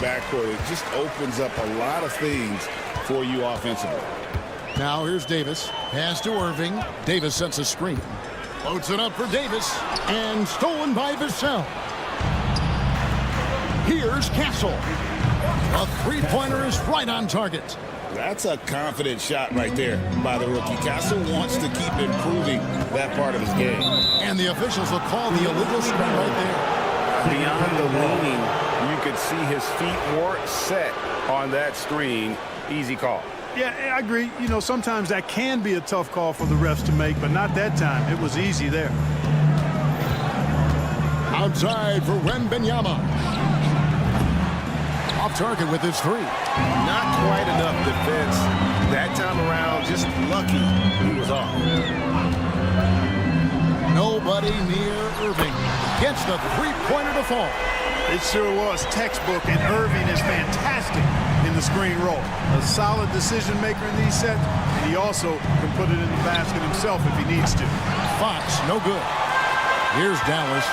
backcourt. It just opens up a lot of things for you offensively. Now here's Davis. Pass to Irving. Davis sets a screen. Loads it up for Davis. And stolen by Vassell. Here's Castle. A three-pointer is right on target. That's a confident shot right there by the rookie. Castle wants to keep improving that part of his game. And the officials will call the illegal screen right there. Beyond the leaning, you could see his feet more set on that screen. Easy call. Yeah, I agree. You know, sometimes that can be a tough call for the refs to make, but not that time. It was easy there. Outside for Wembanyama. Off target with his three. Not quite enough defense. That time around, just lucky he was off. Nobody near Irving. Gets the three-pointer to fall. It sure was textbook, and Irving is fantastic in the screen roll. A solid decision maker in these sets, and he also can put it in the basket himself if he needs to. Fox, no good. Here's Dallas.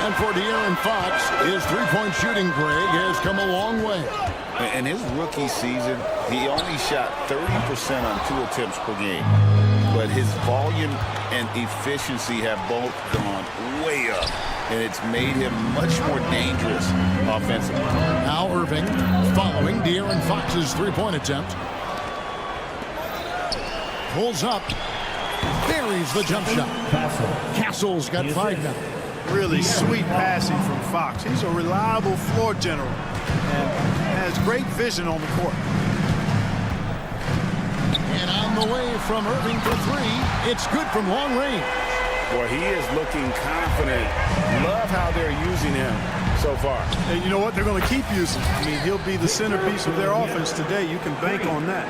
And for De'Aaron Fox, his three-point shooting, Greg, has come a long way. In his rookie season, he only shot 30% on 2 attempts per game. But his volume and efficiency have both gone way up. And it's made him much more dangerous offensively. Now Irving following De'Aaron Fox's three-point attempt. Pulls up. Buries the jump shot. Castle's got 5 now. Really sweet passing from Fox. He's a reliable floor general and has great vision on the court. And on the way from Irving for 3. It's good from long range. Boy, he is looking confident. Love how they're using him so far. And you know what? They're going to keep using him. I mean, he'll be the centerpiece of their offense today. You can bank on that.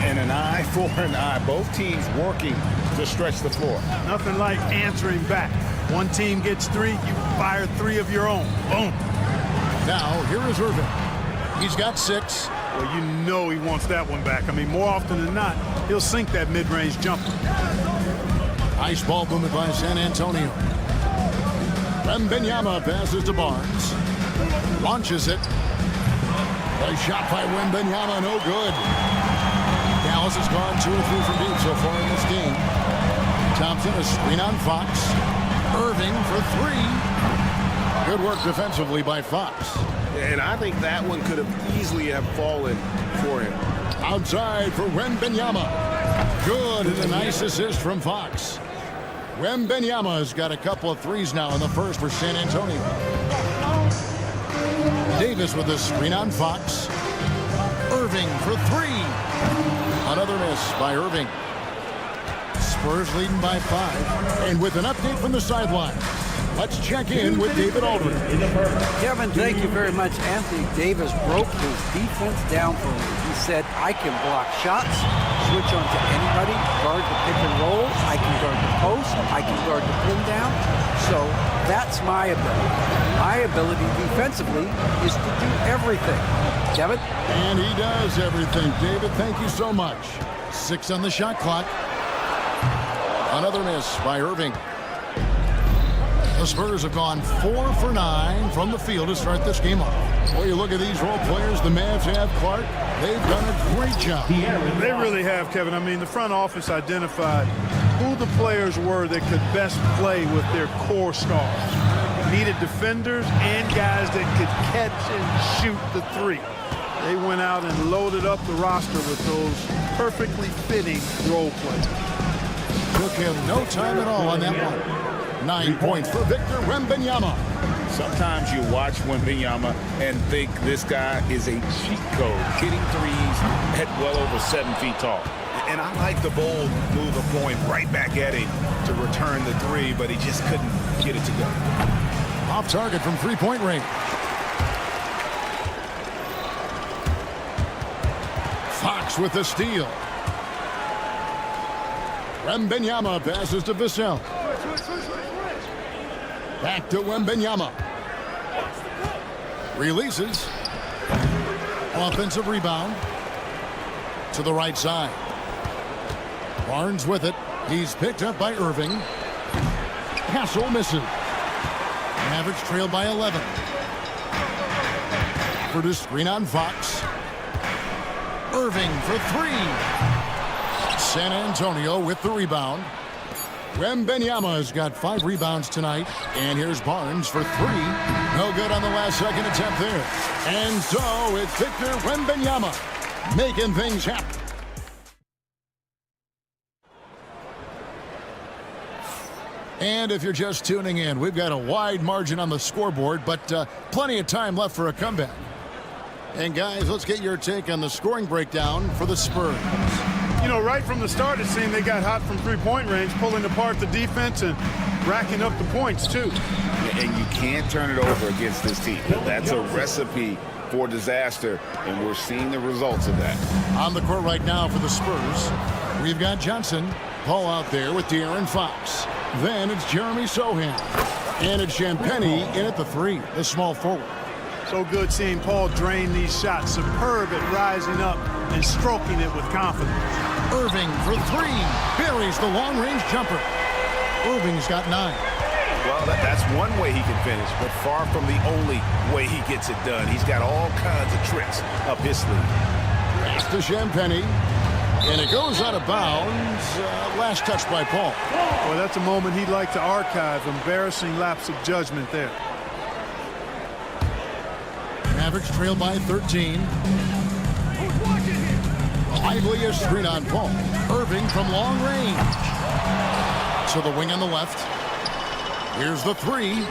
And an eye for an eye. Both teams working to stretch the floor. Nothing like answering back. One team gets 3, you fire 3 of your own. Boom. Now, here is Irving. He's got 6. Well, you know he wants that one back. I mean, more often than not, he'll sink that mid-range jumper. Nice ball movement by San Antonio. Wembanyama passes to Barnes. Launches it. A shot by Wembanyama, no good. Dallas has gone 2 or 3 from deep so far in this game. Thompson, a screen on Fox. Irving for 3. Good work defensively by Fox. And I think that one could have easily have fallen for him. Outside for Wembanyama. Good, and a nice assist from Fox. Wembanyama has got a couple of 3s now in the first for San Antonio. Davis with a screen on Fox. Irving for 3. Another miss by Irving. Spurs leading by 5. And with an update from the sideline, let's check in with David Aldridge. Kevin, thank you very much. Anthony Davis broke his defense down for me. He said, I can block shots, switch on to anybody, guard the pick and roll, I can guard the post, I can guard the pin down. So that's my ability. My ability defensively is to do everything. Kevin? And he does everything. David, thank you so much. 6 on the shot clock. Another miss by Irving. The Spurs have gone 4 for 9 from the field to start this game off. Well, you look at these role players the Mavs have, Clark. They've done a great job. They really have, Kevin. I mean, the front office identified who the players were that could best play with their core stars. Needed defenders and guys that could catch and shoot the 3. They went out and loaded up the roster with those perfectly fitting role players. Took him no time at all on that one. 9 points for Victor Wembanyama. Sometimes you watch Wembanyama and think this guy is a cheat code, hitting 3s at well over 7 feet tall. And I like the bold move of going right back at him to return the 3, but he just couldn't get it to go. Off target from 3-point range. Fox with the steal. Wembanyama passes to Vassell. Back to Wembanyama. Releases. Offensive rebound. To the right side. Barnes with it. He's picked up by Irving. Castle misses. Mavericks trail by 11. Gafford to screen on Fox. Irving for three. San Antonio with the rebound. Wembanyama has got 5 rebounds tonight. And here's Barnes for three. No good on the last second attempt there. And so it's Victor Wembanyama making things happen. And if you're just tuning in, we've got a wide margin on the scoreboard, but plenty of time left for a comeback. And guys, let's get your take on the scoring breakdown for the Spurs. You know, right from the start, it seemed they got hot from three-point range, pulling apart the defense and racking up the points, too. And you can't turn it over against this team. That's a recipe for disaster, and we're seeing the results of that. On the court right now for the Spurs, we've got Johnson. Paul out there with De'Aaron Fox. Then it's Jeremy Sohan. And it's Champagnie in at the three, the small forward. So good seeing Paul drain these shots. Superb at rising up and stroking it with confidence. Irving for three. Buries the long-range jumper. Irving's got 9. Well, that's one way he can finish, but far from the only way he gets it done. He's got all kinds of tricks up his sleeve. Pass to Champagnie. And it goes out of bounds. Last touch by Paul. Well, that's a moment he'd like to archive. Embarrassing lapse of judgment there. Mavericks trail by 13. Liveliest screen on Paul. Irving from long range. To the wing on the left. Here's the three.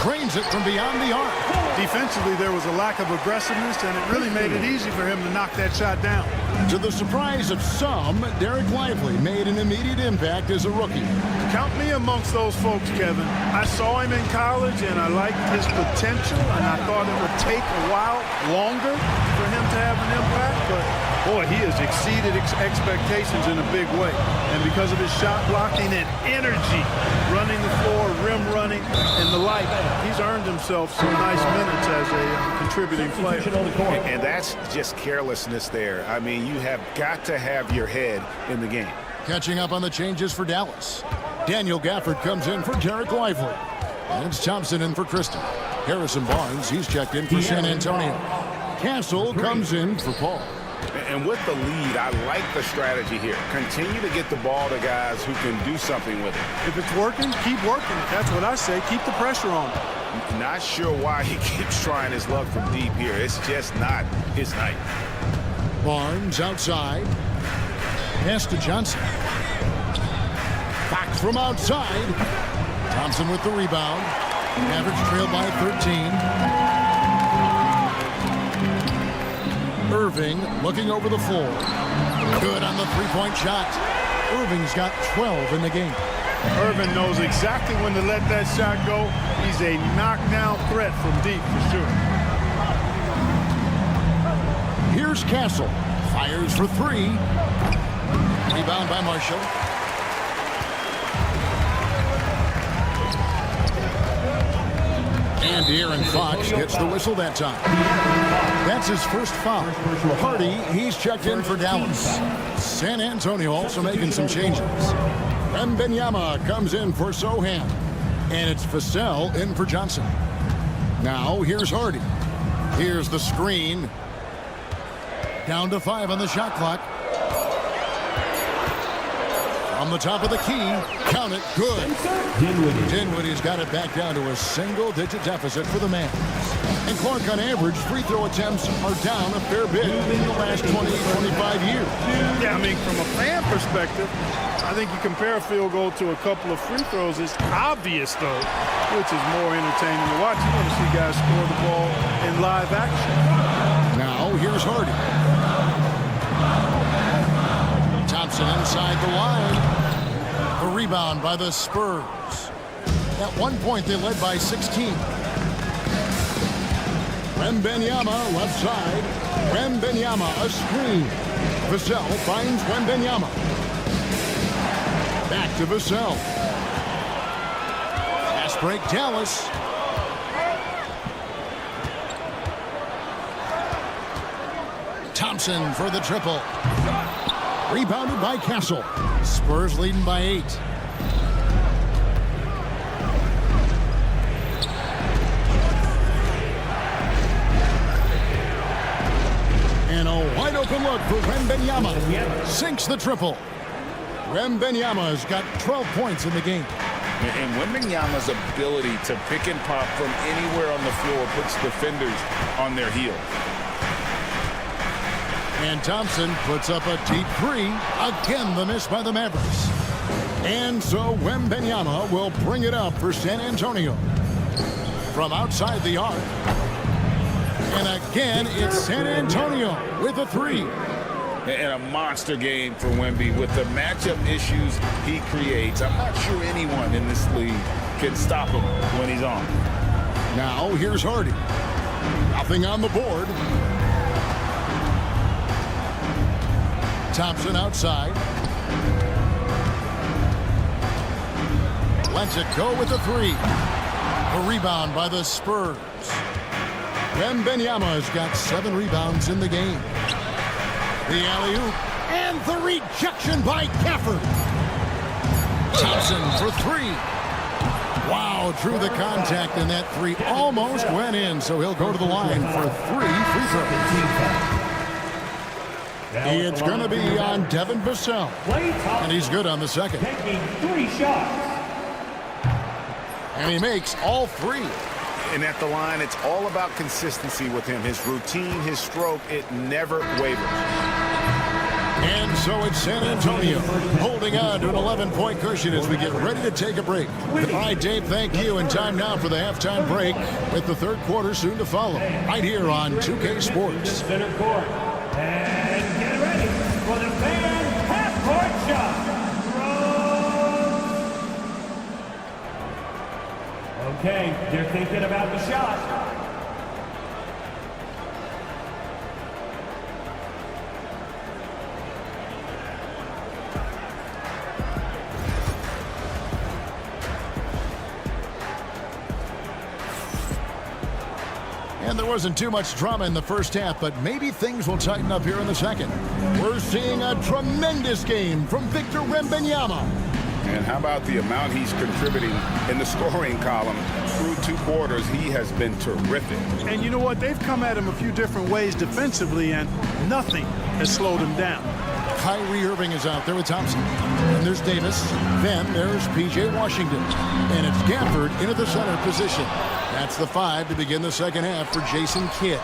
Drains it from beyond the arc. Defensively, there was a lack of aggressiveness, and it really made it easy for him to knock that shot down. To the surprise of some, Derek Lively made an immediate impact as a rookie. Count me amongst those folks, Kevin. I saw him in college, and I liked his potential, and I thought it would take a while longer for him to have an impact, but boy, he has exceeded expectations in a big way. And because of his shot blocking and energy, running the floor, rim running, and the like, he's earned himself some nice minutes as a contributing player. And that's just carelessness there. I mean, you have got to have your head in the game. Catching up on the changes for Dallas. Daniel Gafford comes in for Derek Lively. And it's Thompson in for Christie. Harrison Barnes, he's checked in for San Antonio. Castle comes in for Paul. And with the lead, I like the strategy here. Continue to get the ball to guys who can do something with it. If it's working, keep working it. That's what I say. Keep the pressure on him. Not sure why he keeps trying his luck from deep here. It's just not his night. Barnes outside. Pass to Johnson. Fox from outside. Thompson with the rebound. Mavericks trail by 13. Irving looking over the floor. Good on the three-point shot. Irving's got 12 in the game. Irving knows exactly when to let that shot go. He's a knockdown threat from deep for sure. Here's Castle. Fires for three. Rebound by Marshall. And De'Aaron Fox gets the whistle that time. That's his first foul. Hardy, he's checked in for Dallas. San Antonio also making some changes. Wembanyama comes in for Sohan. And it's Vassell in for Johnson. Now here's Hardy. Here's the screen. Down to 5 on the shot clock. On the top of the key, count it, good. Dinwiddie's got it back down to a single-digit deficit for the Mavs. And Clark, on average, free throw attempts are down a fair bit in the last 20, 25 years. Yeah, I mean, from a fan perspective, I think you compare a field goal to a couple of free throws. It's obvious, though, which is more entertaining to watch. You want to see guys score the ball in live action. Now, here's Hardy. Thompson inside the line. A rebound by the Spurs. At one point, they led by 16. Wembanyama left side. Wembanyama a screen. Vassell finds Wembanyama. Back to Vassell. Fast break, Dallas. Thompson for the triple. Rebounded by Castle. Spurs leading by 8. look for Wembanyama. Sinks the triple. Wembanyama's got 12 points in the game. And Wembanyama's ability to pick and pop from anywhere on the floor puts defenders on their heels. And Thompson puts up a deep three. Again, the miss by the Mavericks. And so Wembanyama will bring it up for San Antonio. From outside the arc. And again, it's San Antonio with a three. And a monster game for Wemby with the matchup issues he creates. I'm not sure anyone in this league can stop him when he's on. Now here's Hardy. Nothing on the board. Thompson outside. Lets it go with the three. A rebound by the Spurs. Wembanyama's got 7 rebounds in the game. The alley-oop and the rejection by Gafford. Thompson for three. Wow, through the contact, and that three almost went in, so he'll go to the line for 3 free throws. It's going to be on Devin Vassell, and he's good on the second. Taking 3 shots. And he makes all 3. And at the line, it's all about consistency with him. His routine, his stroke, it never wavers. And so it's San Antonio holding on to an 11-point cushion as we get ready to take a break. All right, Dave, thank you. And time now for the halftime break with the third quarter soon to follow. Right here on 2K Sports. Center court. And get ready for the fan half-court shot. Okay, they're thinking about the shot. And there wasn't too much drama in the first half, but maybe things will tighten up here in the second. We're seeing a tremendous game from Victor Wembanyama. And how about the amount he's contributing in the scoring column? Through 2 quarters, he has been terrific. And you know what? They've come at him a few different ways defensively, and nothing has slowed him down. Kyrie Irving is out there with Thompson. And there's Davis. Then there's P.J. Washington. And it's Gafford into the center position. That's the 5 to begin the second half for Jason Kidd.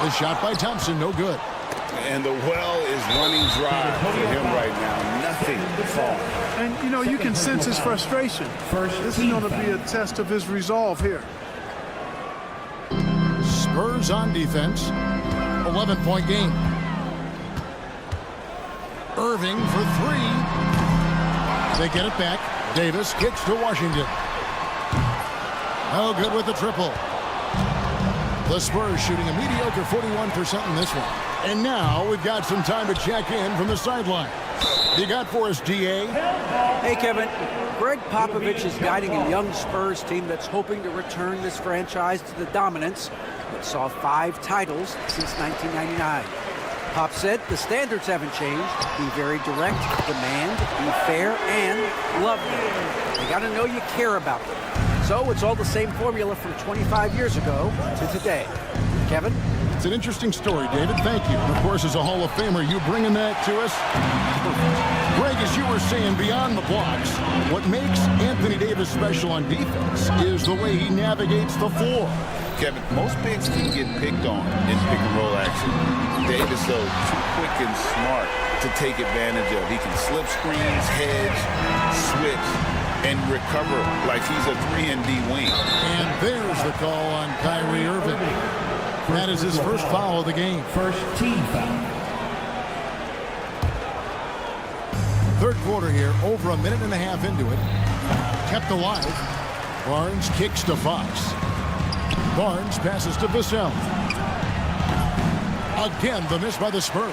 The shot by Thompson, no good. And the well is running dry for him right now. Nothing to fall. And, you know, you can sense his frustration. This is going to be a test of his resolve here. Spurs on defense. 11-point game. Irving for 3. They get it back. Davis kicks to Washington. Oh, good with the triple. The Spurs shooting a mediocre 41% in this one. And now we've got some time to check in from the sideline. You got for us, DA? Hey, Kevin. Greg Popovich is guiding a young Spurs team that's hoping to return this franchise to the dominance that saw 5 titles since 1999. Pop said the standards haven't changed. Be very direct, demand, be fair, and love them. They got to know you care about them. So it's all the same formula from 25 years ago to today. Kevin? It's an interesting story, David. Thank you. And of course, as a Hall of Famer, you bringing that to us. Greg, as you were saying, beyond the blocks, what makes Anthony Davis special on defense is the way he navigates the floor. Kevin, most bigs can get picked on in pick-and-roll action. Davis, though, too quick and smart to take advantage of. He can slip screens, hedge, switch, and recover like he's a 3-and-D wing. And there's the call on Kyrie Irving. That is his first foul of the game. First team foul. Third quarter here, over a minute and a half into it. Kept alive. Barnes kicks to Fox. Barnes passes to Vassell. Again, the miss by the Spurs.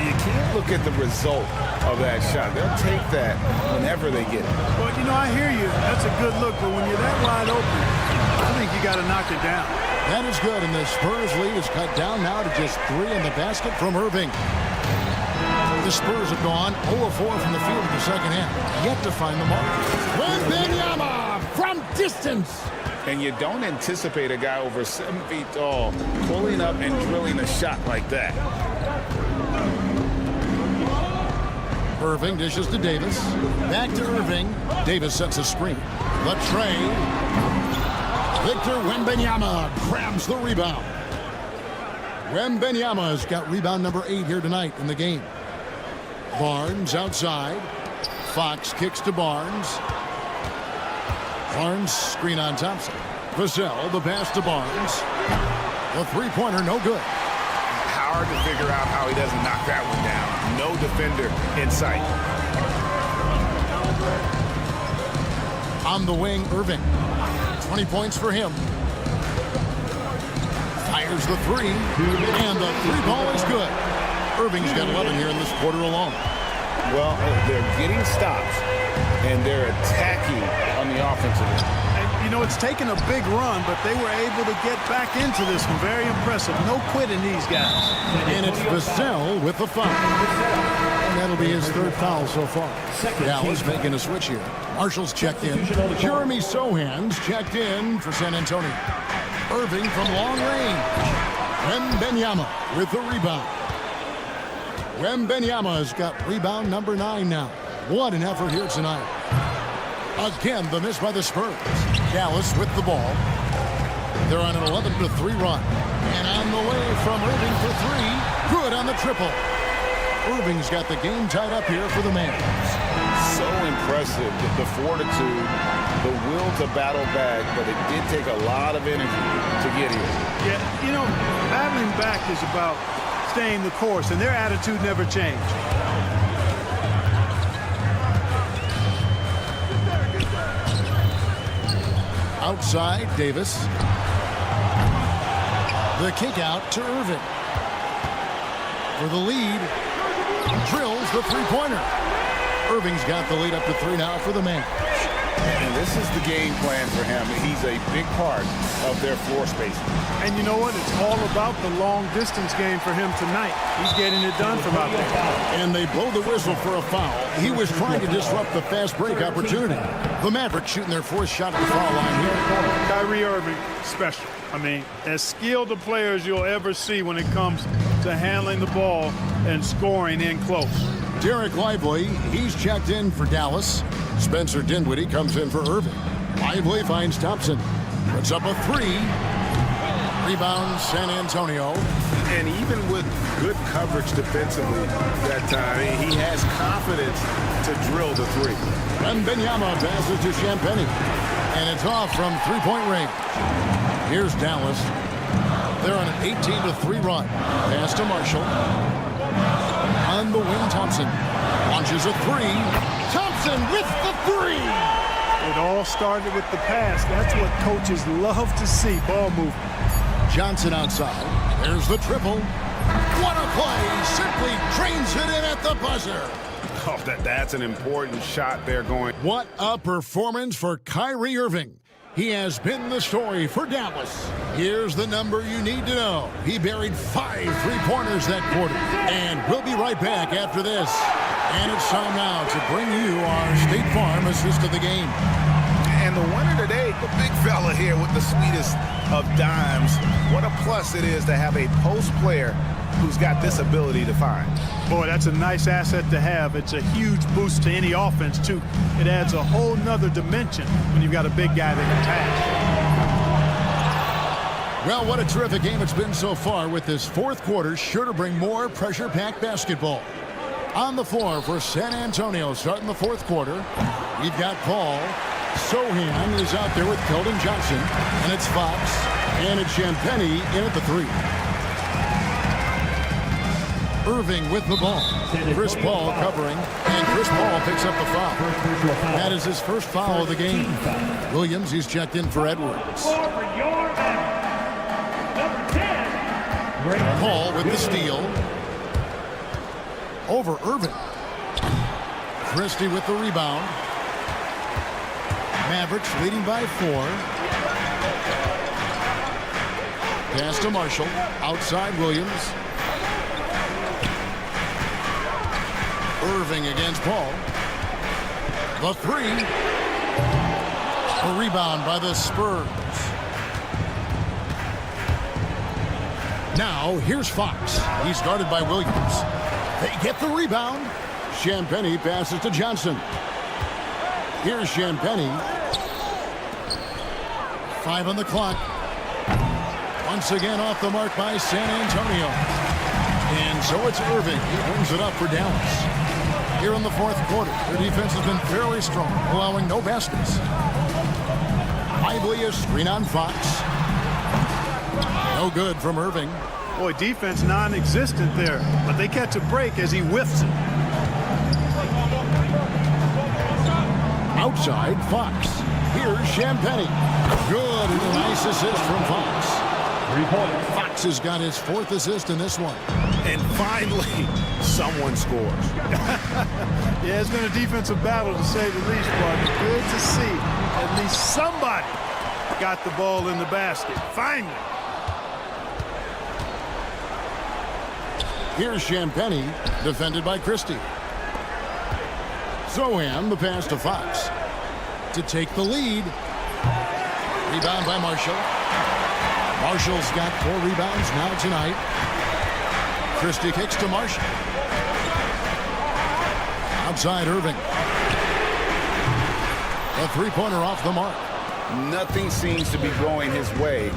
You can't look at the result of that shot. They'll take that whenever they get it. Well, you know, I hear you. That's a good look, but when you're that wide open, I think you got to knock it down. That is good, and the Spurs lead is cut down now to just 3 in the basket from Irving. The Spurs have gone 0 of 4 from the field in the second half, yet to find the mark. Wembanyama from distance. And you don't anticipate a guy over 7 feet tall pulling up and drilling a shot like that. Irving dishes to Davis. Back to Irving. Davis sets a screen. The tray. Victor Wembanyama grabs the rebound. Wembanyama's got rebound number 8 here tonight in the game. Barnes outside. Fox kicks to Barnes. Barnes screen on Thompson. Vassell, the pass to Barnes. The three-pointer, no good. Hard to figure out how he doesn't knock that one down. No defender in sight. On the wing, Irving. 20 points for him. Fires the three. And the three ball is good. Irving's got 11 here in this quarter alone. Well, they're getting stops, and they're attacking on the offensive end. And, you know, it's taken a big run, but they were able to get back into this one. Very impressive. No quitting these guys. And it's Vassell with the foul. And that'll be his third foul so far. Dallas making a switch here. Marshall's checked in. Jeremy Sohan's checked in for San Antonio. Irving from long range. Wembanyama with the rebound. Wembanyama's got rebound number 9 now. What an effort here tonight. Again, the miss by the Spurs. Dallas with the ball. They're on an 11-3 run. And on the way from Irving for 3. Good on the triple. Irving's got the game tied up here for the Mavs. So impressive, the fortitude, the will to battle back, but it did take a lot of energy to get here. Yeah, you know, battling back is about staying the course, and their attitude never changed. Outside, Davis. The kick out to Irving. For the lead, drills the three-pointer. Irving's got the lead up to 3 now for the Mavs. And this is the game plan for him. He's a big part of their floor spacing. And you know what? It's all about the long-distance game for him tonight. He's getting it done from out there. And they blow the whistle for a foul. He was trying to disrupt the fast break opportunity. The Mavericks shooting their 4th shot at the foul line here. Kyrie Irving, special. I mean, as skilled a player as you'll ever see when it comes to handling the ball and scoring in close. Derek Lively, he's checked in for Dallas. Spencer Dinwiddie comes in for Irving. Lively finds Thompson. Puts up a 3. Rebound San Antonio. And even with good coverage defensively that time, he has confidence to drill the 3. Wembanyama passes to Champagnie. And it's off from three-point range. Here's Dallas. They're on an 18-3 run. Pass to Marshall. On the wing, Thompson launches a 3. Thompson with the 3. It all started with the pass. That's what coaches love to see, ball movement. Johnson outside. There's the triple. What a play. Simply drains it in at the buzzer. Oh, that's an important shot there going. What a performance for Kyrie Irving. He has been the story for Dallas. Here's the number you need to know. He buried 5 three-pointers that quarter. And we'll be right back after this. And it's time now to bring you our State Farm assist of the game. And the winner today, the big fella here with the sweetest of dimes. What a plus it is to have a post player who's got this ability to find. Boy, that's a nice asset to have. It's a huge boost to any offense, too. It adds a whole nother dimension when you've got a big guy that can pass. Well, what a terrific game it's been so far, with this 4th quarter sure to bring more pressure-packed basketball. On the floor for San Antonio starting the 4th quarter, we've got Paul. Sohan is out there with Keldon Johnson, and it's Fox, and it's Champagnie in at the 3. Irving with the ball. Chris Paul covering, and Chris Paul picks up the foul. That is his first foul of the game. Williams, he's checked in for Edwards. Paul with the steal. Over Irving. Christie with the rebound. Mavericks leading by 4. Pass to Marshall. Outside Williams. Irving against Paul. The 3. A rebound by the Spurs. Now, here's Fox. He's guarded by Williams. They get the rebound. Champagnie passes to Johnson. Here's Champagnie. 5 on the clock. Once again off the mark by San Antonio. And so it's Irving. He brings it up for Dallas. Here in the fourth quarter, their defense has been fairly strong, allowing no baskets. Lively a screen on Fox. No good from Irving. Boy, defense non-existent there, but they catch a break as he whiffs it. Outside, Fox. Here's Champagnie. Good, and a nice assist from Fox. Fox has got his 4th assist in this one. And finally, someone scores. Yeah, it's been a defensive battle to say the least, but good to see at least somebody got the ball in the basket. Finally. Here's Champagnie, defended by Christie. Zohan, the pass to Fox. To take the lead. Rebound by Marshall. Marshall's got 4 rebounds now tonight. Christie kicks to Marshall. Outside Irving. A 3-pointer off the mark. Nothing seems to be going his way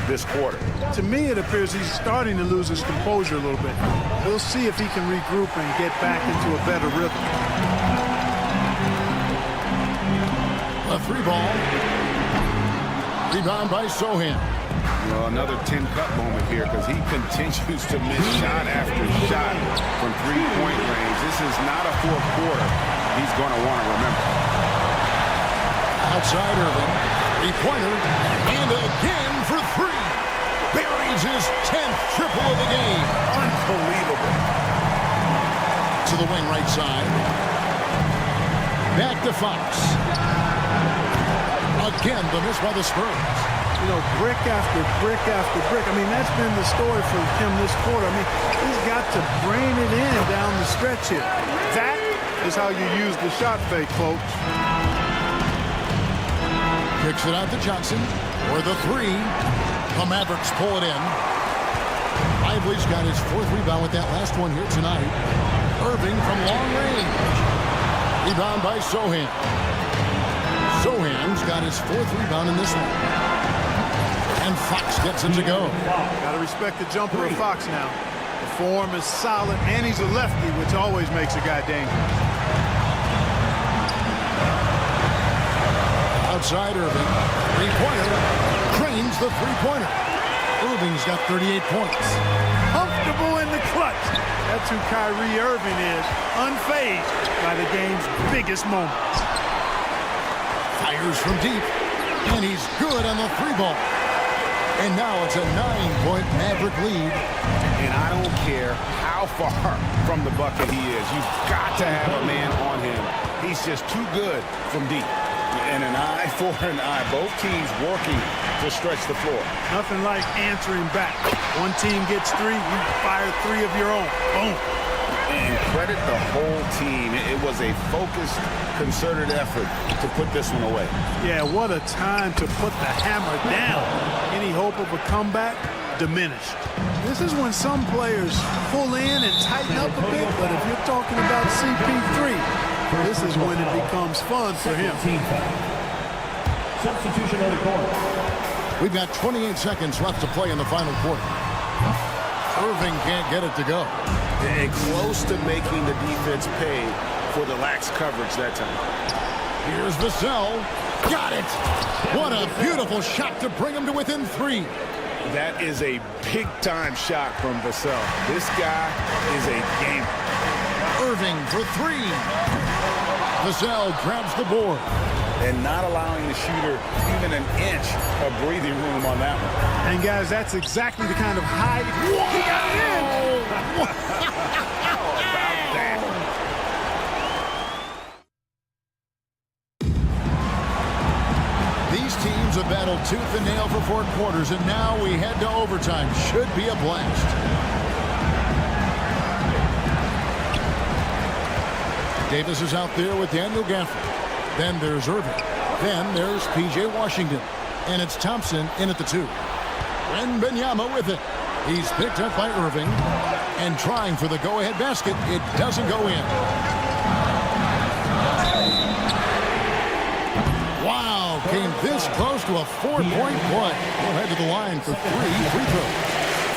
this quarter. To me, it appears he's starting to lose his composure a little bit. We'll see if he can regroup and get back into a better rhythm. A 3-ball. Rebound by Zohan. Well, another 10-cut moment here because he continues to miss shot after shot from 3-point range. This is not a fourth quarter he's going to want to remember. Outside Irving. 3-pointer. And again for 3. Buries his 10th triple of the game. Unbelievable. To the wing right side. Back to Fox. Again, the miss by the Spurs. You know, brick after brick after brick. I mean, that's been the story for him this quarter. I mean, he's got to brain it in down the stretch here. That is how you use the shot fake, folks. Kicks it out to Johnson for the 3. The Mavericks pull it in. Lively's got his 4th rebound with that last one here tonight. Irving from long range. Rebound by Zohan. Zohan's got his 4th rebound in this one. And Fox gets it to go. Got to respect the jumper of Fox now. The form is solid, and he's a lefty, which always makes a guy dangerous. Outside Irving. 3-pointer. Cranes the 3-pointer. Irving's got 38 points. Comfortable in the clutch. That's who Kyrie Irving is, unfazed by the game's biggest moments. Fires from deep. And he's good on the 3-ball. And now it's a 9-point Maverick lead. And I don't care how far from the bucket he is. You've got to have a man on him. He's just too good from deep. And an eye for an eye. Both teams working to stretch the floor. Nothing like answering back. One team gets 3, you fire 3 of your own. Boom. And credit the whole team. It was a focused, concerted effort to put this one away. Yeah, what a time to put the hammer down. Any hope of a comeback diminished. This is when some players pull in and tighten up a bit, but if you're talking about CP3, this is when it becomes fun for him. Substitution on the court. We've got 28 seconds left to play in the final quarter. Irving can't get it to go. And close to making the defense pay for the lax coverage that time. Here's Vassell. Got it. What a beautiful shot to bring him to within 3. That is a big-time shot from Vassell. This guy is a gamer. Irving for 3. Vassell grabs the board. And not allowing the shooter even an inch of breathing room on that one. And guys, that's exactly the kind of high. He got it in. How about that? These teams have battled tooth and nail for 4 quarters, and now we head to overtime. Should be a blast. Davis is out there with Daniel Gafford. Then there's Irving. Then there's P.J. Washington. And it's Thompson in at the 2. Wembanyama with it. He's picked up by Irving. And trying for the go-ahead basket. It doesn't go in. came this close to a 4-point play. He'll head to the line for 3 free throws.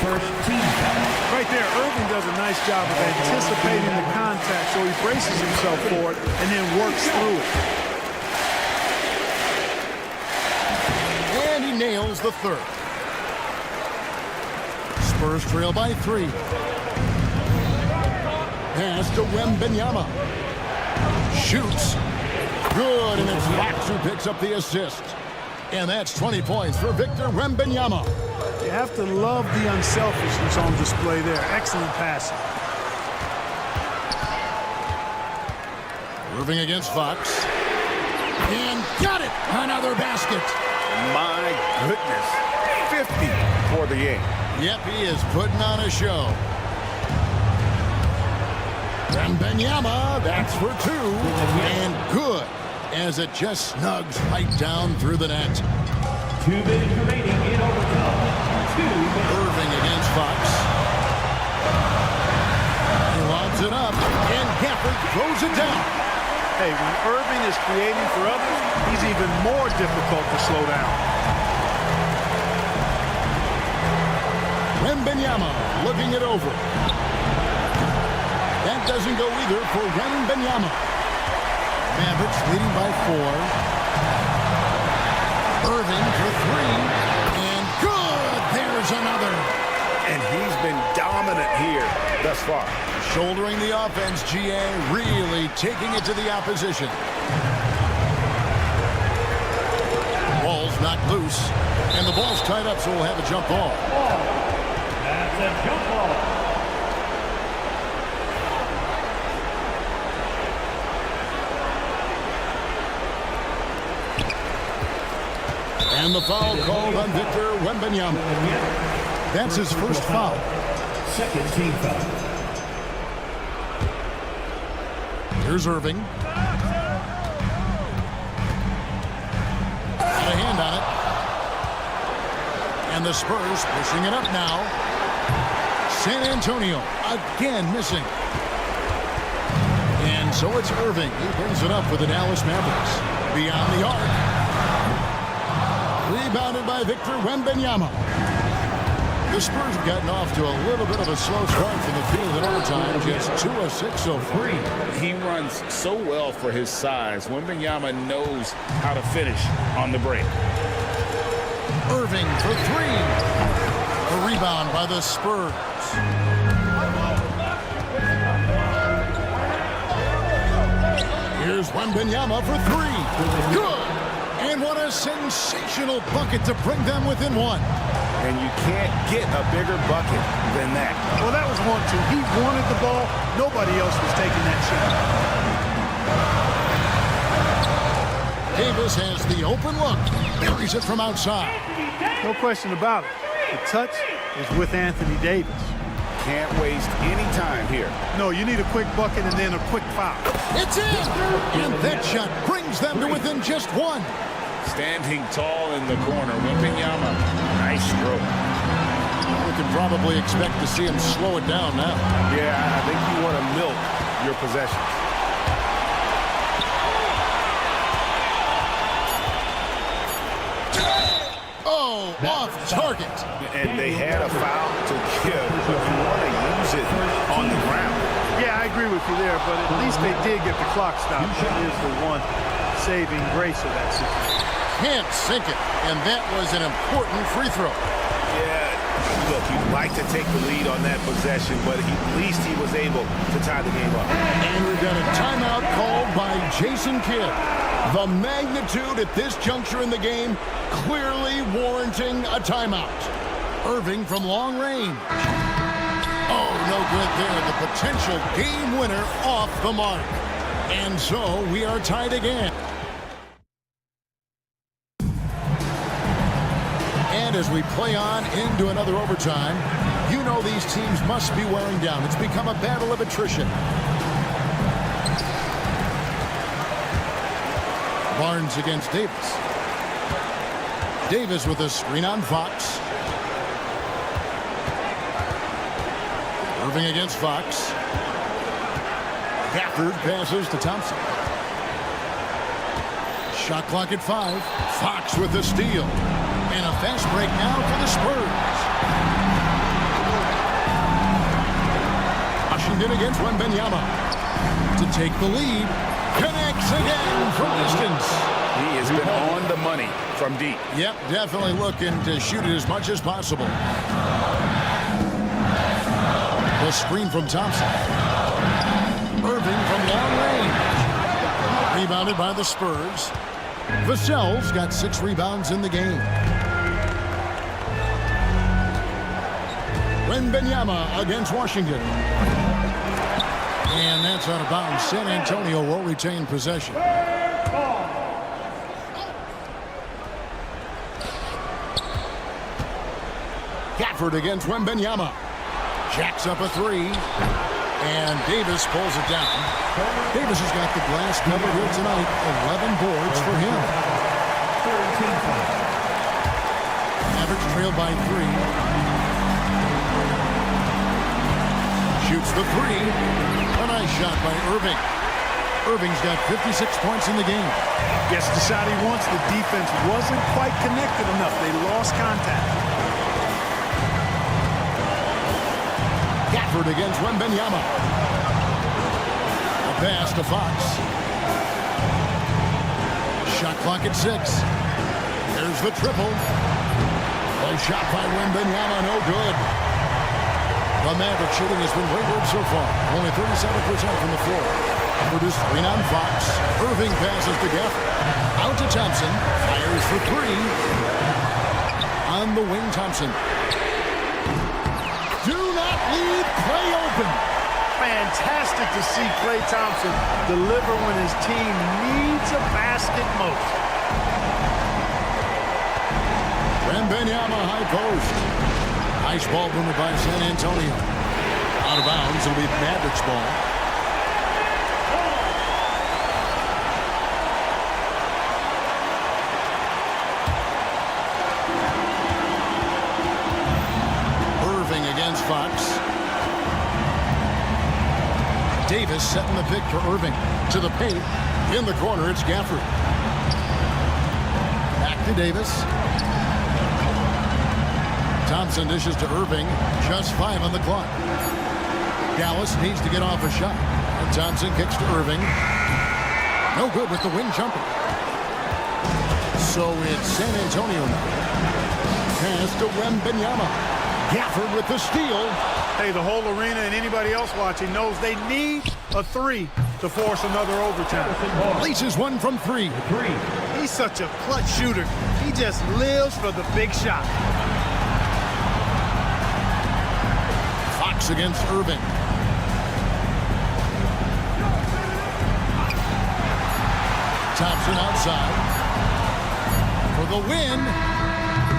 First team foul. Right there, Irving does a nice job of anticipating the contact, so he braces himself for it and then works through it. And he nails the third. Spurs trail by 3. Pass to Wembanyama. Shoots. Good, and it's Fox who picks up the assist. And that's 20 points for Victor Wembanyama. You have to love the unselfishness on display there. Excellent passing. Irving against Fox. And got it! Another basket. My goodness. 50 for the game. Yep, he is putting on a show. Wembanyama, that's for 2. And good, as it just snugs right down through the net. 2 minutes remaining in overtime. 2 minutes. Irving against Fox. He lobs it up, and Gafford throws it down. Hey, when Irving is creating for others, he's even more difficult to slow down. Wembanyama looking it over. That doesn't go either for Wembanyama. Mavericks leading by 4. Irving for 3. And good! There's another. And he's been dominant here thus far. Shouldering the offense, GA, really taking it to the opposition. Ball's not loose. And the ball's tied up, so we'll have a jump ball. That's a jump ball. And the foul called on Victor Wembanyama. That's his first foul. Second team foul. Here's Irving. Got a hand on it. And the Spurs pushing it up now. San Antonio again missing. And so it's Irving. He brings it up for the Dallas Mavericks. Beyond the arc. Rebounded by Victor Wembanyama. The Spurs have gotten off to a little bit of a slow start from the field in overtime. Just 2 of 6 so far. He runs so well for his size. Wembanyama knows how to finish on the break. Irving for 3. A rebound by the Spurs. Here's Wembanyama for 3. Good! And what a sensational bucket to bring them within 1. And you can't get a bigger bucket than that. Well, that was 1-2. He wanted the ball. Nobody else was taking that shot. Davis has the open look. Buries it from outside. No question about it. The touch is with Anthony Davis. Can't waste any time here. No, you need a quick bucket and then a quick foul. It's in! And that shot brings them to within just 1. Standing tall in the corner. Wembanyama, nice stroke. We can probably expect to see him slow it down now. Yeah, I think you want to milk your possessions. Oh, off target. And they had a foul to give, but you want to use it on the ground. Yeah, I agree with you there, but at least they did get the clock stopped. That is the one saving grace of that situation. Can't sink it, and that was an important free throw. Yeah, look, you'd like to take the lead on that possession, but at least he was able to tie the game up. And we've got a timeout called by Jason Kidd. The magnitude at this juncture in the game clearly warranting a timeout. Irving from long range. Oh, no good there. The potential game winner off the mark. And so we are tied again. And as we play on into another overtime, you know these teams must be wearing down. It's become a battle of attrition. Barnes against Davis. Davis with a screen on Fox. Irving against Fox. Gafford passes to Thompson. Shot clock at 5. Fox with the steal. And a fast break now for the Spurs. Washington against Wembanyama to take the lead. Connects again from distance. He has been on the money from deep. Yep, definitely looking to shoot it as much as possible. The screen from Thompson. Irving from long range. Rebounded by the Spurs. Vassell's got 6 rebounds in the game. Wembanyama against Washington. And that's out of bounds. San Antonio will retain possession. Gafford against Wembanyama. Jacks up a 3. And Davis pulls it down. Davis has got the glass covered here tonight. 11 boards for him. Mavericks trailed by 3. Shoots the 3. A nice shot by Irving. Irving's got 56 points in the game. Gets the shot he wants. The defense wasn't quite connected enough. They lost contact. Gafford against Wembanyama. A pass to Fox. Shot clock at 6. There's the triple. A shot by Wembanyama, no good. The Mavericks shooting has been wayward so far. Only 37% from the floor. Produced 3 on Fox. Irving passes to Gafford. Out to Thompson. Fires for 3. On the wing, Thompson. Do not leave Klay open. Fantastic to see Klay Thompson deliver when his team needs a basket most. Wembanyama high post. Nice ball movement by San Antonio. Out of bounds. It'll be Mavericks ball. Irving against Fox. Davis setting the pick for Irving. To the paint. In the corner, it's Gafford. Back to Davis. Thompson dishes to Irving. Just 5 on the clock. Dallas needs to get off a shot. And Thompson kicks to Irving. No good with the wing jumper. So it's San Antonio now. Pass to Wembanyama. Gafford with the steal. Hey, the whole arena and anybody else watching knows they need a 3 to force another overtime. Laces one from 3. He's such a clutch shooter. He just lives for the big shot. Fox against Irving. Thompson outside. For the win.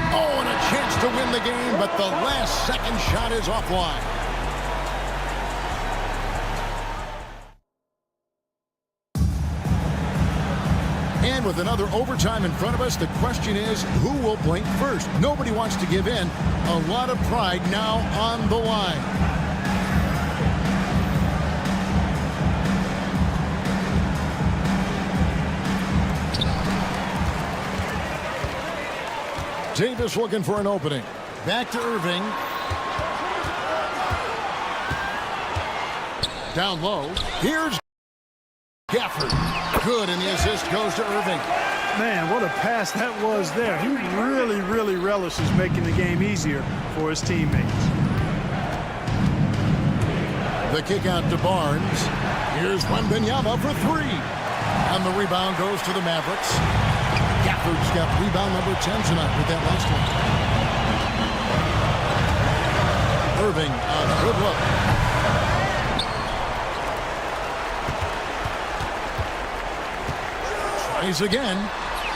Oh, and a chance to win the game, but the last second shot is offline. And with another overtime in front of us, the question is, who will blink first? Nobody wants to give in. A lot of pride now on the line. Davis looking for an opening. Back to Irving. Down low. Here's Gafford. Good, and the assist goes to Irving. Man, what a pass that was there. He really relishes making the game easier for his teammates. The kick out to Barnes. Here's Wembanyama for 3. And the rebound goes to the Mavericks. Gafford's got rebound number 10 tonight with that last one. Irving, a good look. Tries again.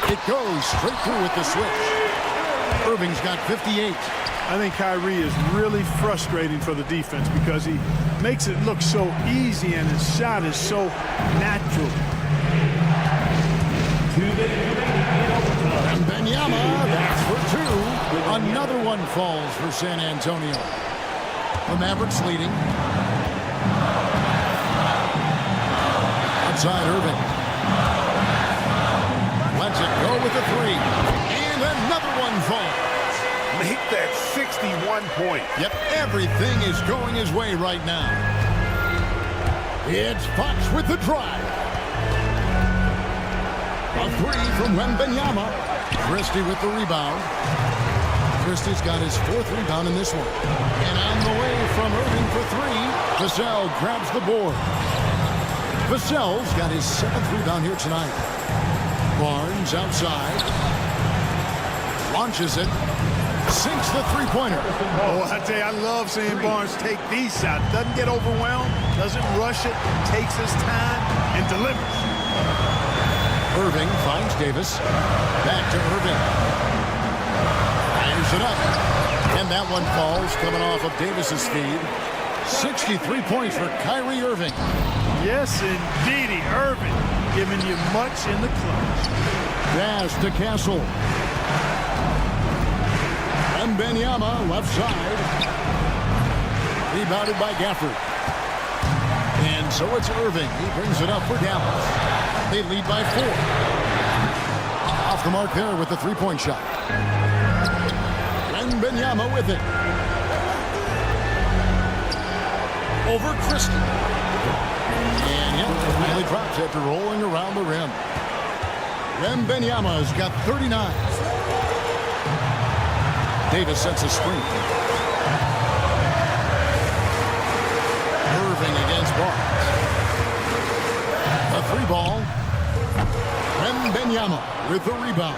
It goes straight through with the switch. Irving's got 58. I think Kyrie is really frustrating for the defense because he makes it look so easy and his shot is so natural. And Wembanyama, that's for 2. Another one falls for San Antonio. The Mavericks leading. Outside Irving. lets it go with the three. And another one falls. Make that 61 point. Yep, everything is going his way right now. It's Fox with the drive. A three from Wembanyama. Christie with the rebound. Christie's got his 4th rebound in this one. And on the way from Irving for three, Vassell grabs the board. Vassell's got his 7th rebound here tonight. Barnes outside. Launches it. Sinks the three-pointer. Oh, I tell you, I love seeing Barnes take these shots. Doesn't get overwhelmed, doesn't rush it, takes his time, and delivers. Irving finds Davis. Back to Irving. Fires it up. And that one falls, coming off of Davis's feed. 63 points for Kyrie Irving. Yes, indeedy. Irving giving you much in the clutch. Pass to Castle. Wembanyama left side. Rebounded by Gafford. And so it's Irving. He brings it up for Dallas. They lead by 4. Off the mark there with the three-point shot. Wembanyama with it. Over Christie. And yet, finally drops after rolling around the rim. Wembanyama's got 39. Davis sets a screen. Irving against Barnes. A three ball. Wembanyama with the rebound.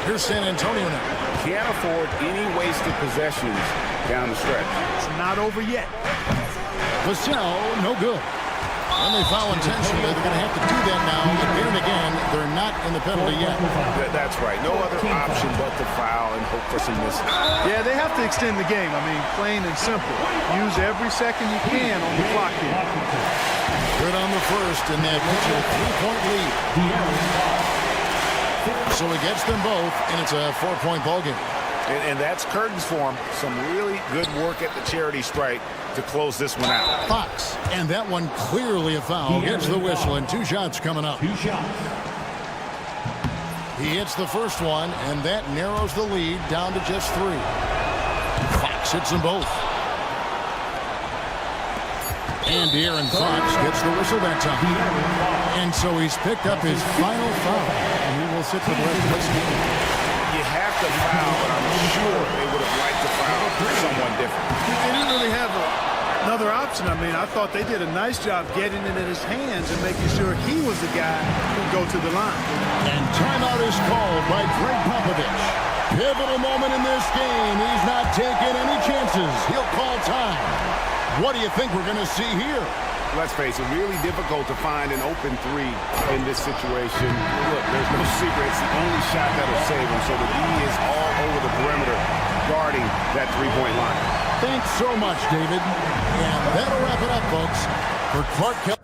Here's San Antonio now. Can't afford any wasted possessions down the stretch. It's not over yet. Vassell, no good. And they foul intentionally. They're going to have to do that now. Again and again, they're not in the penalty yet. That's right. No other option but to foul and hope for some misses. Yeah, they have to extend the game. I mean, plain and simple. Use every second you can on the clock here. Good on the first, and that puts you a 3-point lead. So he gets them both, and it's a 4-point ballgame. And that's curtains for him. Some really good work at the charity stripe to close this one out. Fox, and that one clearly a foul. Gets the whistle, and 2 shots coming up. 2 shots. He hits the first one, and that narrows the lead down to just 3. Fox hits them both. And De'Aaron Fox gets the whistle that time. And so he's picked up his final foul. And he will sit for the rest of this game. You have to foul, but I'm sure they would have liked to foul someone different. They didn't really have another option. I mean, I thought they did a nice job getting it in his hands and making sure he was the guy who go to the line. And timeout is called by Greg Popovich. Pivotal moment in this game. He's not taking any chances. He'll call time. What do you think we're going to see here? Let's face it, really difficult to find an open 3 in this situation. Look, there's no secret. It's the only shot that'll save him. So the D is all over the perimeter guarding that 3-point line. Thanks so much, David. And that'll wrap it up, folks. For Clark Kelly.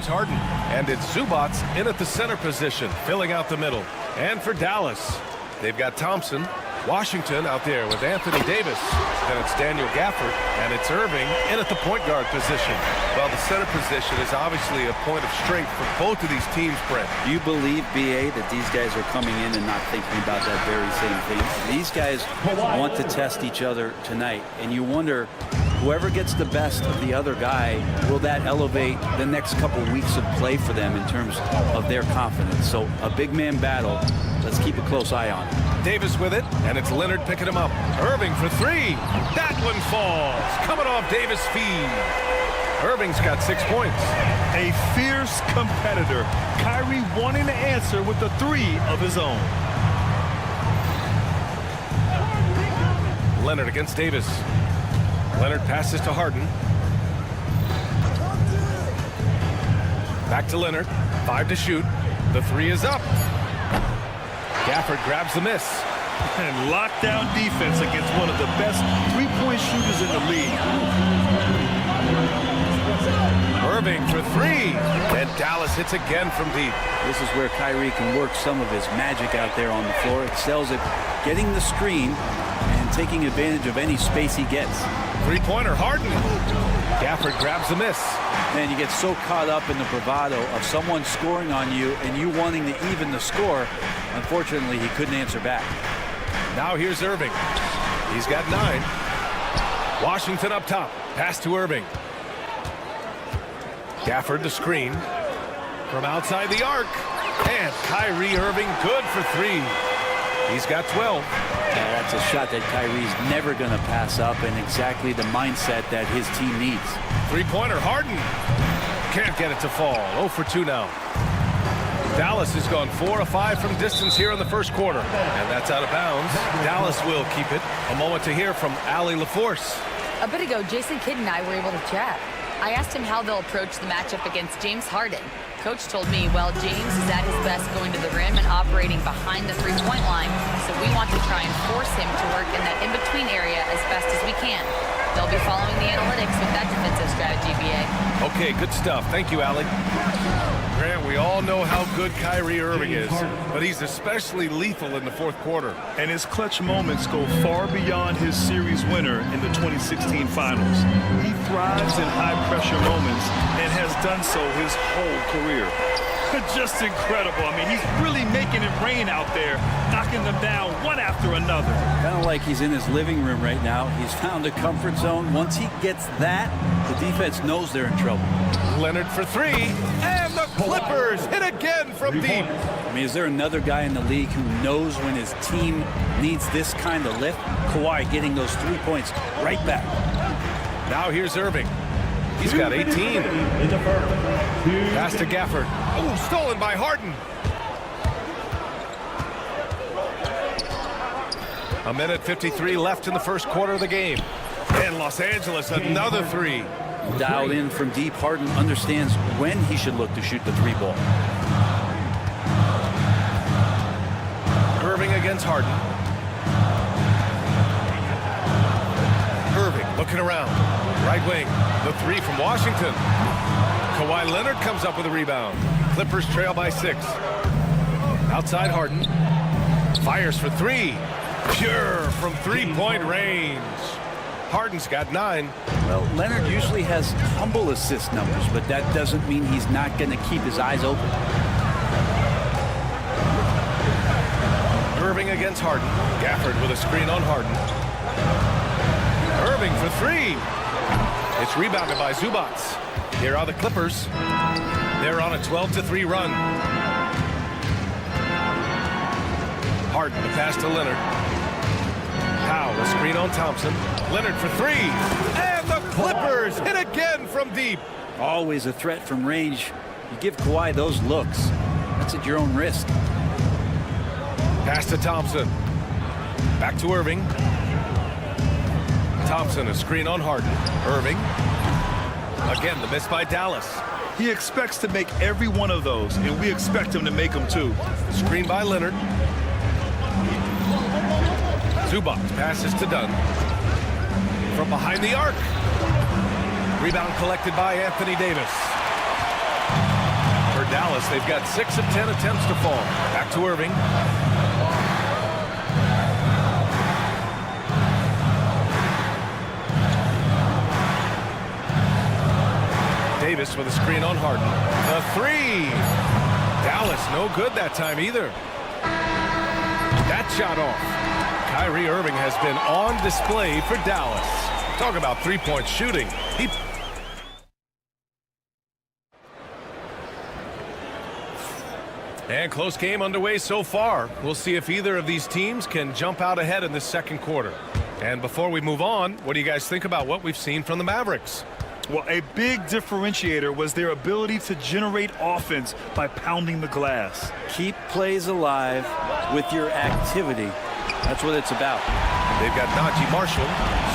James Harden. And it's Zubats in at the center position, filling out the middle. And for Dallas, they've got Thompson. Washington out there with Anthony Davis. Then it's Daniel Gafford, and it's Irving in at the point guard position. Well, the center position is obviously a point of strength for both of these teams, Brent. You believe, BA, that these guys are coming in and not thinking about that very same thing? These guys want to test each other tonight, and you wonder, whoever gets the best of the other guy, will that elevate the next couple weeks of play for them in terms of their confidence? So a big man battle. Let's keep a close eye on it. Davis with it, and it's Leonard picking him up. Irving for three. That one falls. Coming off Davis' feed. Irving's got 6 points. A fierce competitor. Kyrie wanting to answer with a three of his own. Leonard against Davis. Leonard passes to Harden. Back to Leonard. 5 to shoot. The three is up. Gafford grabs the miss. And lockdown defense against one of the best three-point shooters in the league. Irving for three. And Dallas hits again from deep. This is where Kyrie can work some of his magic out there on the floor. Excels at getting the screen and taking advantage of any space he gets. Three-pointer, Harden. Gafford grabs the miss. Man, you get so caught up in the bravado of someone scoring on you and you wanting to even the score. Unfortunately, he couldn't answer back. Now here's Irving. He's got 9. Washington up top. Pass to Irving. Gafford the screen. From outside the arc. And Kyrie Irving good for 3. He's got 12. Yeah, that's a shot that Kyrie's never going to pass up, and exactly the mindset that his team needs. Three-pointer, Harden. Can't get it to fall. 0 for 2 now. Dallas has gone 4 of 5 from distance here in the first quarter. And that's out of bounds. Dallas will keep it. A moment to hear from Allie LaForce. A bit ago, Jason Kidd and I were able to chat. I asked him how they'll approach the matchup against James Harden. Coach told me, well, James is at his best going to the rim and operating behind the three-point line, so we want to try and force him to work in that in-between area as best as we can. They'll be following the analytics with that defensive strategy, BA. Okay, good stuff. Thank you, Allie. Grant, we all know how good Kyrie Irving is, but he's especially lethal in the fourth quarter. And his clutch moments go far beyond his series winner in the 2016 finals. He thrives in high-pressure moments and has done so his whole career. Just incredible. I mean, he's really making it rain out there, knocking them down one after another. Kind of like he's in his living room right now. He's found a comfort zone. Once he gets that, the defense knows they're in trouble. Leonard for 3, and the Clippers hit again from deep. I mean, is there another guy in the league who knows when his team needs this kind of lift? Kawhi getting those 3 points right back. Now here's Irving. He's got 18. Pass to Gafford. Oh, stolen by Harden. A minute 53 left in the first quarter of the game. And Los Angeles, another 3. Dialed in from deep, Harden understands when he should look to shoot the 3 ball. Irving against Harden. Irving looking around. Right wing, the 3 from Washington. Kawhi Leonard comes up with a rebound. Clippers trail by 6. Outside Harden. Fires for 3. Pure from 3-point range. Harden's got 9. Well, Leonard usually has humble assist numbers, but that doesn't mean he's not going to keep his eyes open. Irving against Harden. Gafford with a screen on Harden. Irving for 3. It's rebounded by Zubats. Here are the Clippers. They're on a 12-3 run. Harden, the pass to Leonard. Powell, the screen on Thompson. Leonard for 3. And the Clippers hit again from deep. Always a threat from range. You give Kawhi those looks. That's at your own risk. Pass to Thompson. Back to Irving. Thompson, a screen on Harden. Irving. Again, the miss by Dallas. He expects to make every one of those, and we expect him to make them too. Screen by Leonard. Zubats passes to Dunn. From behind the arc. Rebound collected by Anthony Davis. Dallas. They've got 6 of 10 attempts to fall. Back to Irving. Davis with a screen on Harden. The 3. Dallas no good that time either. That shot off. Kyrie Irving has been on display for Dallas. Talk about three-point shooting. And close game underway so far. We'll see if either of these teams can jump out ahead in the second quarter. And before we move on, what do you guys think about what we've seen from the Mavericks? Well, a big differentiator was their ability to generate offense by pounding the glass. Keep plays alive with your activity. That's what it's about. They've got Najee Marshall.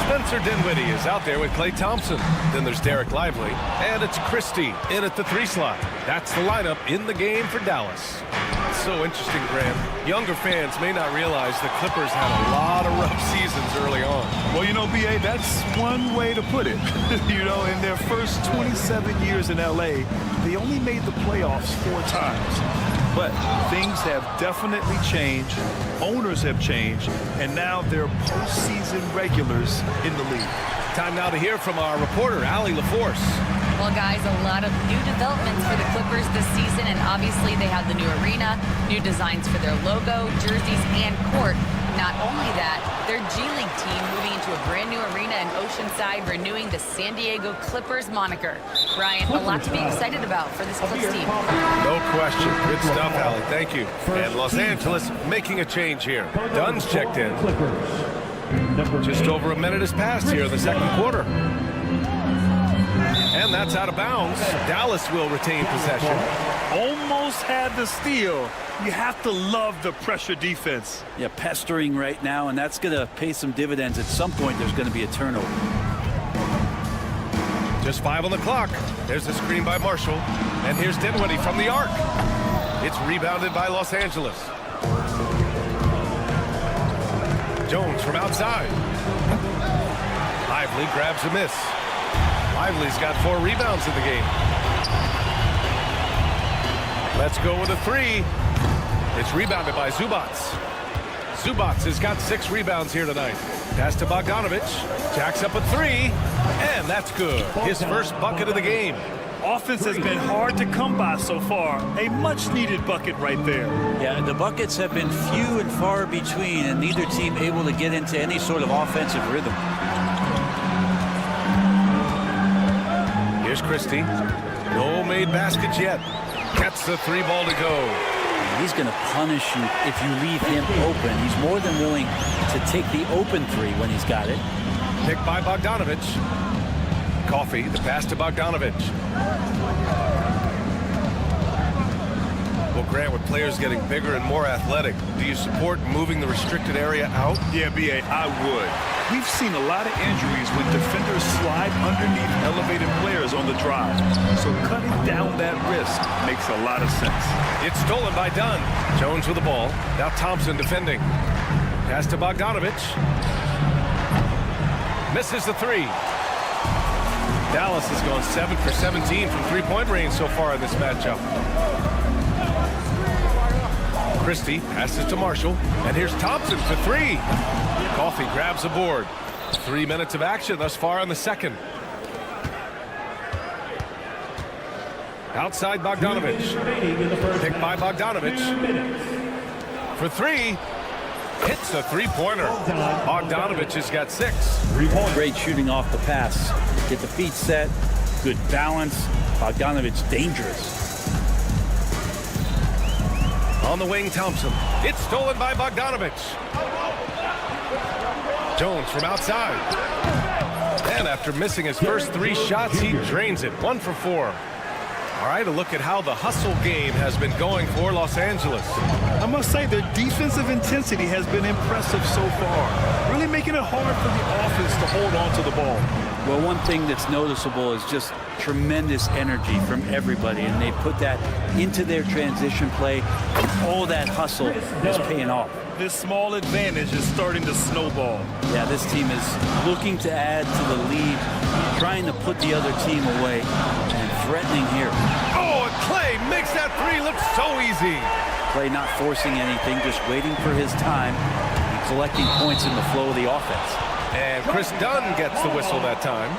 Spencer Dinwiddie is out there with Klay Thompson. Then there's Derek Lively. And it's Christie in at the 3 slot. That's the lineup in the game for Dallas. It's so interesting, Graham. Younger fans may not realize the Clippers had a lot of rough seasons early on. Well, you know, B.A., that's one way to put it. You know, in their first 27 years in L.A., they only made the playoffs 4 times. But things have definitely changed. Owners have changed. And now they're postseason regulars in the league. Time now to hear from our reporter, Allie LaForce. Well, guys, a lot of new developments for the Clippers this season, and obviously they have the new arena, new designs for their logo, jerseys, and court. Not only that, their G League team moving into a brand new arena in Oceanside, renewing the San Diego Clippers moniker. Brian, a lot to be excited about for this Clips team. No question. Good stuff, Allie. Thank you. And Los Angeles making a change here. Dunn's checked in. Just over a minute has passed here in the second quarter. And that's out of bounds. Dallas will retain possession. Almost had the steal. You have to love the pressure defense. Yeah, pestering right now, and that's going to pay some dividends. At some point, there's going to be a turnover. Just 5 on the clock. There's a screen by Marshall. And here's Dinwiddie from the arc. It's rebounded by Los Angeles. Jones from outside. Lively grabs a miss. Lively's got 4 rebounds in the game. Let's go with a 3. It's rebounded by Zubats. Zubats has got 6 rebounds here tonight. Pass to Bogdanovich. Jacks up a 3. And that's good. His first bucket of the game. Offense has been hard to come by so far. A much-needed bucket right there. Yeah, the buckets have been few and far between, and neither team able to get into any sort of offensive rhythm. Here's Christie. No made baskets yet. Gets the 3 ball to go. He's going to punish you if you leave him open. He's more than willing to take the open 3 when he's got it. Picked by Bogdanovich. Coffee, the pass to Bogdanovich. Well, Grant, with players getting bigger and more athletic, do you support moving the restricted area out? Yeah, B.A., I would. We've seen a lot of injuries when defenders slide underneath elevated players on the drive. So cutting down that risk makes a lot of sense. It's stolen by Dunn. Jones with the ball. Now Thompson defending. Pass to Bogdanovich. Misses the 3. Dallas has gone 7 for 17 from 3-point range so far in this matchup. Christie passes to Marshall. And here's Thompson for 3. Coffee grabs the board. 3 minutes of action thus far in the second. Outside Bogdanovich. Picked by Bogdanovich. For 3. Hits a 3-pointer. Bogdanovich has got 6. Great shooting off the pass. Get the feet set. Good balance. Bogdanovich dangerous. On the wing, Thompson. It's stolen by Bogdanovich. Jones from outside. And after missing his first 3 shots, he drains it. 1 for 4. All right, a look at how the hustle game has been going for Los Angeles. I must say their defensive intensity has been impressive so far. Really making it hard for the offense to hold on to the ball. Well, one thing that's noticeable is just tremendous energy from everybody, and they put that into their transition play, and all that hustle is paying off. This small advantage is starting to snowball. Yeah, this team is looking to add to the lead, trying to put the other team away, and threatening here. Oh, and Clay makes that three look so easy. Clay not forcing anything, just waiting for his time and collecting points in the flow of the offense. And Chris Dunn gets the whistle that time.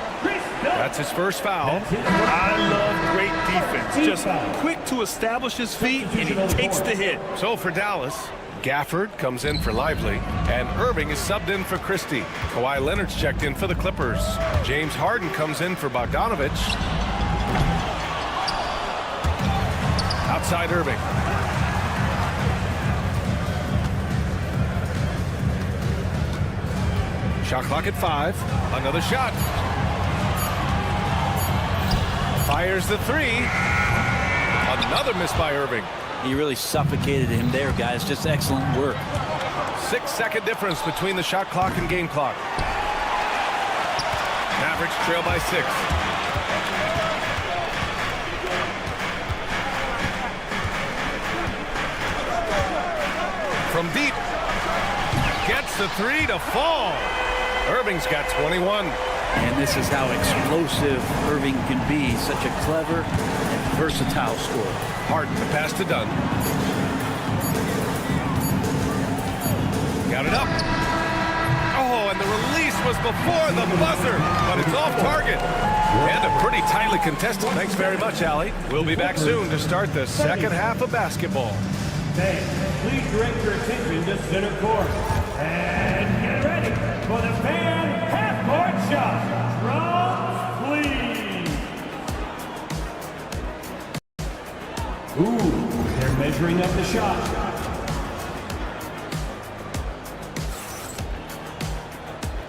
That's his first foul. I love great defense. Just quick to establish his feet, and he takes the hit. So for Dallas, Gafford comes in for Lively, and Irving is subbed in for Christie. Kawhi Leonard's checked in for the Clippers. James Harden comes in for Bogdanovich. Outside Irving. Shot clock at 5. Another shot. Fires the three. Another miss by Irving. He really suffocated him there, guys. Just excellent work. 6-second difference between the shot clock and game clock. Mavericks trail by 6. From deep. Gets the three to fall. Irving's got 21. And this is how explosive Irving can be. Such a clever and versatile scorer. Harden to pass to Dunn. Got it up. Oh, and the release was before the buzzer, but it's off target. And a pretty tightly contested. Thanks very much, Allie. We'll be back soon to start the second half of basketball. Fans, please direct your attention to center court. And get ready for the fan half-court shot. Drums, please. Ooh, they're measuring up the shot.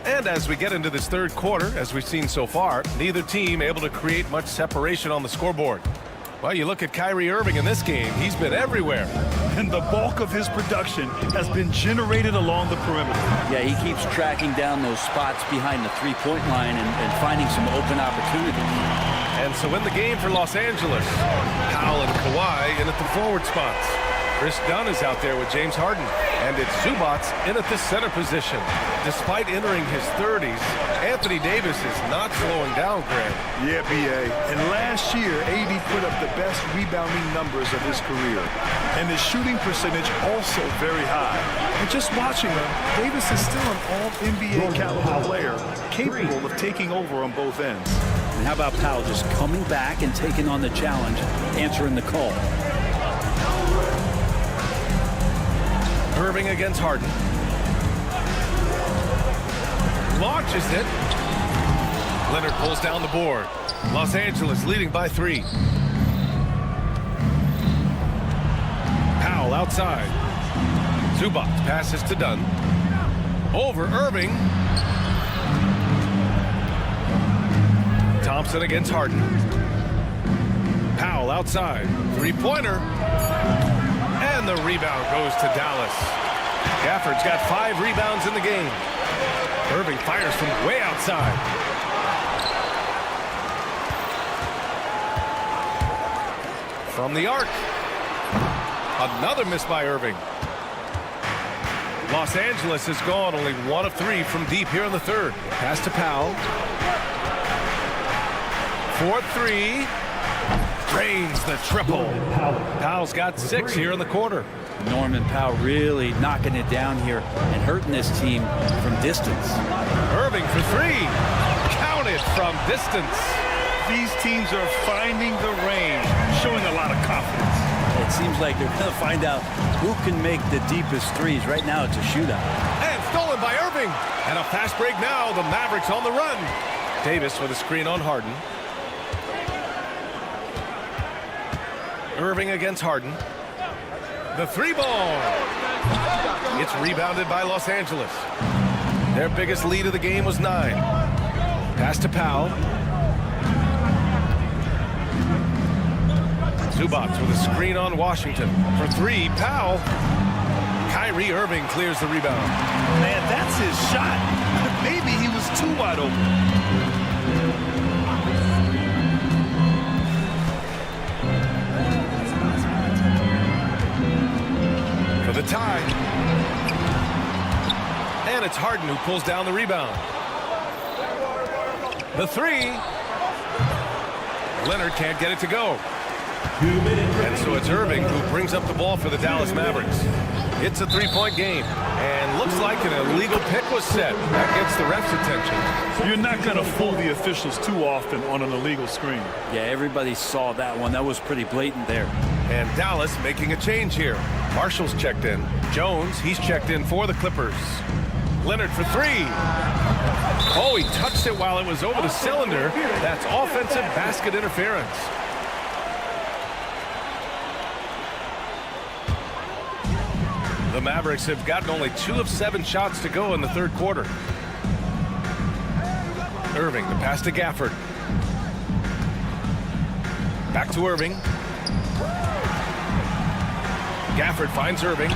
And as we get into this third quarter, as we've seen so far, neither team able to create much separation on the scoreboard. Well, you look at Kyrie Irving in this game, he's been everywhere. And the bulk of his production has been generated along the perimeter. Yeah, he keeps tracking down those spots behind the three-point line and finding some open opportunities. And so in the game for Los Angeles, Powell and Kawhi in at the forward spots. Chris Dunn is out there with James Harden. And it's Zubac in at the center position. Despite entering his 30s, Anthony Davis is not slowing down, Greg. Yeah, B.A. And last year, AD put up the best rebounding numbers of his career. And his shooting percentage also very high. And just watching him, Davis is still an all-NBA caliber player, capable of taking over on both ends. And how about Powell just coming back and taking on the challenge, answering the call. Irving against Harden. Launches it. Leonard pulls down the board. Los Angeles leading by 3. Powell outside. Zubac passes to Dunn. Over Irving. Thompson against Harden. Powell outside. Three-pointer. And the rebound goes to Dallas. Gafford's got 5 rebounds in the game. Irving fires from way outside. From the arc. Another miss by Irving. Los Angeles has gone only 1 of 3 from deep here in the third. Pass to Powell. 4-3. Drains the triple. Powell's got 6 here in the quarter. Norman Powell really knocking it down here and hurting this team from distance. Irving for 3. Counted from distance. These teams are finding the range, showing a lot of confidence. It seems like they're going to find out who can make the deepest threes. Right now, it's a shootout. And stolen by Irving. And a fast break now. The Mavericks on the run. Davis with a screen on Harden. Irving against Harden. The 3-ball. It's rebounded by Los Angeles. Their biggest lead of the game was 9. Pass to Powell. Zubac with a screen on Washington. For 3, Powell. Kyrie Irving clears the rebound. Man, that's his shot. Maybe he was too wide open. For the tie. And it's Harden who pulls down the rebound. The 3. Leonard can't get it to go. And so it's Irving who brings up the ball for the Dallas Mavericks. It's a three-point game, and looks like an illegal pick was set. That gets the ref's attention. You're not going to fool the officials too often on an illegal screen. Yeah, everybody saw that one. That was pretty blatant there. And Dallas making a change here. Marshall's checked in. Jones, he's checked in for the Clippers. Leonard for three. Oh, he touched it while it was over the cylinder. That's offensive basket interference. The Mavericks have gotten only 2 of 7 shots to go in the third quarter. Irving, the pass to Gafford. Back to Irving. Gafford finds Irving.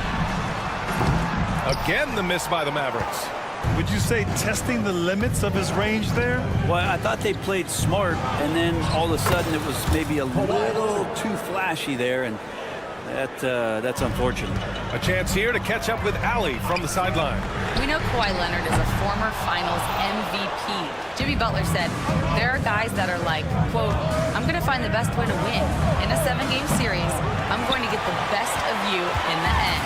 Again, the miss by the Mavericks. Would you say testing the limits of his range there? Well, I thought they played smart, and then all of a sudden it was maybe a little too flashy there, and that's unfortunate. A chance here to catch up with Allie from the sideline. We know Kawhi Leonard is a former Finals MVP. Jimmy Butler said, there are guys that are like, quote, I'm going to find the best way to win. In a 7-game series, I'm going to get the best of you in the end.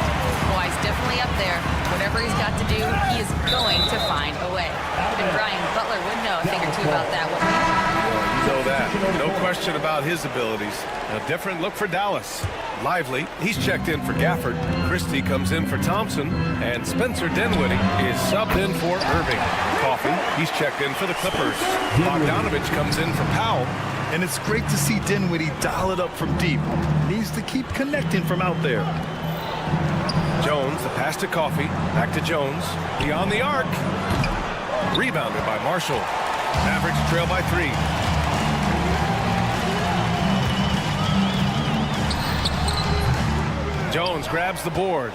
Kawhi's definitely up there. Whatever he's got to do, he is going to find a way. And Brian, Butler would know a thing or two about that. You know that. No question about his abilities. A different look for Dallas. Lively, he's checked in for Gafford. Christie comes in for Thompson. And Spencer Dinwiddie is subbed in for Irving. Coffey, he's checked in for the Clippers. Bogdanovich comes in for Powell. And it's great to see Dinwiddie dial it up from deep. Needs to keep connecting from out there. Jones, the pass to Coffey. Back to Jones. Beyond the arc. Rebounded by Marshall. Mavericks trail by 3. Jones grabs the board.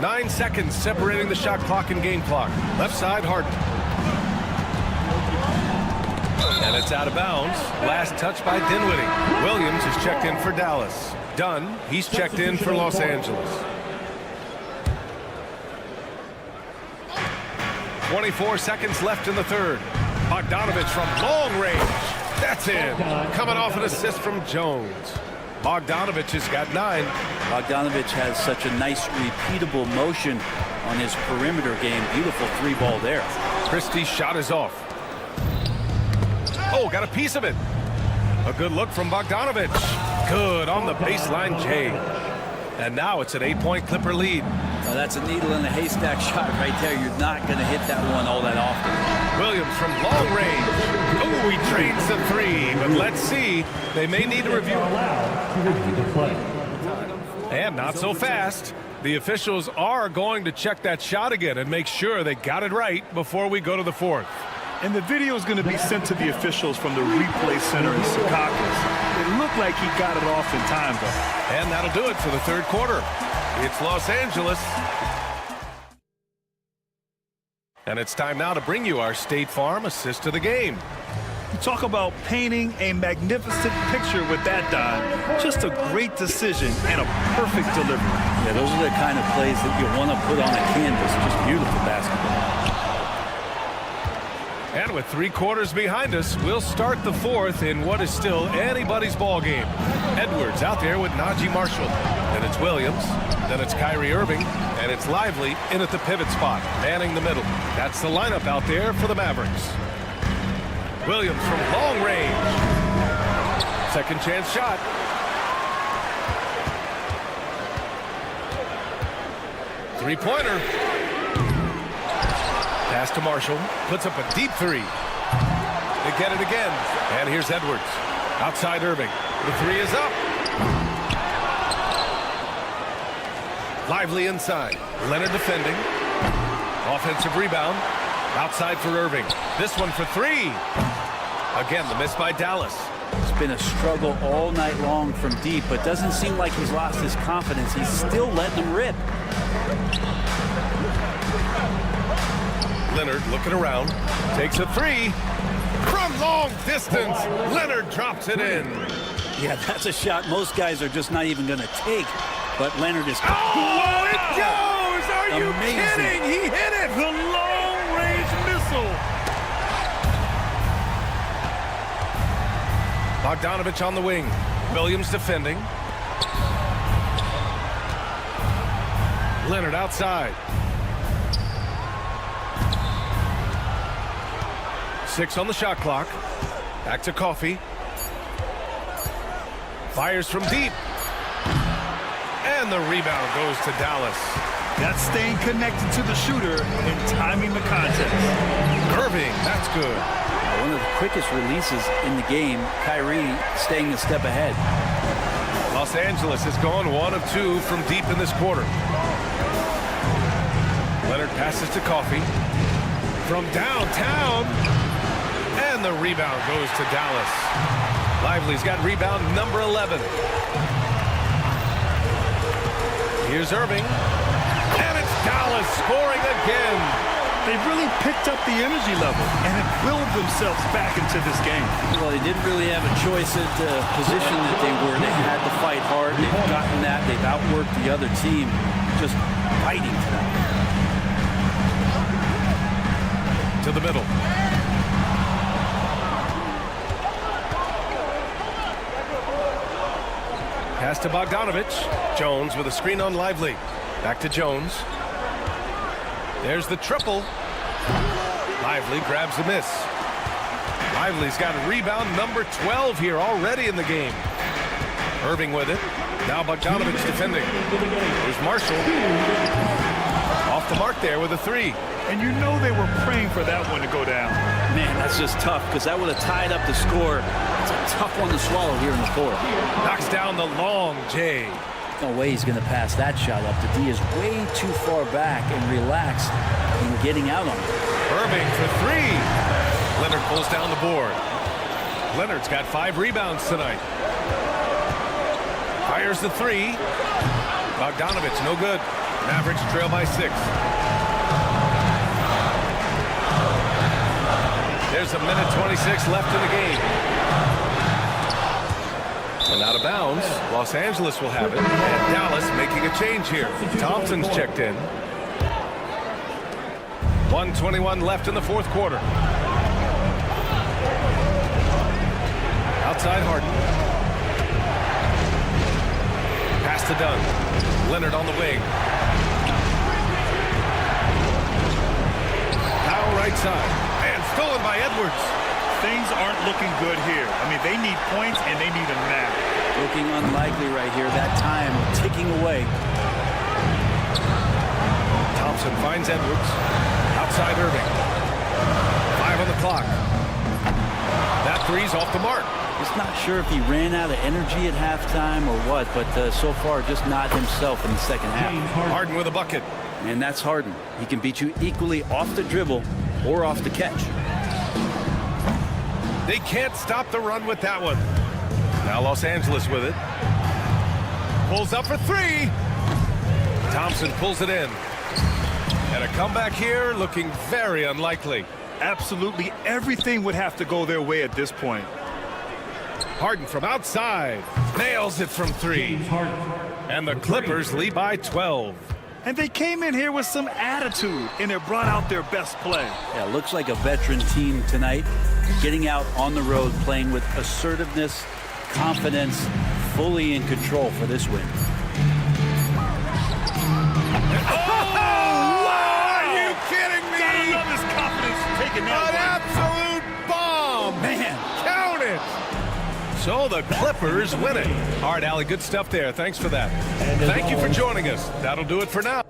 9 seconds separating the shot clock and game clock. Left side, Harden. And it's out of bounds. Last touch by Dinwiddie. Williams is checked in for Dallas. Dunn, he's checked in for Los Angeles. 24 seconds left in the third. Bogdanovich from long range. That's in. Coming off an assist from Jones. Bogdanovich has got 9. Bogdanovich has such a nice repeatable motion on his perimeter game. Beautiful 3-ball there. Christie's shot is off. Oh, got a piece of it. A good look from Bogdanovich. Good on the baseline, Jay. And now it's an 8-point Clipper lead. Well, that's a needle in a haystack shot right there. You're not going to hit that one all that often. Williams from long range. Oh, he trades the 3, but let's see. They may need a review. And not so fast. The officials are going to check that shot again and make sure they got it right before we go to the 4th. And the video is going to be sent to the officials from the replay center in Secaucus. It looked like he got it off in time, though. And that'll do it for the third quarter. It's Los Angeles. And it's time now to bring you our State Farm assist of the game. You talk about painting a magnificent picture with that dive. Just a great decision and a perfect delivery. Yeah, those are the kind of plays that you want to put on a canvas. Just beautiful basketball. And with 3 quarters behind us, we'll start the 4th in what is still anybody's ball game. Edwards out there with Najee Marshall. Then it's Williams. Then it's Kyrie Irving. And it's Lively in at the pivot spot, manning the middle. That's the lineup out there for the Mavericks. Williams from long range. Second chance shot. Three-pointer. Pass to Marshall. Puts up a deep 3. They get it again. And here's Edwards. Outside Irving. The 3 is up. Lively inside. Leonard defending. Offensive rebound. Outside for Irving. This one for 3. Again, the miss by Dallas. It's been a struggle all night long from deep, but doesn't seem like he's lost his confidence. He's still letting them rip. Leonard looking around. Takes a 3. From long distance, Leonard drops it in. Yeah, that's a shot most guys are just not even going to take. But Leonard is... Oh, it goes! Are you kidding? He hit it! The long-range missile. Bogdanovich on the wing. Williams defending. Leonard outside. 6 on the shot clock. Back to Coffey. Fires from deep. And the rebound goes to Dallas. That's staying connected to the shooter and timing the contest. Irving, that's good. One of the quickest releases in the game. Kyrie staying a step ahead. Los Angeles has gone 1 of 2 from deep in this quarter. Leonard passes to Coffey. From downtown. And the rebound goes to Dallas. Lively's got rebound number 11. Here's Irving. And it's Dallas scoring again. They really picked up the energy level and have willed themselves back into this game. Well, they didn't really have a choice at the position that they were. They had to fight hard. They've gotten that. They've outworked the other team. Just fighting tonight. To the middle. Pass to Bogdanovich. Jones with a screen on Lively. Back to Jones. There's the triple. Lively grabs the miss. Lively's got a rebound number 12 here already in the game. Irving with it. Now Bogdanovich defending. There's Marshall. Off the mark there with a 3. And you know they were praying for that one to go down. Man, that's just tough because that would have tied up the score. It's a tough one to swallow here in the fourth. Knocks down the long J. No way he's going to pass that shot up. The D is way too far back and relaxed in getting out on it. Irving for 3. Leonard pulls down the board. Leonard's got 5 rebounds tonight. Fires the 3. Bogdanovich, no good. Mavericks trail by 6. There's a minute 26 left in the game. And out of bounds, Los Angeles will have it. And Dallas making a change here. Thompson's checked in. 1:21 left in the fourth quarter. Outside Harden. Pass to Dunn. Leonard on the wing. Now right side. And stolen by Edwards. Things aren't looking good here. I mean, they need points and they need them now. Looking unlikely right here. That time ticking away. Thompson finds Edwards. Outside Irving. 5 on the clock. That 3's off the mark. Just not sure if he ran out of energy at halftime or what, but so far just not himself in the second half. Harden with a bucket. And that's Harden. He can beat you equally off the dribble or off the catch. They can't stop the run with that one. Now Los Angeles with it. Pulls up for 3. Thompson pulls it in. And a comeback here looking very unlikely. Absolutely everything would have to go their way at this point. Harden from outside. Nails it from 3. And the Clippers lead by 12. And they came in here with some attitude, and they brought out their best play. Yeah, looks like a veteran team tonight. Getting out on the road, playing with assertiveness, confidence, fully in control for this win. Are you kidding me? I love his confidence taking An that absolute bomb! Man. Count it! So the Clippers win it. All right, Allie, good stuff there. Thanks for that. Thank you for joining us. That'll do it for now.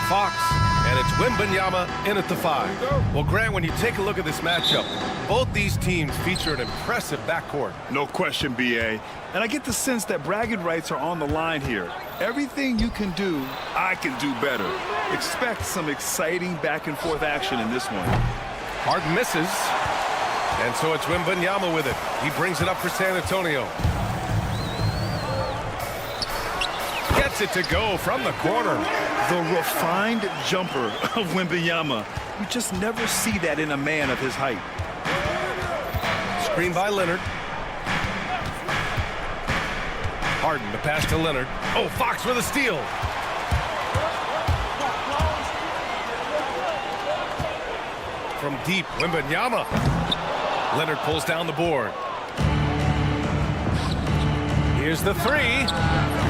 Fox, and it's Wembanyama in at the 5. Well, Grant, when you take a look at this matchup, both these teams feature an impressive backcourt. No question, B.A. And I get the sense that bragging rights are on the line here. Everything you can do, I can do better. Expect some exciting back-and-forth action in this one. Harden misses, and so it's Wembanyama with it. He brings it up for San Antonio. Gets it to go from the corner. The refined jumper of Wembanyama. You just never see that in a man of his height. Screen by Leonard. Harden to pass to Leonard. Oh, Fox with a steal. From deep, Wembanyama. Leonard pulls down the board. Here's the 3.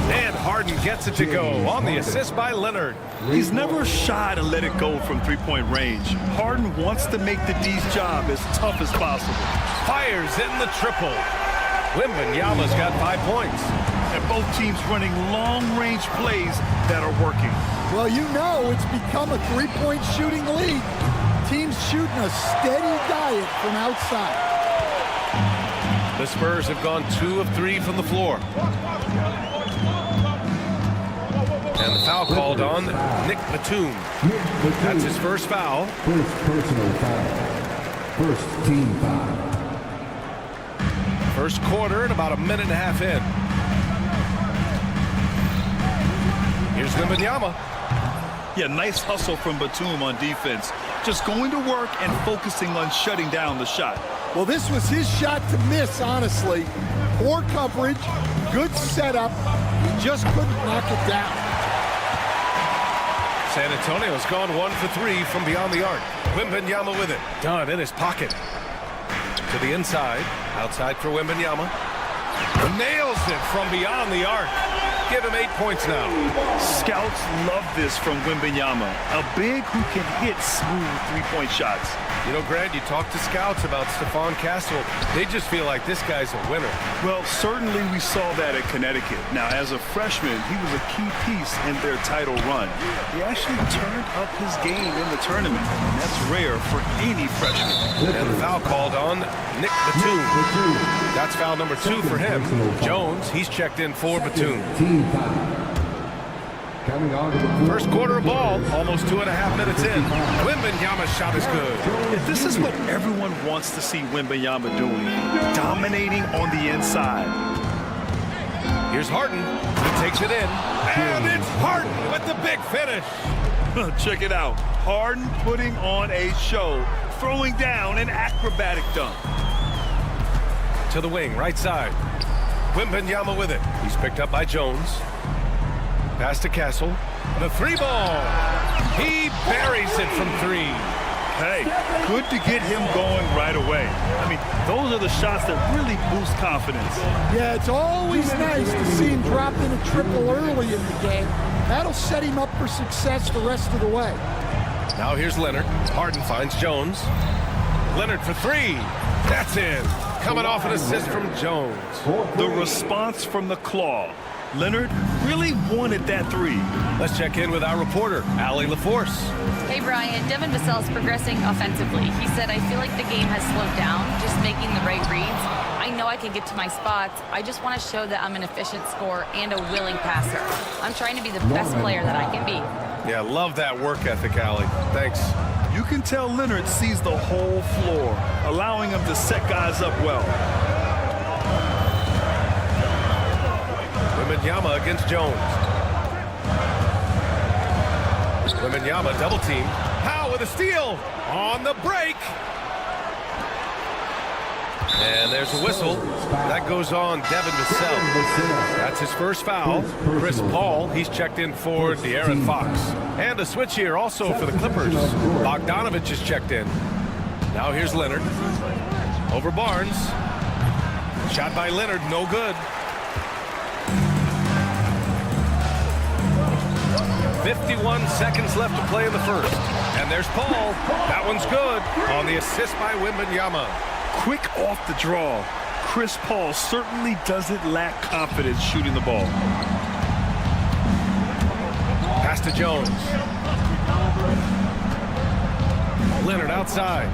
And Harden gets it to go on the assist by Leonard. He's never shy to let it go from three-point range. Harden wants to make the D's job as tough as possible. Fires in the triple. Wembanyama's got 5 points. And both teams running long-range plays that are working. Well, you know it's become a three-point shooting league. Teams shooting a steady diet from outside. The Spurs have gone 2 of 3 from the floor. And the foul called on Nick Batum. That's his first foul. First personal foul. First team foul. First quarter and about a minute and a half in. Here's Wembanyama. Yeah, nice hustle from Batum on defense. Just going to work and focusing on shutting down the shot. Well, this was his shot to miss, honestly. Poor coverage, good setup. He just couldn't knock it down. San Antonio's gone 1 for 3 from beyond the arc. Wembanyama with it. Done in his pocket. To the inside. Outside for Wembanyama. Nails it from beyond the arc. Give him 8 points now. Scouts love this from Wembanyama. A big who can hit smooth three-point shots. You know, Grant, you talk to scouts about Stephon Castle. They just feel like this guy's a winner. Well, certainly we saw that at Connecticut. Now, as a freshman, he was a key piece in their title run. He actually turned up his game in the tournament. And that's rare for any freshman. And the foul called on Nick Batum. That's foul number 2 for him. Jones, he's checked in for Batum. First quarter of ball, almost 2.5 minutes in. Wembanyama's shot is good. This is what everyone wants to see Wembanyama doing. Dominating on the inside. Here's Harden. He takes it in. And it's Harden with the big finish. Check it out. Harden putting on a show. Throwing down an acrobatic dunk. To the wing, right side. Wembanyama with it. He's picked up by Jones. Pass to Castle. The 3 ball. He buries it from 3. Hey, good to get him going right away. I mean, those are the shots that really boost confidence. Yeah, it's always nice to see him drop in a triple early in the game. That'll set him up for success the rest of the way. Now here's Leonard. Harden finds Jones. Leonard for 3. That's in. Coming off an assist from Jones. The response from the claw. Leonard really wanted that 3. Let's check in with our reporter, Allie LaForce. Hey, Brian. Devin Vassell's progressing offensively. He said, I feel like the game has slowed down, just making the right reads. I know I can get to my spots. I just want to show that I'm an efficient scorer and a willing passer. I'm trying to be the best player that I can be. Yeah, love that work ethic, Allie. Thanks. You can tell Leonard sees the whole floor, allowing him to set guys up well. Wembanyama against Jones. Wembanyama double team. Howe with a steal on the break. And there's a whistle. That goes on Devin Vassell. That's his first foul. Chris Paul, he's checked in for De'Aaron Fox. And a switch here also for the Clippers. Bogdanovich is checked in. Now here's Leonard. Over Barnes. Shot by Leonard, no good. 51 seconds left to play in the first. And there's Paul. That one's good on the assist by Wembanyama. Quick off the draw. Chris Paul certainly doesn't lack confidence shooting the ball. Pass to Jones. Leonard outside.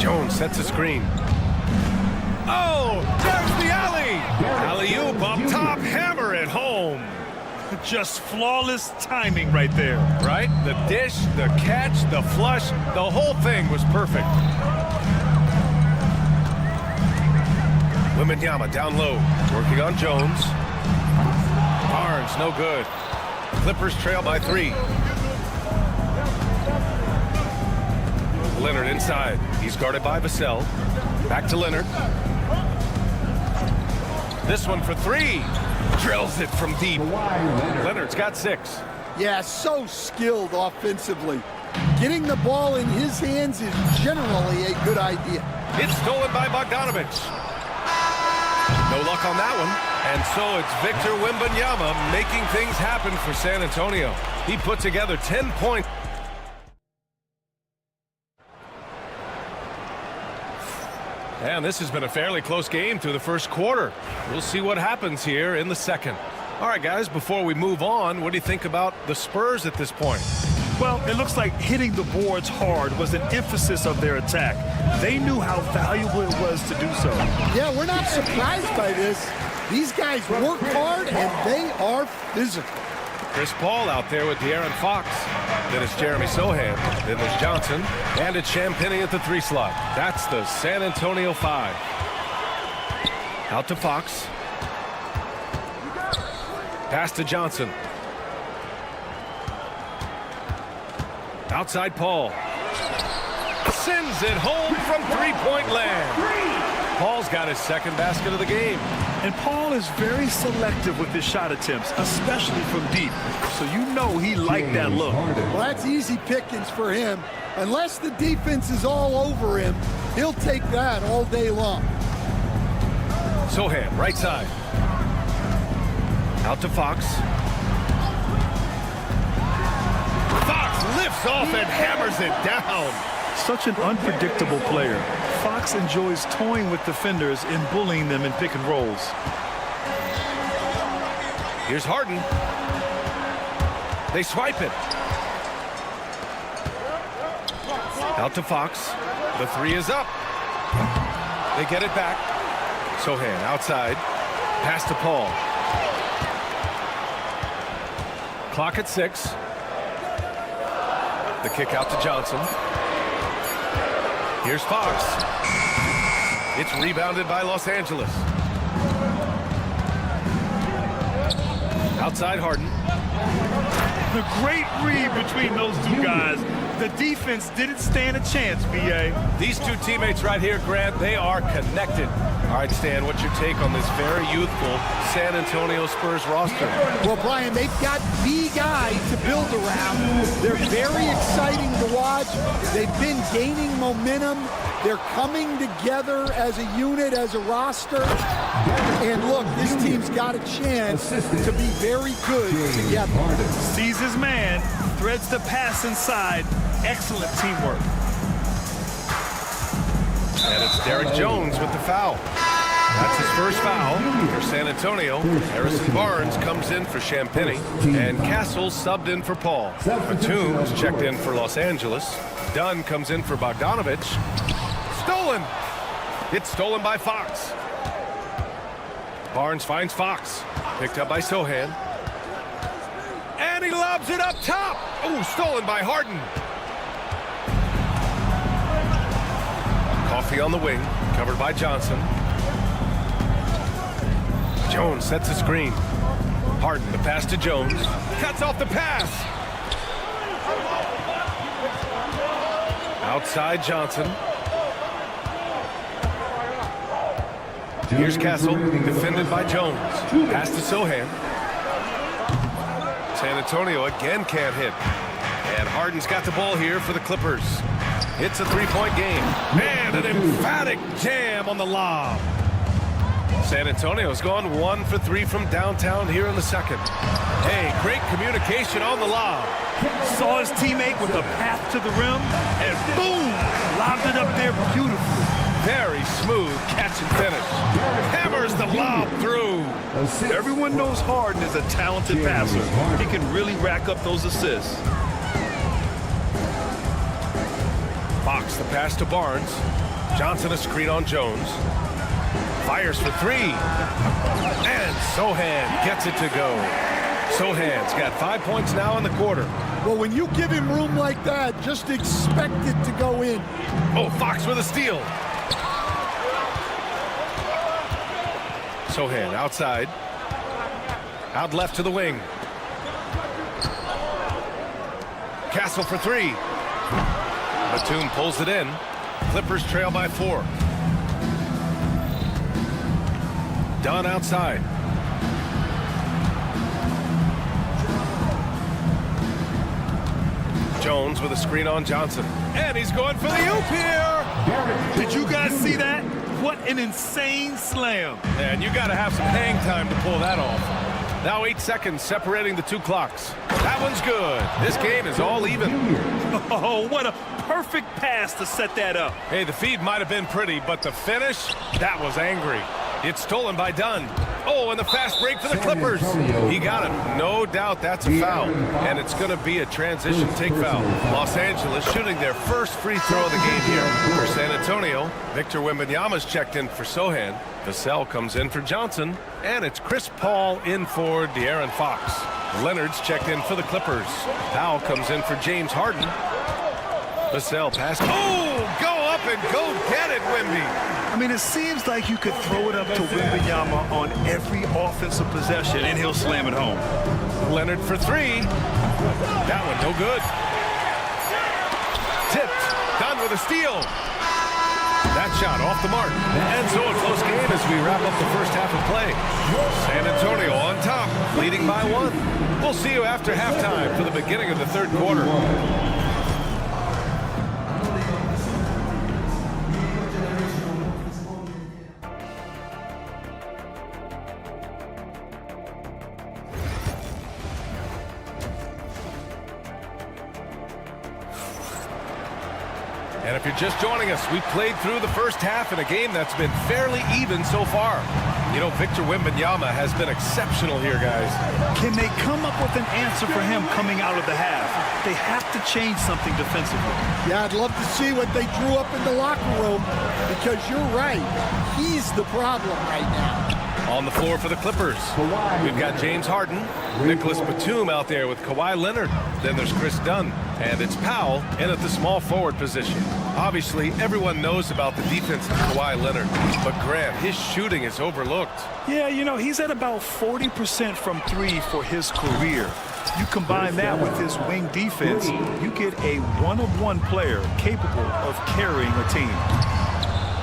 Jones sets a screen. Oh, there's the alley. Alley-oop up top, hammer it home. Just flawless timing right there. Right? The dish, the catch, the flush, the whole thing was perfect. Wembanyama down low, working on Jones. Barnes, no good. Clippers trail by 3. Leonard inside. He's guarded by Vassell. Back to Leonard. This one for 3. Drills it from deep. Leonard's got 6. Yeah, so skilled offensively. Getting the ball in his hands is generally a good idea. It's stolen by Bogdanovich. No luck on that one. And so it's Victor Wembanyama making things happen for San Antonio. He put together 10 points. And this has been a fairly close game through the first quarter. We'll see what happens here in the second. All right, guys, before we move on, what do you think about the Spurs at this point? Well, it looks like hitting the boards hard was an emphasis of their attack. They knew how valuable it was to do so. Yeah, we're not surprised by this. These guys work hard, and they are physical. Chris Paul out there with De'Aaron Fox. Then it's Jeremy Sohan. Then there's Johnson. And it's Champagnie at the 3 slot. That's the San Antonio 5. Out to Fox. Pass to Johnson. Outside Paul. Sends it home from 3-point land. Paul's got his second basket of the game. And Paul is very selective with his shot attempts, especially from deep. So you know he liked that look. Well, that's easy pickings for him. Unless the defense is all over him, he'll take that all day long. Sohan, right side. Out to Fox. Fox lifts off and hammers it down. Such an unpredictable player. Fox enjoys toying with defenders and bullying them in pick and rolls. Here's Harden. They swipe it. Out to Fox. The 3 is up. They get it back. Sohan outside. Pass to Paul. Clock at 6. The kick out to Johnson. Here's Fox. It's rebounded by Los Angeles. Outside Harden. The great read between those two guys. The defense didn't stand a chance, B.A. These two teammates right here, Grant, they are connected. All right, Stan, what's your take on this very youthful San Antonio Spurs roster? Well, Brian, they've got the guy to build around. They're very exciting to watch. They've been gaining momentum. They're coming together as a unit, as a roster. And look, this team's got a chance to be very good together. Sees his man, threads the pass inside. Excellent teamwork. And it's Derek Jones with the foul. That's his first foul for San Antonio. Harrison Barnes comes in for Champagnie. And Castle subbed in for Paul. Batum's checked in for Los Angeles. Dunn comes in for Bogdanovich. Stolen! It's stolen by Fox. Barnes finds Fox. Picked up by Sohan. And he lobs it up top! Oh, stolen by Harden. Coffee on the wing, covered by Johnson. Jones sets a screen. Harden, the pass to Jones. Cuts off the pass. Outside Johnson. Here's Castle, defended by Jones. Pass to Sohan. San Antonio again can't hit. And Harden's got the ball here for the Clippers. It's a 3-point game. And an emphatic jam on the lob. San Antonio's gone 1 for 3 from downtown here in the second. Hey, great communication on the lob. Saw his teammate with a path to the rim, and boom! Lobbed it up there beautifully. Very smooth catch and finish. Hammers the lob through. Everyone knows Harden is a talented passer. He can really rack up those assists. Fox the pass to Barnes. Johnson a screen on Jones. Fires for three. And Sohan gets it to go. Sohan's got 5 points now in the quarter. Well, when you give him room like that, just expect it to go in. Oh, Fox with a steal. Sohan outside. Out left to the wing. Castle for three. Batum pulls it in. Clippers trail by 4. Dunn outside. Jones with a screen on Johnson. And he's going for the oop here. Did you guys see that? What an insane slam. And you got to have some hang time to pull that off. Now 8 seconds separating the two clocks. That one's good. This game is all even. Oh, what a perfect pass to set that up. Hey, the feed might have been pretty, but the finish, that was angry. It's stolen by Dunn. Oh, and the fast break for the Clippers. He got it. No doubt that's a foul. And it's going to be a transition take foul. Los Angeles shooting their first free throw of the game here. For San Antonio, Victor Wembanyama's checked in for Sohan. Vassell comes in for Johnson. And it's Chris Paul in for De'Aaron Fox. Leonard's checked in for the Clippers. Powell comes in for James Harden. Vassell pass. Oh, go up and go get it, Wemby. I mean, it seems like you could throw it up to Wembanyama on every offensive possession, and he'll slam it home. Leonard for three. That one no good. Tipped. Dunn with a steal. That shot off the mark. And so a close game as we wrap up the first half of play. San Antonio on top, leading by 1. We'll see you after halftime for the beginning of the third quarter. And if you're just joining us, we played through the first half in a game that's been fairly even so far. You know, Victor Wembanyama has been exceptional here, guys. Can they come up with an answer for him coming out of the half? They have to change something defensively. Yeah, I'd love to see what they drew up in the locker room, because you're right. He's the problem right now. On the floor for the Clippers, we've got James Harden, Nicholas Batum out there with Kawhi Leonard. Then there's Chris Dunn, and it's Powell in at the small forward position. Obviously, everyone knows about the defense of Kawhi Leonard, but Grant, his shooting is overlooked. Yeah, you know, he's at about 40% from 3 for his career. You combine that with his wing defense, you get a one-of-one player capable of carrying a team.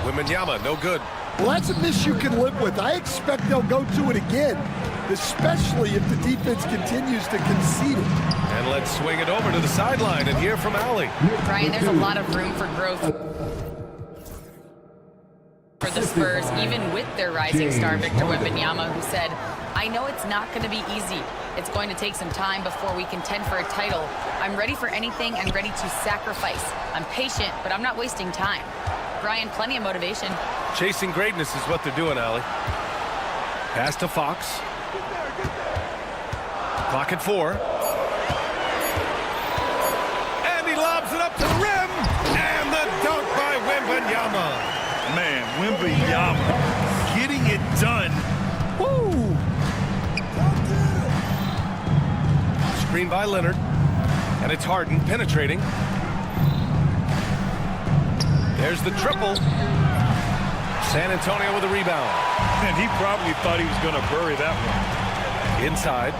Wembanyama, no good. Well, that's a miss you can live with. I expect they'll go to it again, especially if the defense continues to concede it. And let's swing it over to the sideline and hear from Allie. Brian, there's a lot of room for growth for the Spurs, even with their rising star, Victor Wembanyama, who said, I know it's not going to be easy. It's going to take some time before we contend for a title. I'm ready for anything and ready to sacrifice. I'm patient, but I'm not wasting time. Brian, plenty of motivation. Chasing greatness is what they're doing, Allie. Pass to Fox. Clock at 4. And he lobs it up to the rim. And the dunk by Wembanyama. Man, Wembanyama getting it done. Woo! Screen by Leonard. And it's Harden penetrating. There's the triple. San Antonio with a rebound. And he probably thought he was going to bury that one. Inside.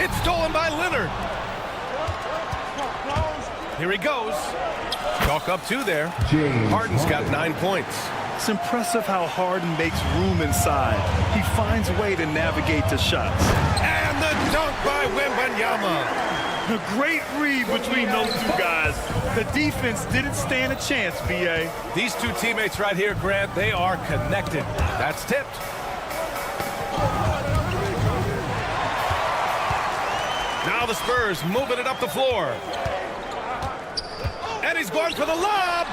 It's stolen by Leonard. Here he goes. Chalk up 2 there. Harden's got 9 points. It's impressive how Harden makes room inside. He finds a way to navigate the shots. And the dunk by Wembanyama. A great read between those two guys. The defense didn't stand a chance, B.A. These two teammates right here, Grant, they are connected. That's tipped. Now the Spurs moving it up the floor. And he's going for the lob.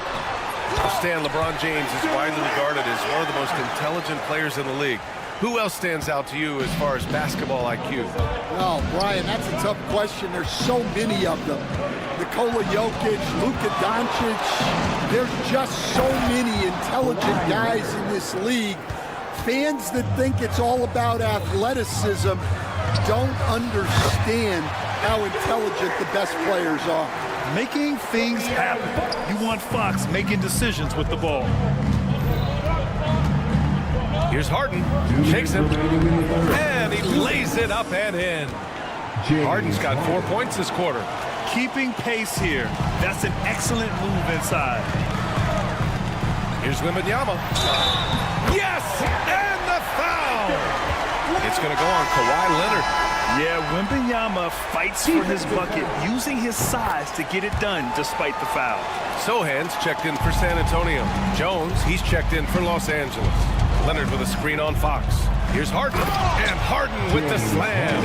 Stan, LeBron James is widely regarded as one of the most intelligent players in the league. Who else stands out to you as far as basketball IQ? Oh, Brian, that's a tough question. There's so many of them. Nikola Jokic, Luka Doncic. There's just so many intelligent guys in this league. Fans that think it's all about athleticism don't understand how intelligent the best players are. Making things happen. You want Fox making decisions with the ball. Here's Harden. Shakes him. And he lays it up and in. Harden's got 4 points this quarter. Keeping pace here. That's an excellent move inside. Here's Wembanyama. Yes! And the foul! It's going to go on Kawhi Leonard. Yeah, Wembanyama fights for his bucket, using his size to get it done despite the foul. Sohan's checked in for San Antonio. Jones, he's checked in for Los Angeles. Leonard with a screen on Fox. Here's Harden. And Harden with the slam.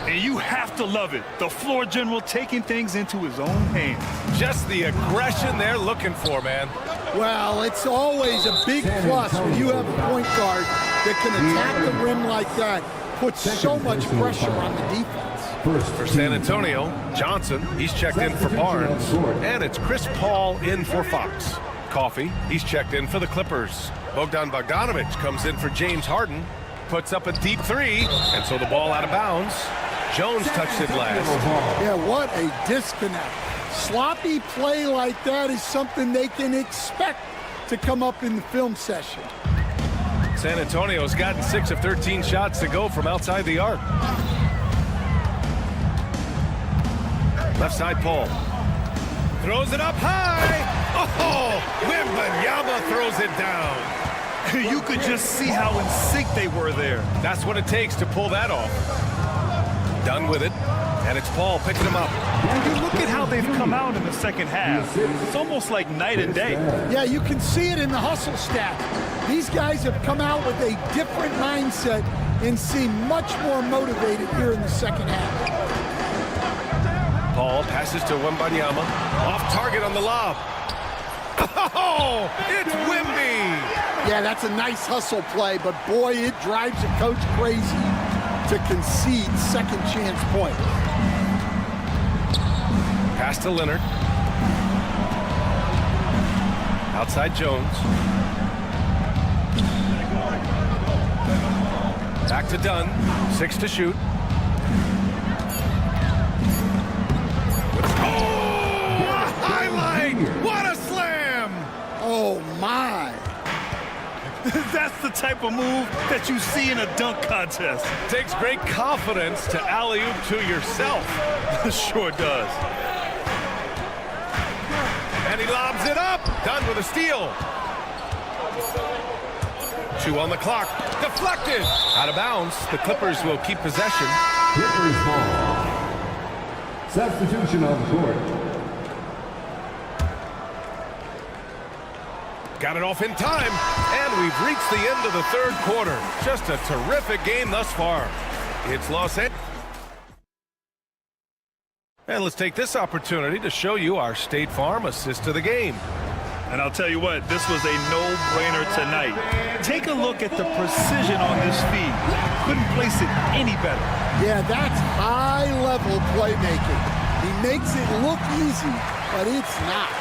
And you have to love it. The floor general taking things into his own hands. Just the aggression they're looking for, man. Well, it's always a big plus when you have a point guard that can attack the rim like that. Puts so much pressure on the defense. For San Antonio, Johnson, he's checked in for Barnes. And it's Chris Paul in for Fox. Coffey, he's checked in for the Clippers. Bogdan Bogdanovic comes in for James Harden. Puts up a deep three, and so the ball out of bounds. Jones touched it last. Yeah, what a disconnect. Sloppy play like that is something they can expect to come up in the film session. San Antonio's gotten 6 of 13 shots to go from outside the arc. Left side, Paul. Throws it up high. Oh, Wembanyama throws it down. You could just see how in sync they were there. That's what it takes to pull that off. Done with it. And it's Paul picking him up. You look at how they've come out in the second half. It's almost like night and day. Yeah, you can see it in the hustle stat. These guys have come out with a different mindset and seem much more motivated here in the second half. Paul passes to Wembanyama. Off target on the lob. Oh, it's Wemby. Yeah, that's a nice hustle play, but boy, it drives a coach crazy to concede second chance points. Pass to Leonard. Outside Jones. Back to Dunn. 6 to shoot. Oh, what a highlight! What a slam! Oh, my. That's the type of move that you see in a dunk contest. Takes great confidence to alley-oop to yourself. Sure does. And he lobs it up. Done with a steal. 2 on the clock. Deflected. Out of bounds. The Clippers will keep possession. Clippers ball. Substitution on the court. Got it off in time. And we've reached the end of the third quarter. Just a terrific game thus far. It's Los Angeles. And let's take this opportunity to show you our State Farm assist to the game. And I'll tell you what, this was a no-brainer tonight. Take a look at the precision on this feed. Couldn't place it any better. Yeah, that's high-level playmaking. He makes it look easy, but it's not.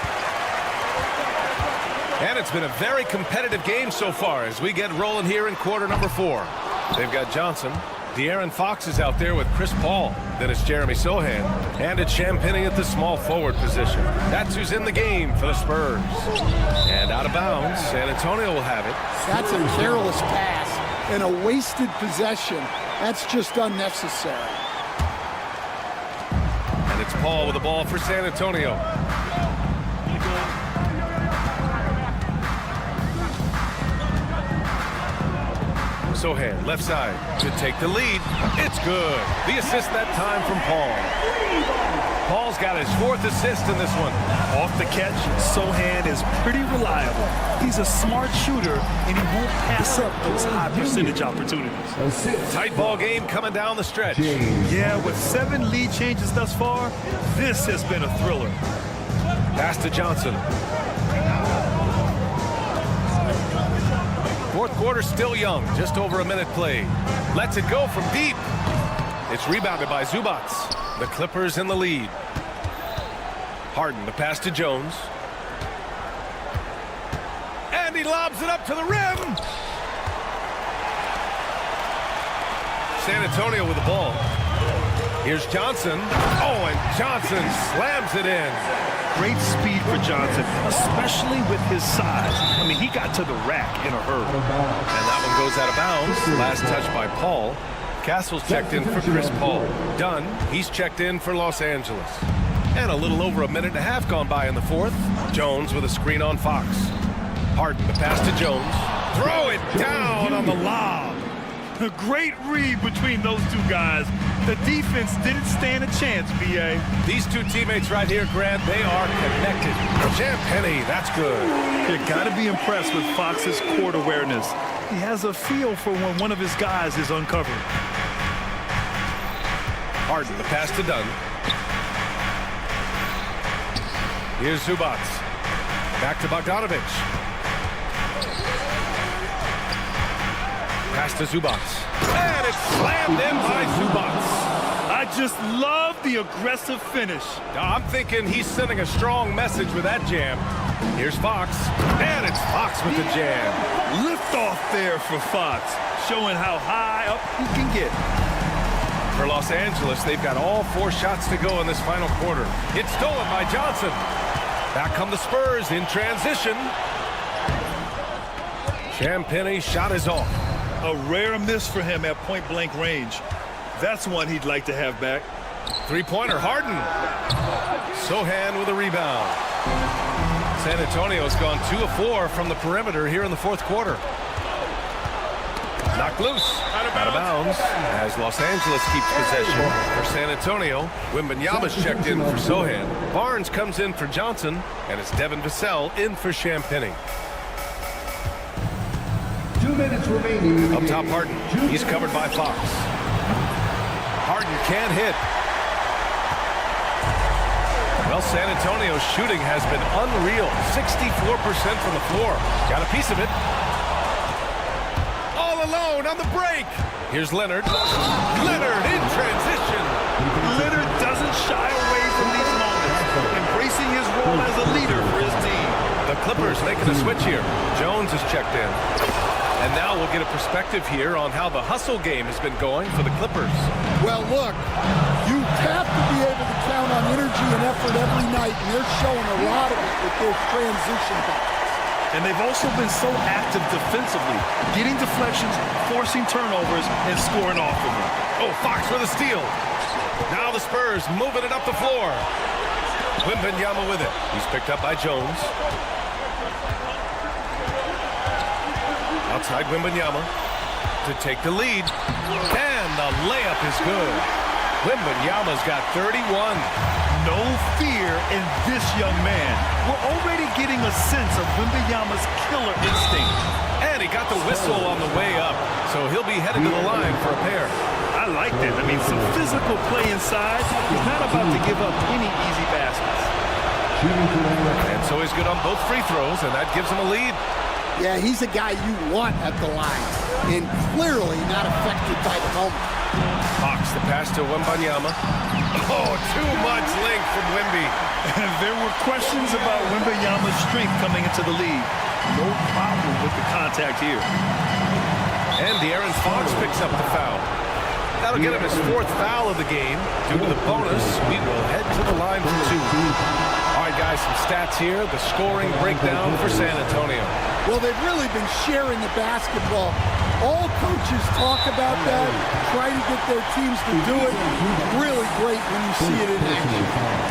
And it's been a very competitive game so far as we get rolling here in quarter number 4. They've got Johnson. De'Aaron Fox is out there with Chris Paul. Then it's Jeremy Sohan. And it's Champagnie at the small forward position. That's who's in the game for the Spurs. And out of bounds, San Antonio will have it. That's a careless pass and a wasted possession. That's just unnecessary. And it's Paul with the ball for San Antonio. Sohan, left side, could take the lead. It's good. The assist that time from Paul. Paul's got his 4th assist in this one. Off the catch, Sohan is pretty reliable. He's a smart shooter, and he won't pass up those high percentage opportunities. Tight ball game coming down the stretch. Yeah, with 7 lead changes thus far, this has been a thriller. Pass to Johnson. Fourth quarter still young, just over a minute played. Lets it go from deep. It's rebounded by Zubac. The Clippers in the lead. Harden, the pass to Jones. And he lobs it up to the rim. San Antonio with the ball. Here's Johnson. Oh, and Johnson slams it in. Great speed for Johnson, especially with his size. I mean, he got to the rack in a hurry. And that one goes out of bounds. Last touch by Paul. Castle's checked in for Chris Paul. Dunn, he's checked in for Los Angeles. And a little over a minute and a half gone by in the fourth. Jones with a screen on Fox. Harden, the pass to Jones. Throw it down on the lob. A great read between those two guys. The defense didn't stand a chance, B.A. These two teammates right here, Grant, they are connected. Champagny, that's good. You got to be impressed with Fox's court awareness. He has a feel for when one of his guys is uncovered. Harden, the pass to Dunn. Here's Zubac. Back to Bogdanovich. Pass to Zubac. And it's slammed in by Zubac. I just love the aggressive finish. I'm thinking he's sending a strong message with that jam. Here's Fox. And it's Fox with the jam. Lift off there for Fox, showing how high up he can get. For Los Angeles, they've got all 4 shots to go in this final quarter. It's stolen by Johnson. Back come the Spurs in transition. Champagny's shot is off. A rare miss for him at point-blank range. That's one he'd like to have back. Three-pointer, Harden. Sohan with a rebound. San Antonio's gone 2 of 4 from the perimeter here in the fourth quarter. Knocked loose. Out of bounds as Los Angeles keeps possession. For San Antonio, Wembanyama's checked in for Sohan. Barnes comes in for Johnson, and it's Devin Vassell in for Champagny. 2 minutes remaining. Up top, Harden. He's covered by Fox. Harden can't hit. Well, San Antonio's shooting has been unreal. 64% from the floor. Got a piece of it. All alone on the break. Here's Leonard. Leonard in transition. Leonard doesn't shy away from these moments, embracing his role as a leader for his team. The Clippers making a switch here. Jones is checked in. And now we'll get a perspective here on how the hustle game has been going for the Clippers. Well, look, you have to be able to count on energy and effort every night, and they're showing a lot of it with their transition buckets. And they've also been so active defensively, getting deflections, forcing turnovers, and scoring off of them. Oh, Fox with a steal. Now the Spurs moving it up the floor. Wembanyama with it. He's picked up by Jones. Outside Wembanyama to take the lead. And the layup is good. Wembanyama's got 31. No fear in this young man. We're already getting a sense of Wembanyama's killer instinct. And he got the whistle on the way up, so he'll be headed to the line for a pair. I liked it. I mean, some physical play inside. He's not about to give up any easy baskets. And so he's good on both free throws, and that gives him a lead. Yeah, he's a guy you want at the line, and clearly not affected by the moment. Fox, the pass to Wembanyama. Oh, too much length from Wemby. There were questions about Wembanyama's strength coming into the league. No problem with the contact here. And De'Aaron Fox picks up the foul. That'll get him his 4th foul of the game. Due to the bonus, we will head to the line for 2. All right, guys, some stats here. The scoring breakdown for San Antonio. Well, they've really been sharing the basketball. All coaches talk about that, try to get their teams to do it. Really great when you see it in action.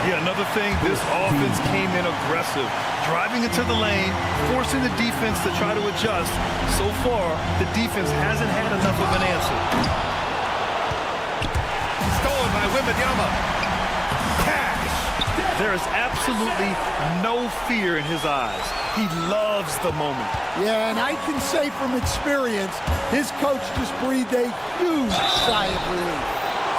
Yeah, another thing, this offense came in aggressive, driving into the lane, forcing the defense to try to adjust. So far, the defense hasn't had enough of an answer. Stolen by Wembanyama. Cash. There is absolutely no fear in his eyes. He loves the moment. Yeah, and I can say from experience, his coach just breathed a huge sigh of relief.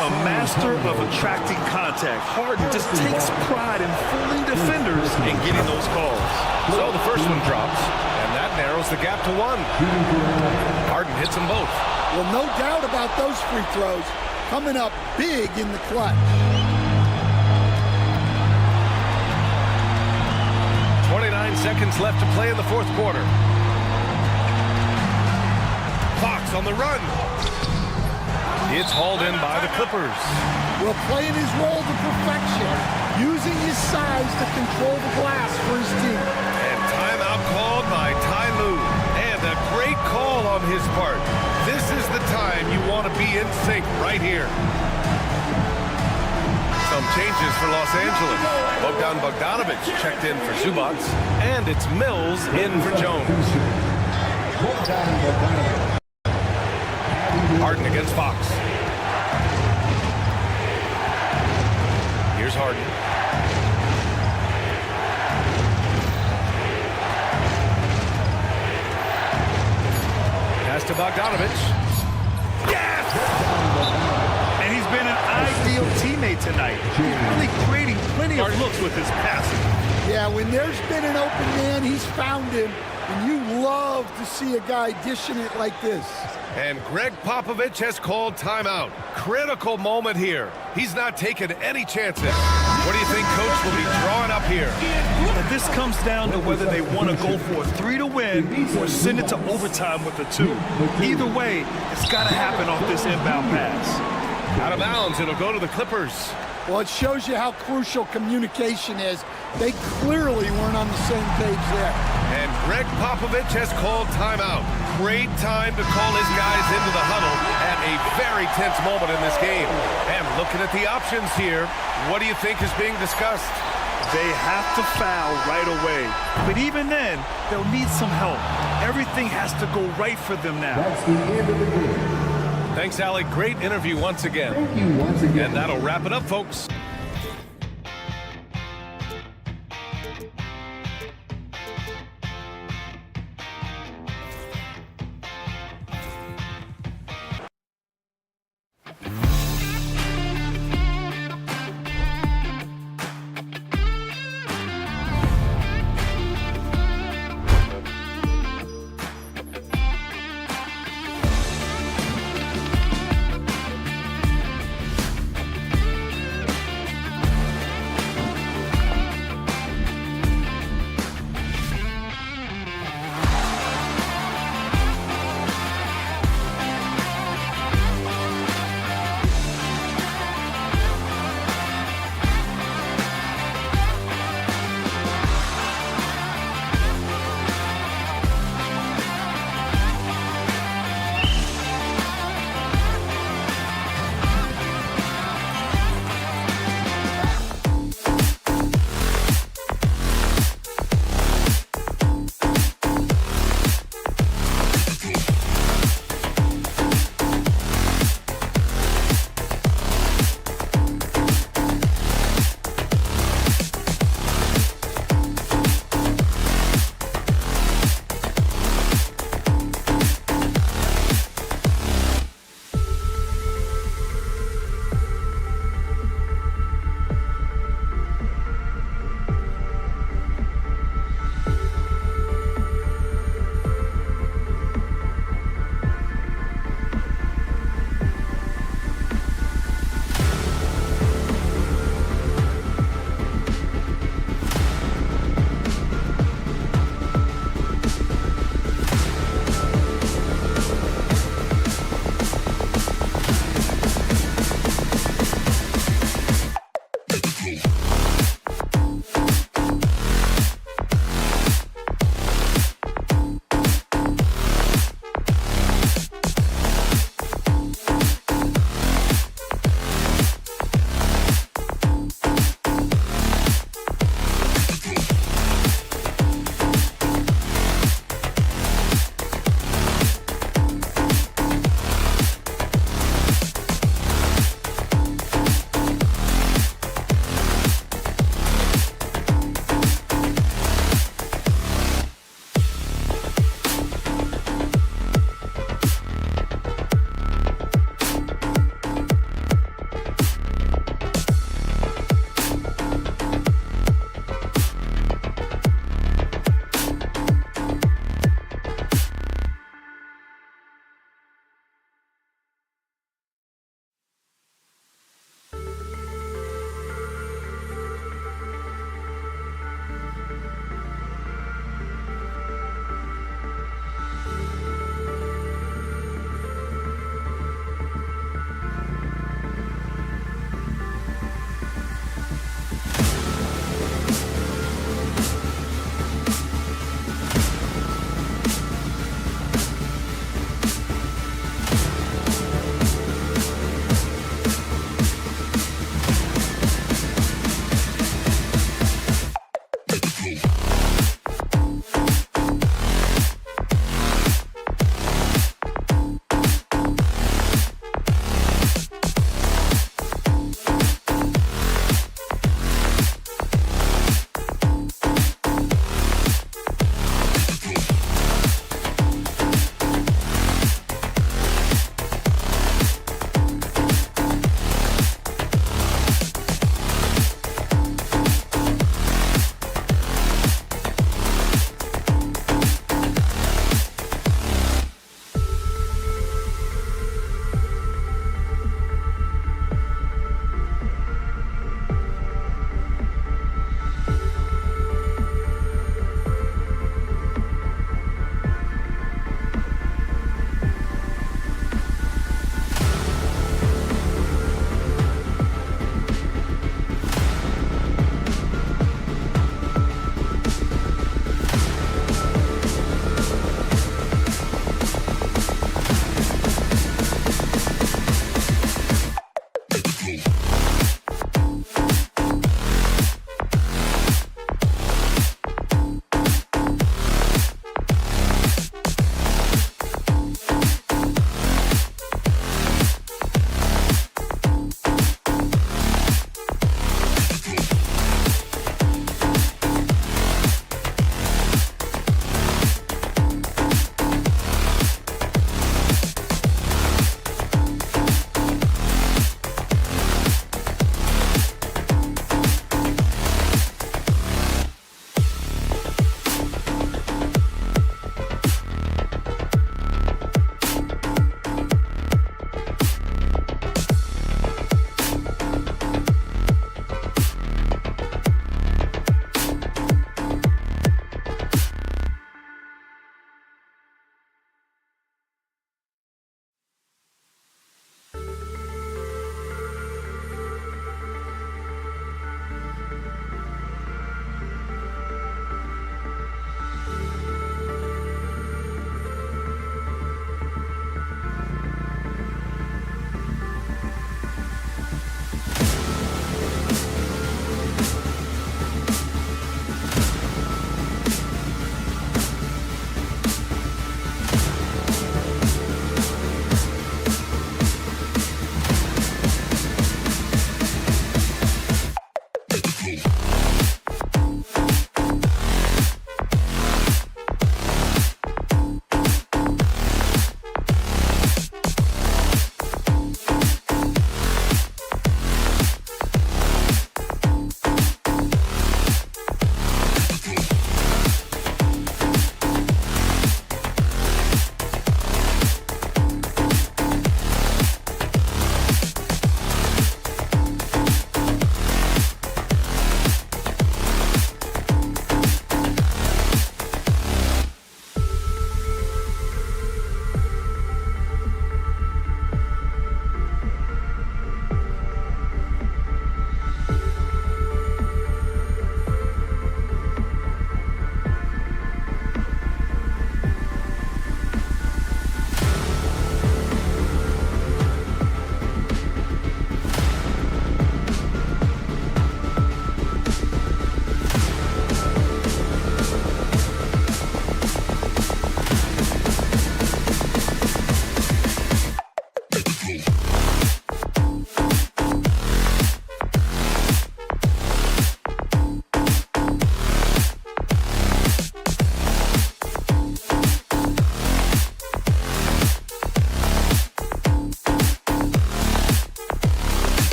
A master of attracting contact. Harden just takes pride in fooling defenders and getting those calls. So the first one drops, and that narrows the gap to 1. Harden hits them both. Well, no doubt about those free throws coming up big in the clutch. 29 seconds left to play in the fourth quarter. Fox on the run. It's hauled in by the Clippers. Well, playing his role to perfection, using his size to control the glass for his team. And timeout called by Ty Lue. And a great call on his part. This is the time you want to be in sync right here. Some changes for Los Angeles. Bogdan Bogdanovic checked in for Zubac. And it's Mills in for Jones. Harden against Fox. Here's Harden. Pass to Bogdanovic. Yes! And he's been an ideal teammate tonight. He's really creating plenty of looks with his passing. Yeah, when there's been an open man, he's found him. And you love to see a guy dishing it like this. And Greg Popovich has called timeout. Critical moment here. He's not taking any chances. What do you think Coach will be drawing up here? And this comes down to whether they want to go for a 3 to win or send it to overtime with a 2. Either way, it's got to happen off this inbound pass. Out of bounds, it'll go to the Clippers. Well, it shows you how crucial communication is. They clearly weren't on the same page there. And Greg Popovich has called timeout. Great time to call his guys into the huddle at a very tense moment in this game. And looking at the options here, what do you think is being discussed? They have to foul right away. But even then, they'll need some help. Everything has to go right for them now. That's the end of the game. Thanks, Alec. Great interview once again. Thank you once again. And that'll wrap it up, folks.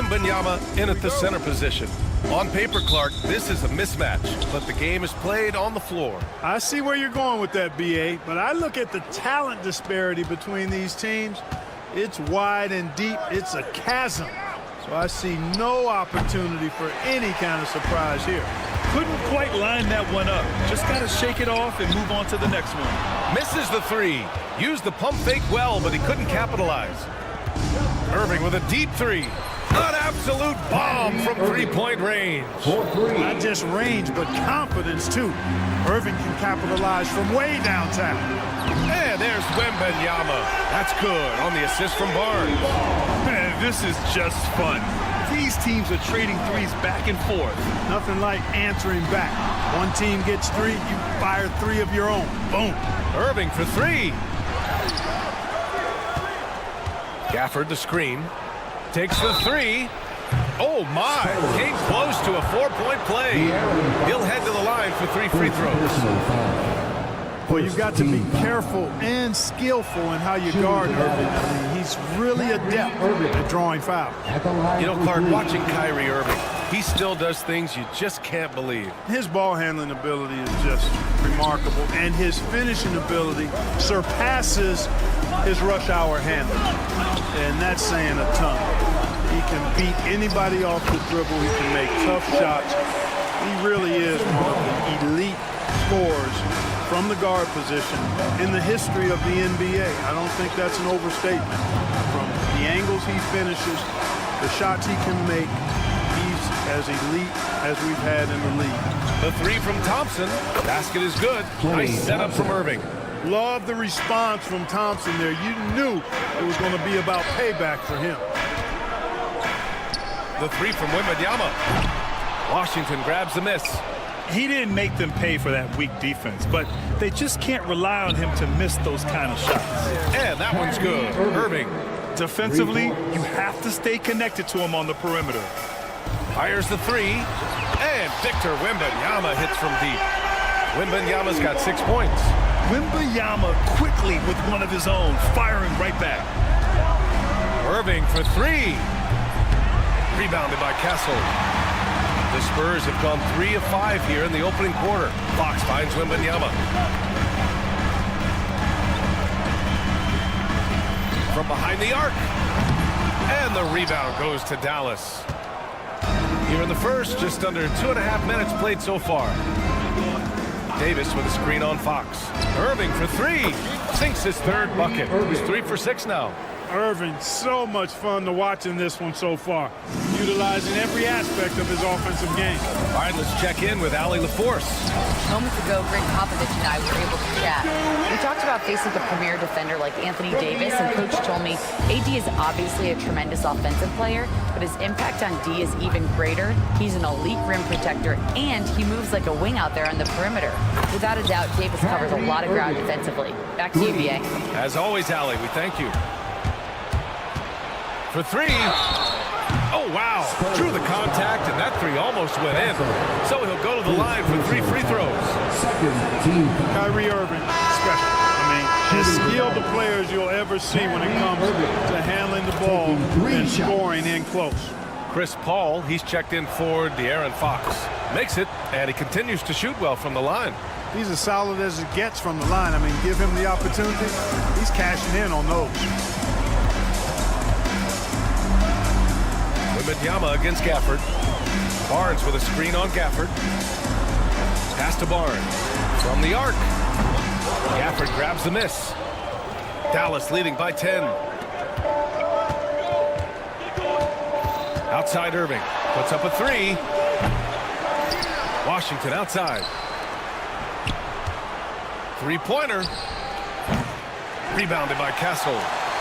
Wembanyama in at the center position. On paper, Clark, this is a mismatch, but the game is played on the floor. I see where you're going with that, BA, but I look at the talent disparity between these teams. It's wide and deep. It's a chasm. So I see no opportunity for any kind of surprise here. Couldn't quite line that one up. Just got to shake it off and move on to the next one. Misses the three. Used the pump fake well, but he couldn't capitalize. Irving with a deep three. An absolute bomb from three-point range. Not just range, but confidence, too. Irving can capitalize from way downtown. And there's Wembanyama. That's good on the assist from Barnes. Man, this is just fun. These teams are trading threes back and forth. Nothing like answering back. One team gets three, you fire three of your own. Boom. Irving for three. Gafford the screen. Takes the three. Oh, my. Came close to a 4-point play. He'll head to the line for 3 free throws. Well, you've got to be careful and skillful in how you guard Irving. I mean, he's really adept at drawing fouls. You know, Clark, watching Kyrie Irving, he still does things you just can't believe. His ball handling ability is just remarkable, and his finishing ability surpasses his rush hour handling. And that's saying a ton. He can beat anybody off the dribble. He can make tough shots. He really is one of the elite scorers from the guard position in the history of the NBA. I don't think that's an overstatement. From the angles he finishes, the shots he can make, he's as elite as we've had in the league. The three from Thompson. Basket is good. Nice setup from Irving. Love the response from Thompson there. You knew it was going to be about payback for him. The three from Wembanyama. Washington grabs the miss. He didn't make them pay for that weak defense, but they just can't rely on him to miss those kind of shots. And that one's good. Irving. Defensively, you have to stay connected to him on the perimeter. Fires the three. And Victor Wembanyama hits from deep. Wembanyama's got 6 points. Wembanyama quickly with one of his own, firing right back. Irving for three. Rebounded by Kessel. The Spurs have gone 3 of 5 here in the opening quarter. Fox finds Wembanyama. From behind the arc. And the rebound goes to Dallas. Here in the first, just under 2.5 minutes played so far. Davis with a screen on Fox. Irving for three. Sinks his third bucket. He's 3 for 6 now. Irving, so much fun to watch in this one so far. Utilizing every aspect of his offensive game. All right, let's check in with Allie LaForce. Moments ago, Greg Popovich and I were able to chat. We talked about facing a premier defender like Anthony Davis, and Coach told me AD is obviously a tremendous offensive player, but his impact on D is even greater. He's an elite rim protector, and he moves like a wing out there on the perimeter. Without a doubt, Davis covers a lot of ground defensively. Back to you, BA. As always, Allie, we thank you. For three. Oh, wow. Drew the contact, and that three almost went in. So he'll go to the line for 3 free throws. Kyrie Irving, special. I mean, as skilled the players you'll ever see when it comes to handling the ball and scoring in close. Chris Paul, he's checked in for De'Aaron Fox. Makes it, and he continues to shoot well from the line. He's as solid as it gets from the line. I mean, give him the opportunity. He's cashing in on those. Wembanyama against Gafford. Barnes with a screen on Gafford. Pass to Barnes. From the arc. Gafford grabs the miss. Dallas leading by 10. Outside Irving. Puts up a three. Washington outside. Three-pointer. Rebounded by Castle.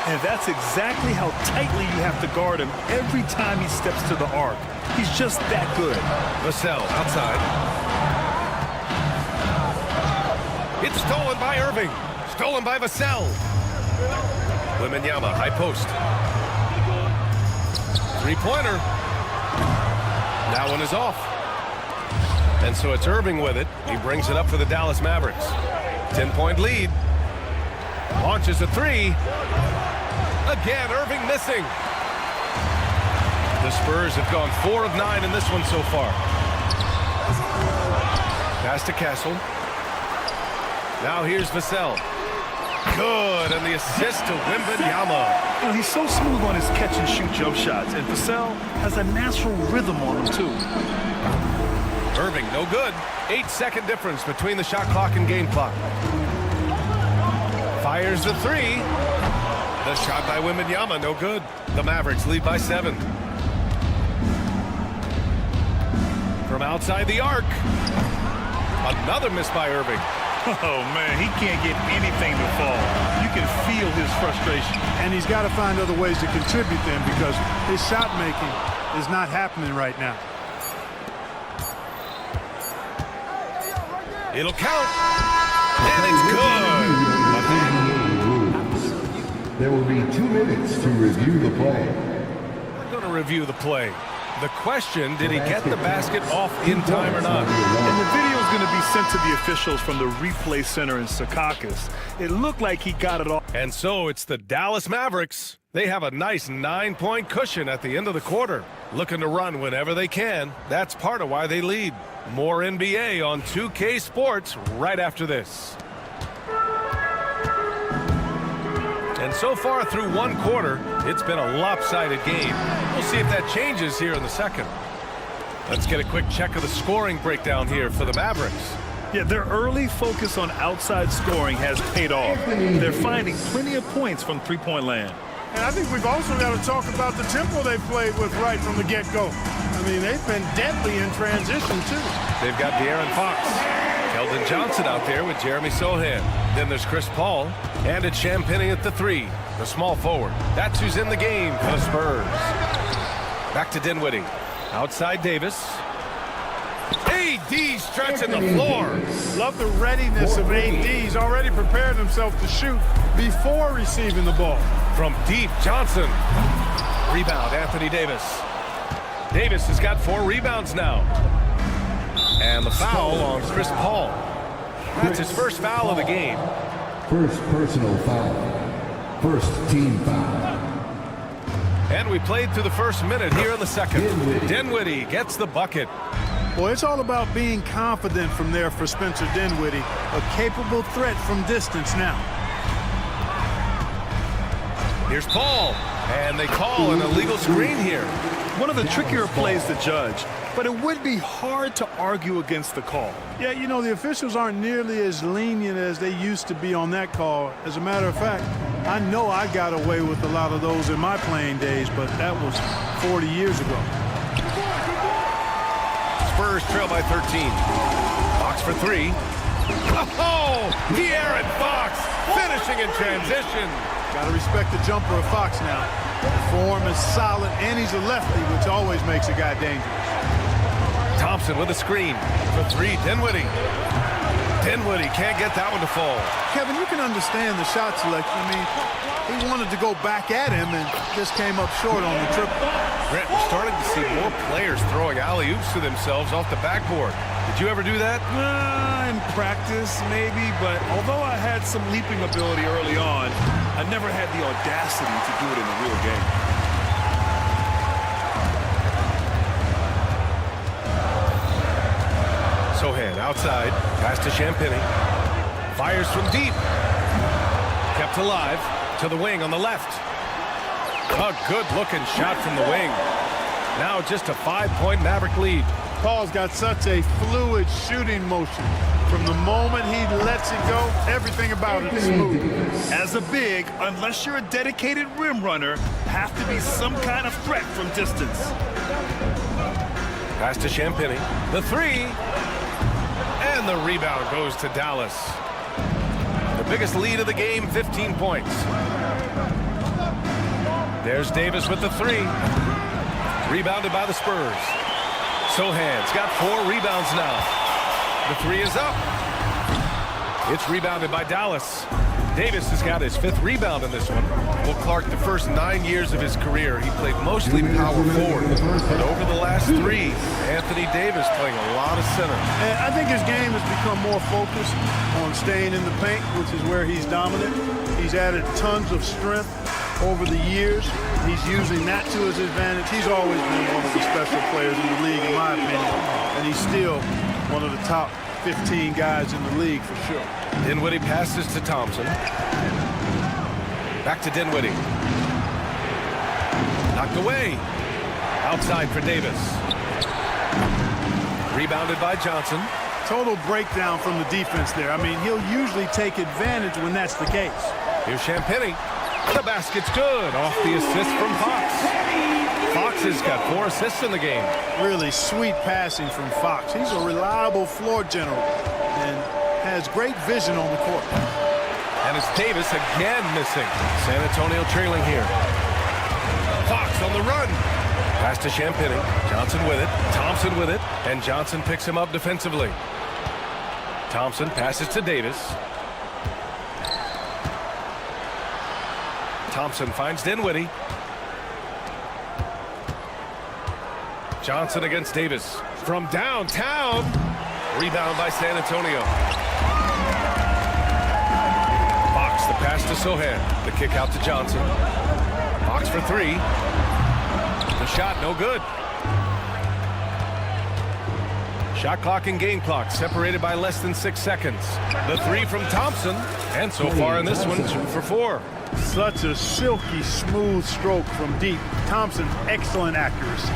And that's exactly how tightly you have to guard him every time he steps to the arc. He's just that good. Vassell outside. It's stolen by Irving. Stolen by Vassell. Wembanyama, high post. Three-pointer. That one is off. And so it's Irving with it. He brings it up for the Dallas Mavericks. 10-point lead. Launches a three. Again, Irving missing. The Spurs have gone 4 of 9 in this one so far. Pass to Castle. Now here's Vassell. Good, and the assist to Wembanyama. You know, he's so smooth on his catch-and-shoot jump shots, and Vassell has a natural rhythm on him, too. Irving, no good. 8-second difference between the shot clock and game clock. Fires the three. The shot by Wembanyama, no good. The Mavericks lead by 7. From outside the arc. Another miss by Irving. Oh, man, he can't get anything to fall. You can feel his frustration. And he's got to find other ways to contribute then, because his shot making is not happening right now. It'll count. And it's good. There will be 2 minutes to review the play. We're going to review the play. The question, did he get the basket off in time or not? And the video is going to be sent to the officials from the replay center in Secaucus. It looked like he got it off. And so it's the Dallas Mavericks. They have a nice 9-point cushion at the end of the quarter. Looking to run whenever they can. That's part of why they lead. More NBA on 2K Sports right after this. And so far through one quarter, it's been a lopsided game. We'll see if that changes here in the second. Let's get a quick check of the scoring breakdown here for the Mavericks. Yeah, their early focus on outside scoring has paid off. They're finding plenty of points from three-point land. And I think we've also got to talk about the tempo they played with right from the get-go. I mean, they've been deadly in transition, too. They've got De'Aaron Fox. Keldon Johnson out there with Jeremy Sohan. Then there's Chris Paul. And it's Champagnie at the 3, the small forward. That's who's in the game for the Spurs. Back to Dinwiddie. Outside Davis. AD stretching the floor. Love the readiness of AD. He's already prepared himself to shoot before receiving the ball. From deep, Johnson. Rebound, Anthony Davis. Davis has got 4 rebounds now. And the foul on Chris Paul. That's his first foul of the game. First personal foul. First team foul. And we played through the first minute here in the second. Dinwiddie gets the bucket. Well, it's all about being confident from there for Spencer Dinwiddie. A capable threat from distance now. Here's Paul. And they call an illegal screen here. One of the trickier plays to judge, but it would be hard to argue against the call. Yeah, you know, the officials aren't nearly as lenient as they used to be on that call. As a matter of fact, I know I got away with a lot of those in my playing days, but that was 40 years ago. Spurs trail by 13. Fox for 3. Oh, De'Aaron Fox finishing in transition. Got to respect the jumper of Fox now. The form is solid, and he's a lefty, which always makes a guy dangerous. Thompson with a screen for 3. Dinwiddie. Dinwiddie can't get that one to fall. Kevin, you can understand the shot selection. I mean, he wanted to go back at him and just came up short on the triple. Grant, we're starting to see more players throwing alley-oops to themselves off the backboard. Did you ever do that? In practice, maybe, but although I had some leaping ability early on, I never had the audacity to do it in the real game. Sohan outside, pass to Champagnie. Fires from deep. Kept alive to the wing on the left. A good-looking shot from the wing. Now just a 5-point Maverick lead. Paul's got such a fluid shooting motion. From the moment he lets it go, everything about it is smooth. As a big, unless you're a dedicated rim runner, have to be some kind of threat from distance. Pass to Champagnie. The 3. And the rebound goes to Dallas. The biggest lead of the game, 15 points. There's Davis with the 3. Rebounded by the Spurs. Sohan's got 4 rebounds now. The 3 is up. It's rebounded by Dallas. Davis has got his 5th rebound in this one. Well, Clark, the first 9 years of his career, he played mostly power forward. But over the last 3, Anthony Davis playing a lot of center. And I think his game has become more focused on staying in the paint, which is where he's dominant. He's added tons of strength over the years. He's using that to his advantage. He's always been one of the special players in the league, in my opinion. And he's still one of the top 15 guys in the league for sure. Dinwiddie passes to Thompson. Back to Dinwiddie. Knocked away. Outside for Davis. Rebounded by Johnson. Total breakdown from the defense there. I mean, he'll usually take advantage when that's the case. Here's Champagny. The basket's good. Off the assist from Fox. Fox has got 4 assists in the game. Really sweet passing from Fox. He's a reliable floor general and has great vision on the court. And it's Davis again missing. San Antonio trailing here. Fox on the run. Pass to Champagny. Johnson with it. Thompson with it. And Johnson picks him up defensively. Thompson passes to Davis. Thompson finds Dinwiddie. Johnson against Davis. From downtown. Rebound by San Antonio. Fox, the pass to Sohan. The kick out to Johnson. Fox for 3. The shot, no good. Shot clock and game clock separated by less than 6 seconds. The 3 from Thompson. And so far in this one, 2 for 4. Such a silky, smooth stroke from deep. Thompson, excellent accuracy.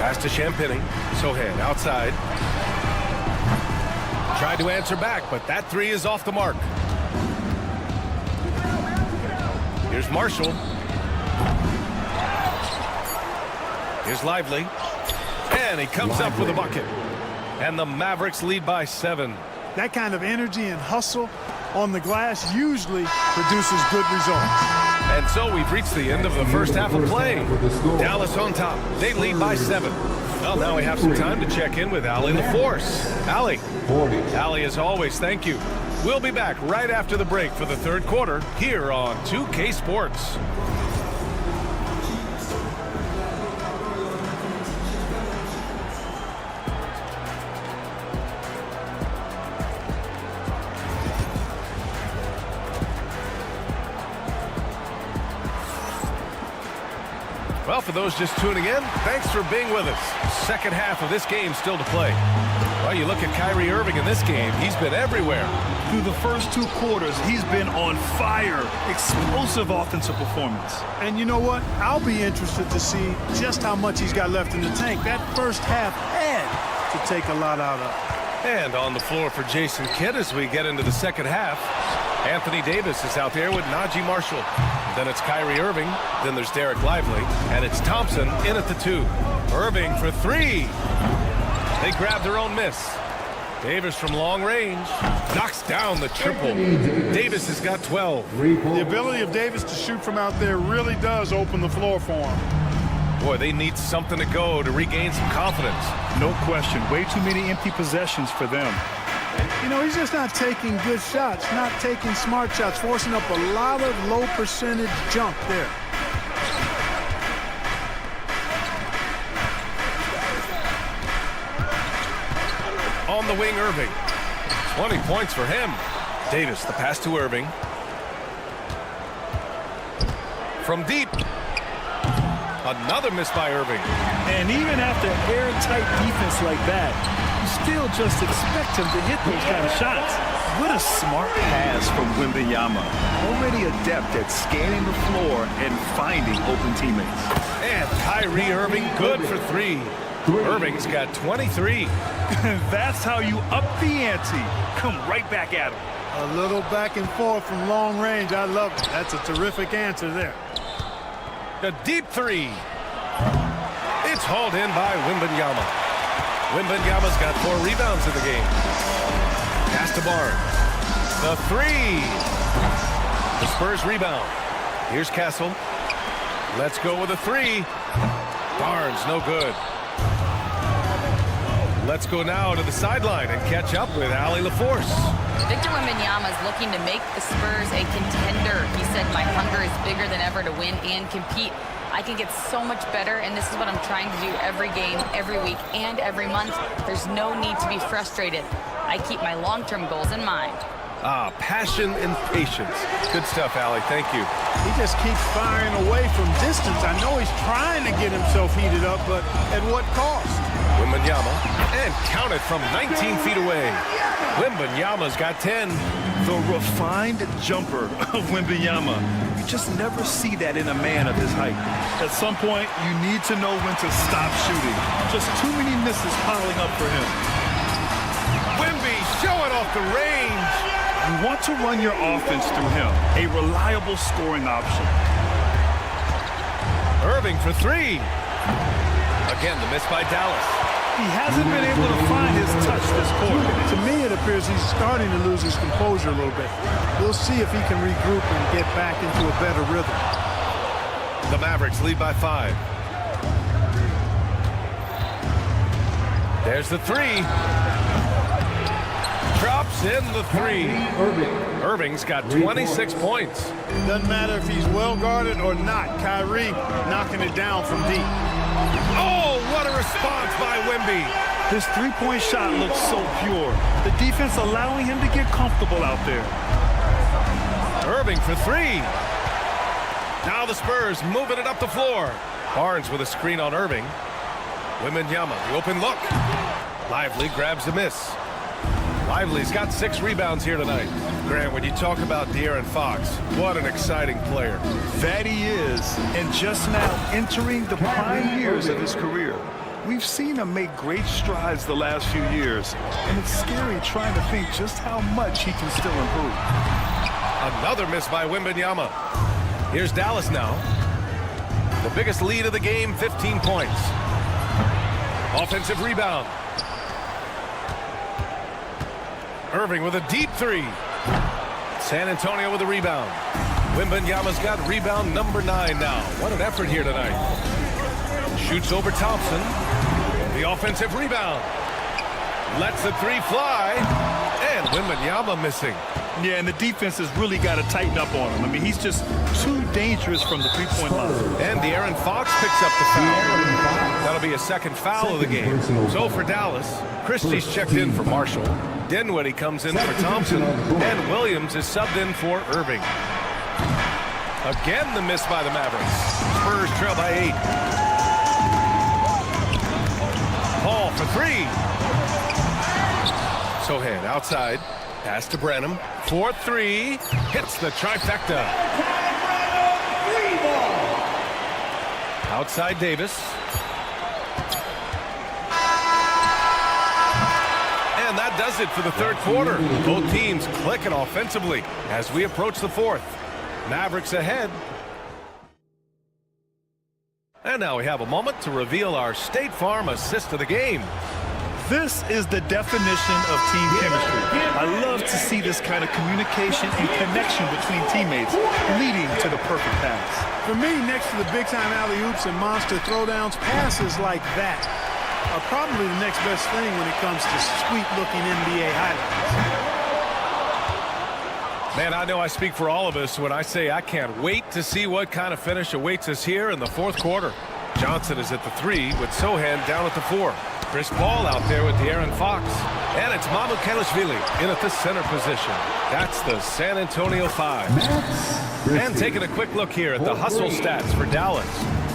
Pass to Champagny. Sohan outside. Tried to answer back, but that 3 is off the mark. Here's Marshall. Here's Lively. And he comes up with a bucket. And the Mavericks lead by 7. That kind of energy and hustle on the glass usually produces good results. And so we've reached the end of the first half of play. Dallas on top. They lead by 7. Well, now we have some time to check in with Allie LaForce. Allie. Allie, as always, thank you. We'll be back right after the break for the third quarter here on 2K Sports. Well, for those just tuning in, thanks for being with us. Second half of this game still to play. Well, you look at Kyrie Irving in this game, he's been everywhere. Through the first 2 quarters, he's been on fire. Explosive offensive performance. And you know what? I'll be interested to see just how much he's got left in the tank. That first half had to take a lot out of. And on the floor for Jason Kidd as we get into the second half. Anthony Davis is out there with Najee Marshall. Then it's Kyrie Irving. Then there's Derek Lively. And it's Thompson in at the 2. Irving for 3. They grab their own miss. Davis from long range knocks down the triple. Davis has got 12. The ability of Davis to shoot from out there really does open the floor for him. Boy, they need something to go to regain some confidence. No question. Way too many empty possessions for them. You know, he's just not taking good shots, not taking smart shots, forcing up a lot of low percentage jump there. On the wing, Irving. 20 points for him. Davis, the pass to Irving. From deep. Another miss by Irving. And even after airtight defense like that, you still just expect him to hit those kind of shots. What a smart pass from Wembanyama. Already adept at scanning the floor and finding open teammates. And Kyrie Irving good for 3. Irving's got 23. That's how you up the ante. Come right back at him. A little back and forth from long range. I love it. That's a terrific answer there. A deep 3. It's hauled in by Wembanyama. Wembanyama's got 4 rebounds in the game. Pass to Barnes. The 3. The Spurs rebound. Here's Castle. Let's go with a 3. Barnes, no good. Let's go now to the sideline and catch up with Allie LaForce. Victor Wembanyama is looking to make the Spurs a contender. He said, my hunger is bigger than ever to win and compete. I can get so much better, and this is what I'm trying to do every game, every week, and every month. There's no need to be frustrated. I keep my long-term goals in mind. Passion and patience. Good stuff, Allie. Thank you. He just keeps firing away from distance. I know he's trying to get himself heated up, but at what cost? Wembanyama, and count it from 19 feet away. Wembanyama's got 10. The refined jumper of Wembanyama. You just never see that in a man of his height. At some point, you need to know when to stop shooting. Just too many misses piling up for him. Wemby showing off the range. You want to run your offense through him, a reliable scoring option. Irving for three. Again, the miss by Dallas. He hasn't been able to find his touch this quarter. To me, it appears he's starting to lose his composure a little bit. We'll see if he can regroup and get back into a better rhythm. The Mavericks lead by 5. There's the three. Drops in the three. Irving's got 26 points. Doesn't matter if he's well guarded or not. Kyrie knocking it down from deep. Oh, what a response by Wemby. His three-point shot looks so pure. The defense allowing him to get comfortable out there. Irving for three. Now the Spurs moving it up the floor. Barnes with a screen on Irving. Wembanyama, the open look. Lively grabs the miss. Lively's got 6 rebounds here tonight. Grant, when you talk about De'Aaron Fox, what an exciting player. That he is, and just now entering the prime years of his career. We've seen him make great strides the last few years, and it's scary trying to think just how much he can still improve. Another miss by Wembanyama. Here's Dallas now. The biggest lead of the game, 15 points. Offensive rebound. Irving with a deep three. San Antonio with a rebound. Wembanyama's got rebound number 9 now. What an effort here tonight. Shoots over Thompson. The offensive rebound. Lets the three fly. And Wembanyama missing. Yeah, and the defense has really got to tighten up on him. I mean, he's just too dangerous from the three-point line. And De'Aaron Fox picks up the foul. That'll be a second foul of the game. So for Dallas, Christie's checked in for Marshall. Dinwiddie comes in for Thompson. And Williams is subbed in for Irving. Again, the miss by the Mavericks. Spurs trail by 8. Paul for 3. Sohan outside. Pass to Venom. 4-3. Hits the trifecta. Outside Davis. And that does it for the third quarter. Both teams clicking offensively as we approach the fourth. Mavericks ahead. And now we have a moment to reveal our State Farm assist of the game. This is the definition of team chemistry. I love to see this kind of communication and connection between teammates leading to the perfect pass. For me, next to the big-time alley-oops and monster throwdowns, passes like that are probably the next best thing when it comes to sweet-looking NBA highlights. Man, I know I speak for all of us when I say I can't wait to see what kind of finish awaits us here in the fourth quarter. Johnson is at the 3 with Sohan down at the 4. Chris Paul out there with De'Aaron Fox. And it's Mamukelashvili in at the center position. That's the San Antonio 5. And taking a quick look here at the hustle stats for Dallas.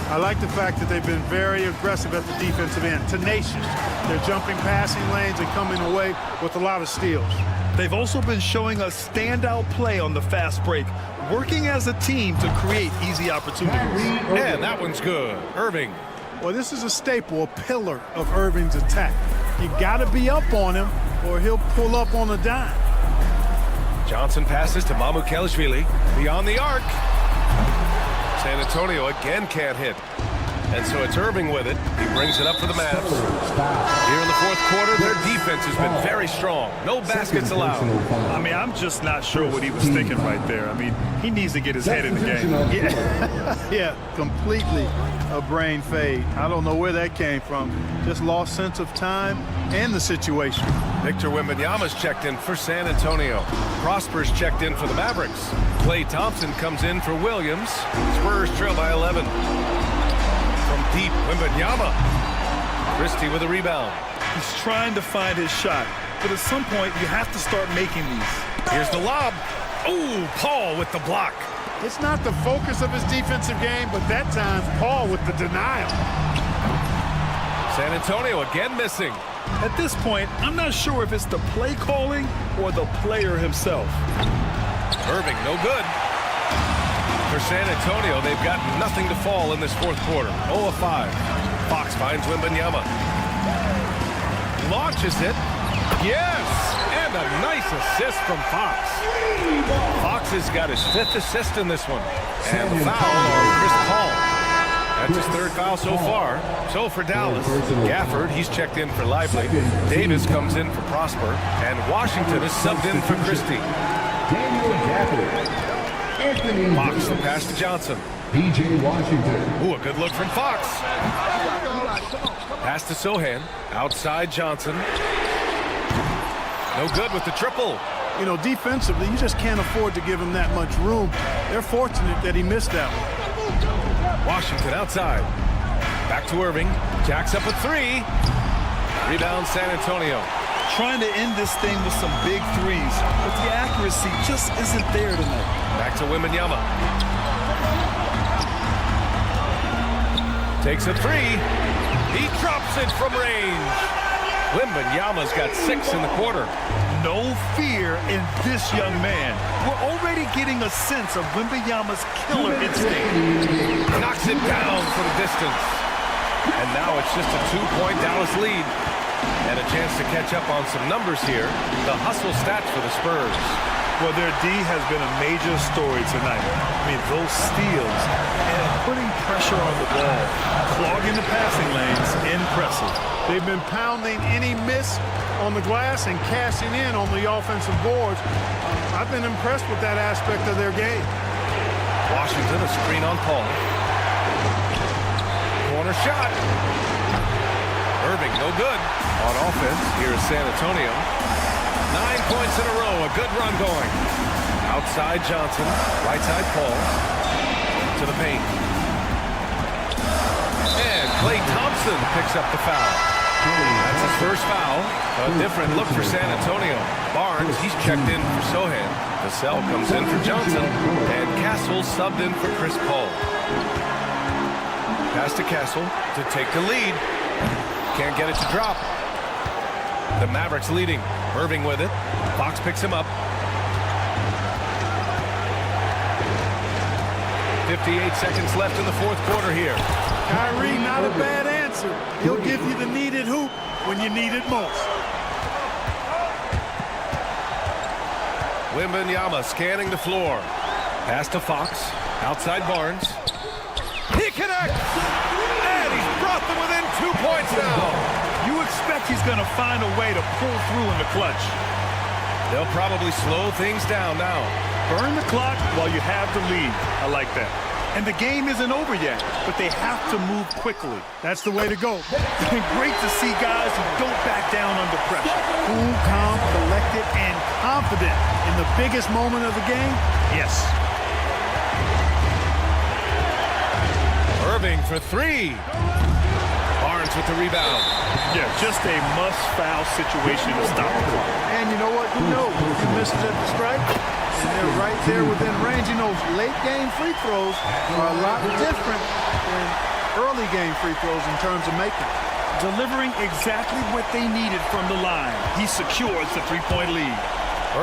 I like the fact that they've been very aggressive at the defensive end, tenacious. They're jumping passing lanes and coming away with a lot of steals. They've also been showing us standout play on the fast break, working as a team to create easy opportunities. And that one's good. Irving. Well, this is a staple, a pillar of Irving's attack. You got to be up on him or he'll pull up on a dime. Johnson passes to Mamukelashvili beyond the arc. San Antonio again can't hit. And so it's Irving with it. He brings it up for the Mavs. Here in the fourth quarter, their defense has been very strong. No baskets allowed. I mean, I'm just not sure what he was thinking right there. I mean, he needs to get his head in the game. Yeah, completely a brain fade. I don't know where that came from. Just lost sense of time and the situation. Victor Wembanyama's checked in for San Antonio. Prosper's checked in for the Mavericks. Klay Thompson comes in for Williams. Spurs trail by 11. From deep, Wembanyama. Christie with a rebound. He's trying to find his shot. but at some point, you have to start making these. Here's the lob. Ooh, Paul with the block. It's not the focus of his defensive game, but that time, Paul with the denial. San Antonio again missing. At this point, I'm not sure if it's the play calling or the player himself. Irving, no good. For San Antonio, they've got nothing to fall in this fourth quarter. 0 of 5. Fox finds Wembanyama. Launches it. Yes! And a nice assist from Fox. Fox has got his 5th assist in this one. And the foul on Chris Paul. That's his 3rd foul so far. So for Dallas, Gafford, he's checked in for Lively. Davis comes in for Prosper. And Washington is subbed in for Christie. Fox, the pass to Johnson. P.J. Washington. Ooh, a good look from Fox. Pass to Sohan. Outside Johnson. No good with the triple. You know, defensively, you just can't afford to give him that much room. They're fortunate that he missed that one. Washington outside. Back to Irving. Jacks up a 3. Rebound San Antonio. Trying to end this thing with some big threes, but the accuracy just isn't there tonight. Back to Wembanyama. Takes a 3. He drops it from range. Wembanyama's got 6 in the quarter. No fear in this young man. We're already getting a sense of Wembanyama's killer instinct. Knocks it down for the distance. And now it's just a 2-point Dallas lead. And a chance to catch up on some numbers here. The hustle stats for the Spurs. Well, their D has been a major story tonight. I mean, those steals and putting pressure on the ball, clogging the passing lanes, impressive. They've been pounding any miss on the glass and cashing in on the offensive boards. I've been impressed with that aspect of their game. Washington, a screen on Paul. Corner shot. Irving, no good. On offense, here is San Antonio. 9 points in a row, a good run going. Outside Johnson, right side Paul. To the paint. And Klay Thompson picks up the foul. That's his first foul. A different look for San Antonio. Barnes, he's checked in for Sohan. Vassell comes in for Johnson. And Castle subbed in for Chris Paul. Pass to Castle to take the lead. Can't get it to drop. The Mavericks leading. Irving with it. Fox picks him up. 58 seconds left in the fourth quarter here. Kyrie, not a bad answer. He'll give you the needed hoop when you need it most. Wembanyama scanning the floor. Pass to Fox. Outside Barnes. He connects! And he's brought them within 2 points now. You expect he's going to find a way to pull through in the clutch. They'll probably slow things down now. Burn the clock while you have the lead. I like that. And the game isn't over yet, but they have to move quickly. That's the way to go. It's been great to see guys who don't back down under pressure. Cool, calm, collected, and confident in the biggest moment of the game. Yes. Irving for 3. Barnes with the rebound. Yeah, just a must-foul situation to stop the clock. And you know what? Who knows? If you miss it at the strike, and they're right there within range. You know, late-game free throws are a lot different than early-game free throws in terms of making. Delivering exactly what they needed from the line. He secures the 3-point lead.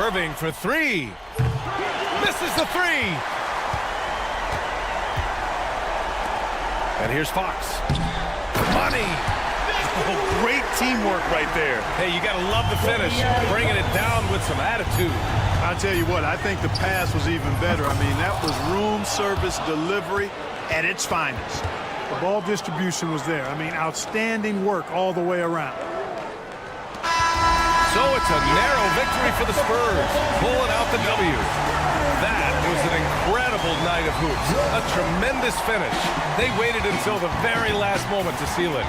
Irving for 3. Misses the 3. And here's Fox. Money. Oh, great teamwork right there. Hey, you got to love the finish. Bringing it down with some attitude. I'll tell you what, I think the pass was even better. I mean, that was room service delivery at its finest. The ball distribution was there. I mean, outstanding work all the way around. So it's a narrow victory for the Spurs, pulling out the W. That was an incredible night of hoops. A tremendous finish. They waited until the very last moment to seal it.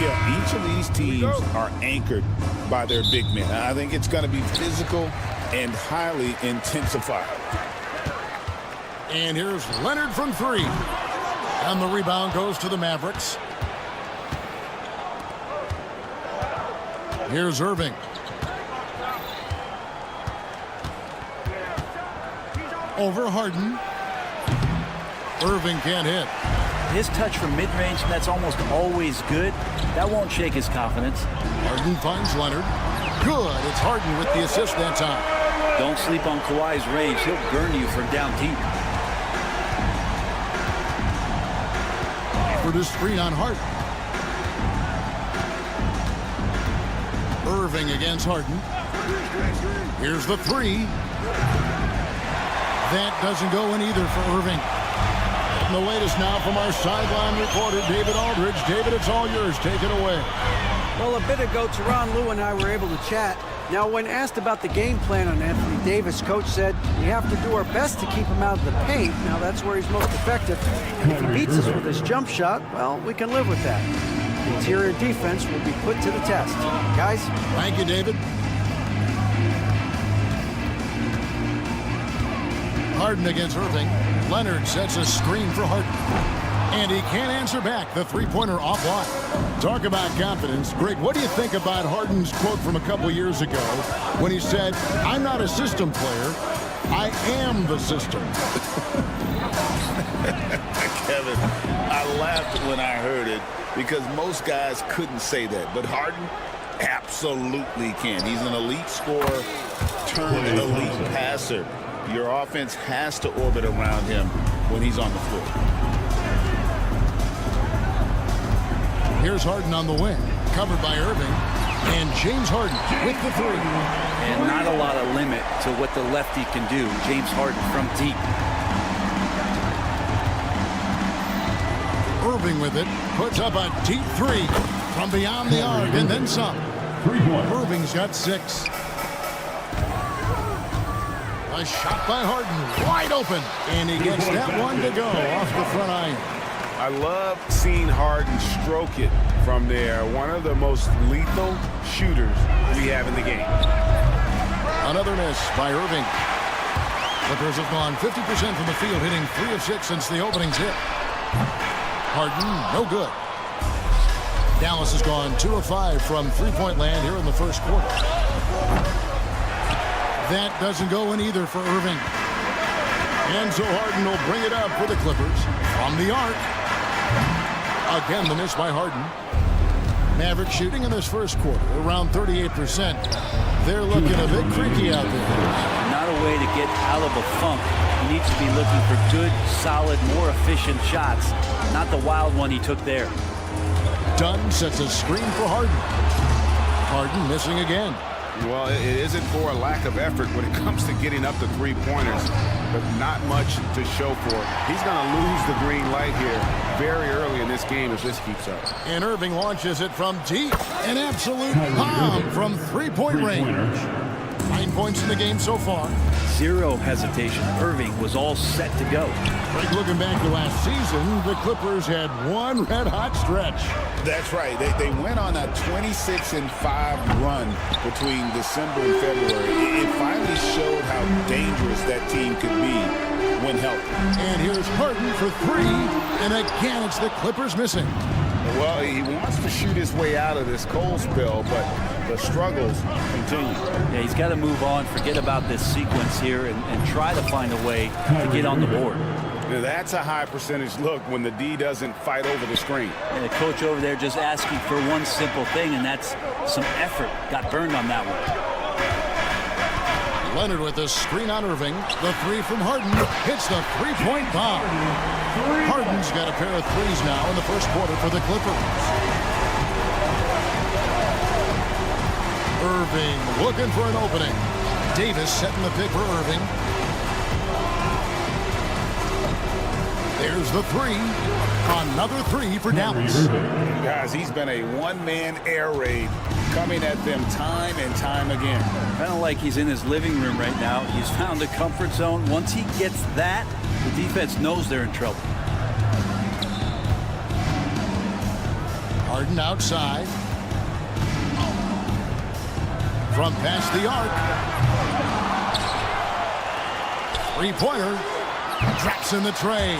Yeah, each of these teams are anchored by their big men. I think it's going to be physical and highly intensified. And here's Leonard from three. And the rebound goes to the Mavericks. Here's Irving. Over Harden. Irving can't hit. His touch from mid-range, that's almost always good. That won't shake his confidence. Harden finds Leonard. Good. It's Harden with the assist that time. Don't sleep on Kawhi's range. He'll burn you from down deep. For the screen on Harden. Irving against Harden. Here's the three. That doesn't go in either for Irving. And the latest now from our sideline reporter, David Aldridge. David, it's all yours. Take it away. Well, a bit ago, Teron Lue and I were able to chat. Now, when asked about the game plan on Anthony Davis, Coach said, we have to do our best to keep him out of the paint. Now, that's where he's most effective. And if he beats us with his jump shot, well, we can live with that. Interior defense will be put to the test. Guys? Thank you, David. Harden against Irving. Leonard sets a screen for Harden. And he can't answer back. The three-pointer offline. Talk about confidence. Greg, what do you think about Harden's quote from a couple years ago when he said, I'm not a system player, I am the system? Kevin, I laughed when I heard it because most guys couldn't say that. But Harden absolutely can. He's an elite scorer turned elite passer. Your offense has to orbit around him when he's on the floor. Here's Harden on the wing, covered by Irving, and James Harden with the three. And not a lot of limit to what the lefty can do. James Harden from deep. Irving with it, puts up a deep three from beyond the arc, and then some. Irving's got 6. A shot by Harden, wide open, and he gets that one to go off the front iron. I love seeing Harden stroke it from there. One of the most lethal shooters we have in the game. Another miss by Irving. Clippers have gone 50% from the field, hitting 3 of 6 since the opening tip. Harden, no good. Dallas has gone 2 of 5 from three-point land here in the first quarter. That doesn't go in either for Irving. And so Harden will bring it up for the Clippers from the arc. Again, the miss by Harden. Mavericks shooting in this first quarter, around 38%. They're looking a bit creaky out there. Not a way to get out of a funk. You need to be looking for good, solid, more efficient shots, not the wild one he took there. Dunn sets a screen for Harden. Harden missing again. Well, it isn't for a lack of effort when it comes to getting up the three-pointers, but not much to show for it. He's going to lose the green light here very early in this game if this keeps up. And Irving launches it from deep. An absolute bomb from three-point range. 9 points in the game so far. zero hesitation. Irving was all set to go. Right, looking back to last season, the Clippers had one red-hot stretch. That's right. They went on a 26-5 run between December and February. It finally showed how dangerous that team could be when healthy. And here's Harden for three, and again it's the Clippers missing. Well, he wants to shoot his way out of this cold spell, but the struggles continue. Yeah, he's got to move on, forget about this sequence here, and try to find a way to get on the board. That's a high percentage look when the D doesn't fight over the screen. And the coach over there just asking for one simple thing, and that's some effort. Got burned on that one. Leonard with the screen on Irving. The three from Harden hits the three-point bomb. Harden's got a pair of threes now in the first quarter for the Clippers. Irving looking for an opening. Davis setting the pick for Irving. There's the three. Another three for Dallas. Guys, he's been a one-man air raid coming at them time and time again. Kind of like he's in his living room right now. He's found a comfort zone. Once he gets that, the defense knows they're in trouble. Harden outside. From past the arc. Three-pointer. Drops in the tray.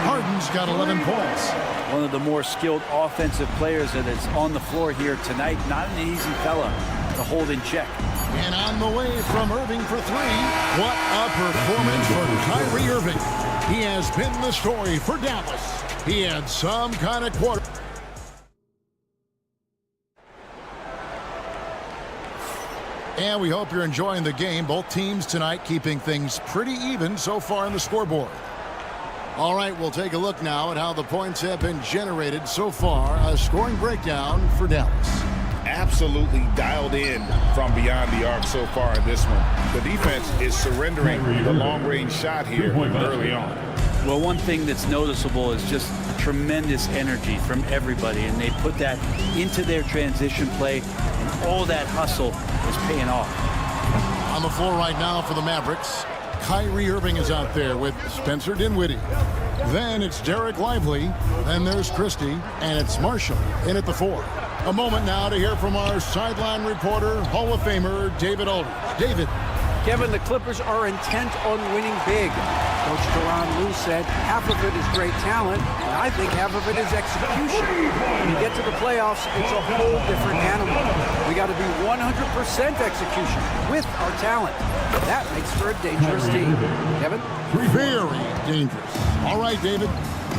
Harden's got 11 points. One of the more skilled offensive players that is on the floor here tonight. Not an easy fella to hold in check. And on the way from Irving for three. What a performance for Kyrie Irving. He has been the story for Dallas. He had some kind of quarter. And we hope you're enjoying the game. Both teams tonight keeping things pretty even so far on the scoreboard. All right, we'll take a look now at how the points have been generated so far. A scoring breakdown for Dallas. Absolutely dialed in from beyond the arc so far in this one. The defense is surrendering the long-range shot here early on. Well, one thing that's noticeable is just tremendous energy from everybody, and they put that into their transition play, and all that hustle is paying off. On the floor right now for the Mavericks, Kyrie Irving is out there with Spencer Dinwiddie. Then it's Derek Lively. Then there's Christie, and it's Marshall in at the 4. A moment now to hear from our sideline reporter, Hall of Famer David Aldridge. David. Kevin, the Clippers are intent on winning big. Coach Tyronn Lue said half of it is great talent, and I think half of it is execution. When you get to the playoffs, it's a whole different animal. We got to be 100% execution with our talent. That makes for a dangerous team. Kevin? Very dangerous. All right, David.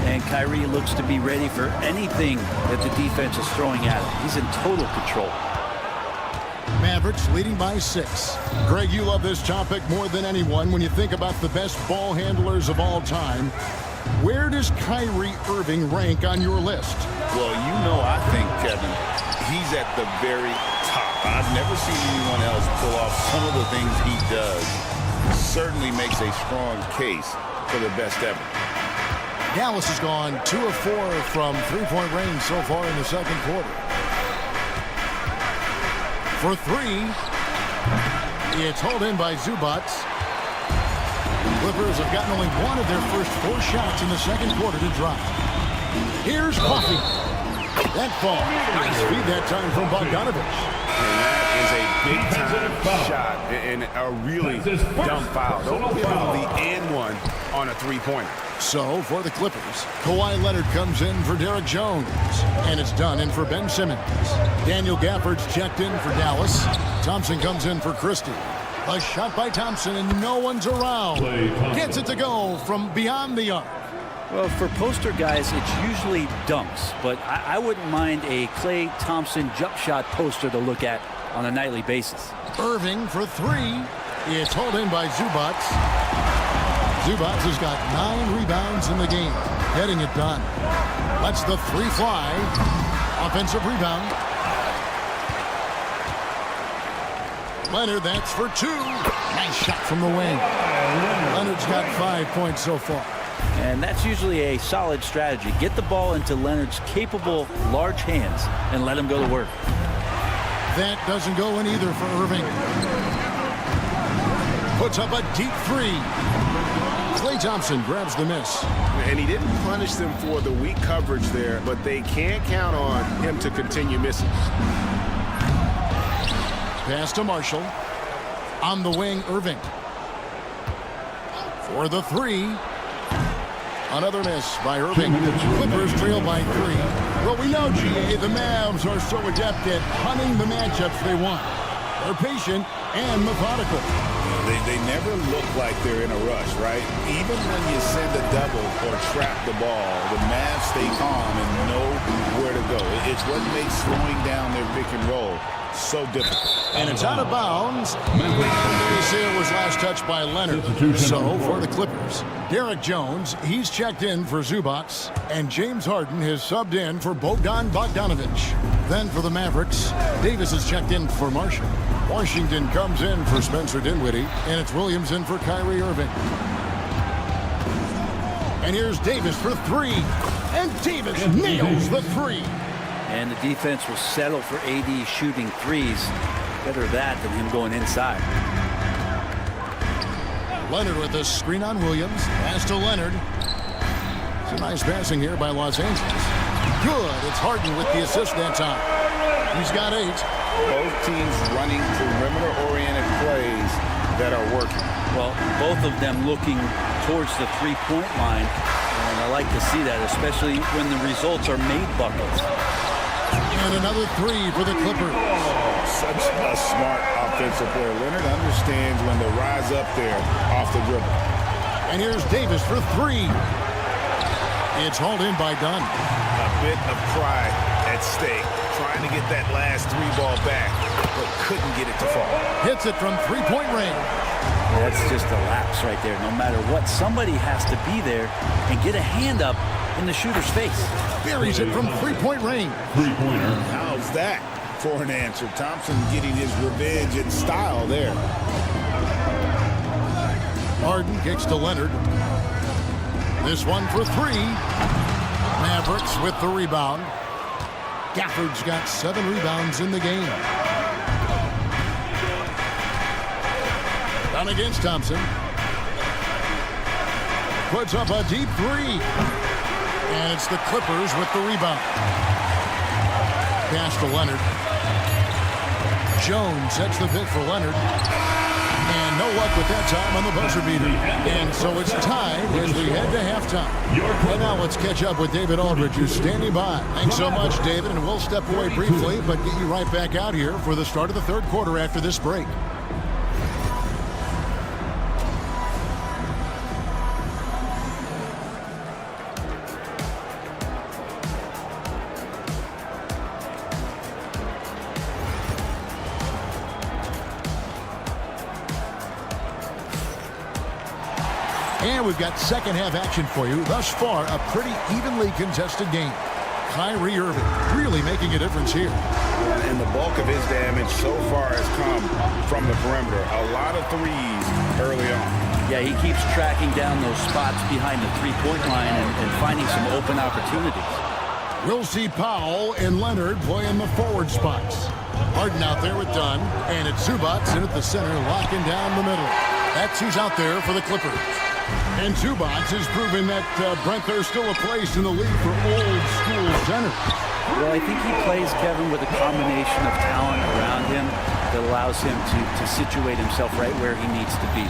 And Kyrie looks to be ready for anything that the defense is throwing at him. He's in total control. Mavericks leading by 6. Greg, you love this topic more than anyone when you think about the best ball handlers of all time. Where does Kyrie Irving rank on your list? Well, you know, I think, Kevin, he's at the very top. I've never seen anyone else pull off some of the things he does. Certainly makes a strong case for the best ever. Dallas has gone 2 of 4 from three-point range so far in the second quarter. For 3, it's hauled in by Zubac. The Clippers have gotten only one of their first 4 shots in the second quarter to drop. Here's Coffey. That ball. Nice feed that time from Bogdanovich. And that is a big-time shot and a really dumb foul. Don't give him the and one on a three-pointer. So, for the Clippers, Kawhi Leonard comes in for Derek Jones. And it's done in for Ben Simmons. Daniel Gafford's checked in for Dallas. Thompson comes in for Christie. A shot by Thompson, and no one's around. Gets it to go from beyond the arc. Well, for poster guys, it's usually dunks. But I wouldn't mind a Klay Thompson jump shot poster to look at on a nightly basis. Irving for 3. It's hauled in by Zubac. Zubac has got 9 rebounds in the game, getting it done. Lets the 3 fly. Offensive rebound. Leonard, that's for 2. Nice shot from the wing. Leonard's got 5 points so far. And that's usually a solid strategy. Get the ball into Leonard's capable, large hands and let him go to work. That doesn't go in either for Irving. puts up a deep three. Klay Thompson grabs the miss. And he didn't punish them for the weak coverage there, but they can't count on him to continue missing. Pass to Marshall. On the wing, Irving. For the three. Another miss by Irving. Clippers trail by 3. Well, we know, GA, the Mavs are so adept at hunting the matchups they want. They're patient and methodical. They never look like they're in a rush, right? Even when you send a double or trap the ball, the Mavs stay calm and know where to go. It's what makes slowing down their pick and roll so difficult. And it's out of bounds. Seal was last touched by Leonard. So for the Clippers, Derek Jones, he's checked in for Zubac, and James Harden has subbed in for Bogdan Bogdanovic. Then for the Mavericks, Davis is checked in for Marshall. Washington comes in for Spencer Dinwiddie, and it's Williams in for Kyrie Irving. And here's Davis for 3, and Davis nails the 3. And the defense will settle for AD shooting threes. Better that than him going inside. Leonard with a screen on Williams. Pass to Leonard. It's a nice passing here by Los Angeles. Good. It's Harden with the assist that time. He's got 8. Both teams running perimeter-oriented plays that are working. Well, both of them looking towards the three-point line. And I like to see that, especially when the results are made buckets. And another 3 for the Clippers. Such a smart offensive player. Leonard understands when to rise up there off the dribble. And here's Davis for 3. It's hauled in by Dunn. A bit of pride at stake. Trying to get that last 3 ball back, but couldn't get it to fall. Hits it from three-point range. That's just a lapse right there. No matter what, somebody has to be there and get a hand up in the shooter's face. Buries it from three-point range. Three-pointer. How's that for an answer? Thompson getting his revenge in style there. Harden kicks to Leonard. This one for 3. Mavericks with the rebound. Gafford's got 7 rebounds in the game. Down against Thompson. Puts up a deep 3. And it's the Clippers with the rebound. Pass to Leonard. Jones sets the pick for Leonard. And no luck with that time on the buzzer beater. And so it's tied as we head to halftime. And now let's catch up with David Aldridge, who's standing by. Thanks so much, David. And we'll step away briefly, but get you right back out here for the start of the third quarter after this break. And we've got second half action for you. Thus far, a pretty evenly contested game. Kyrie Irving really making a difference here. And the bulk of his damage so far has come from the perimeter. A lot of threes early on. Yeah, he keeps tracking down those spots behind the three-point line and finding some open opportunities. We'll see Powell and Leonard playing the forward spots. Harden out there with Dunn, and it's Zubac in at the center, locking down the middle. That's who's out there for the Clippers. And Zubac is proving that, Brent, there's still a place in the league for old-school centers. Well, I think he plays, Kevin, with a combination of talent around him that allows him to situate himself right where he needs to be.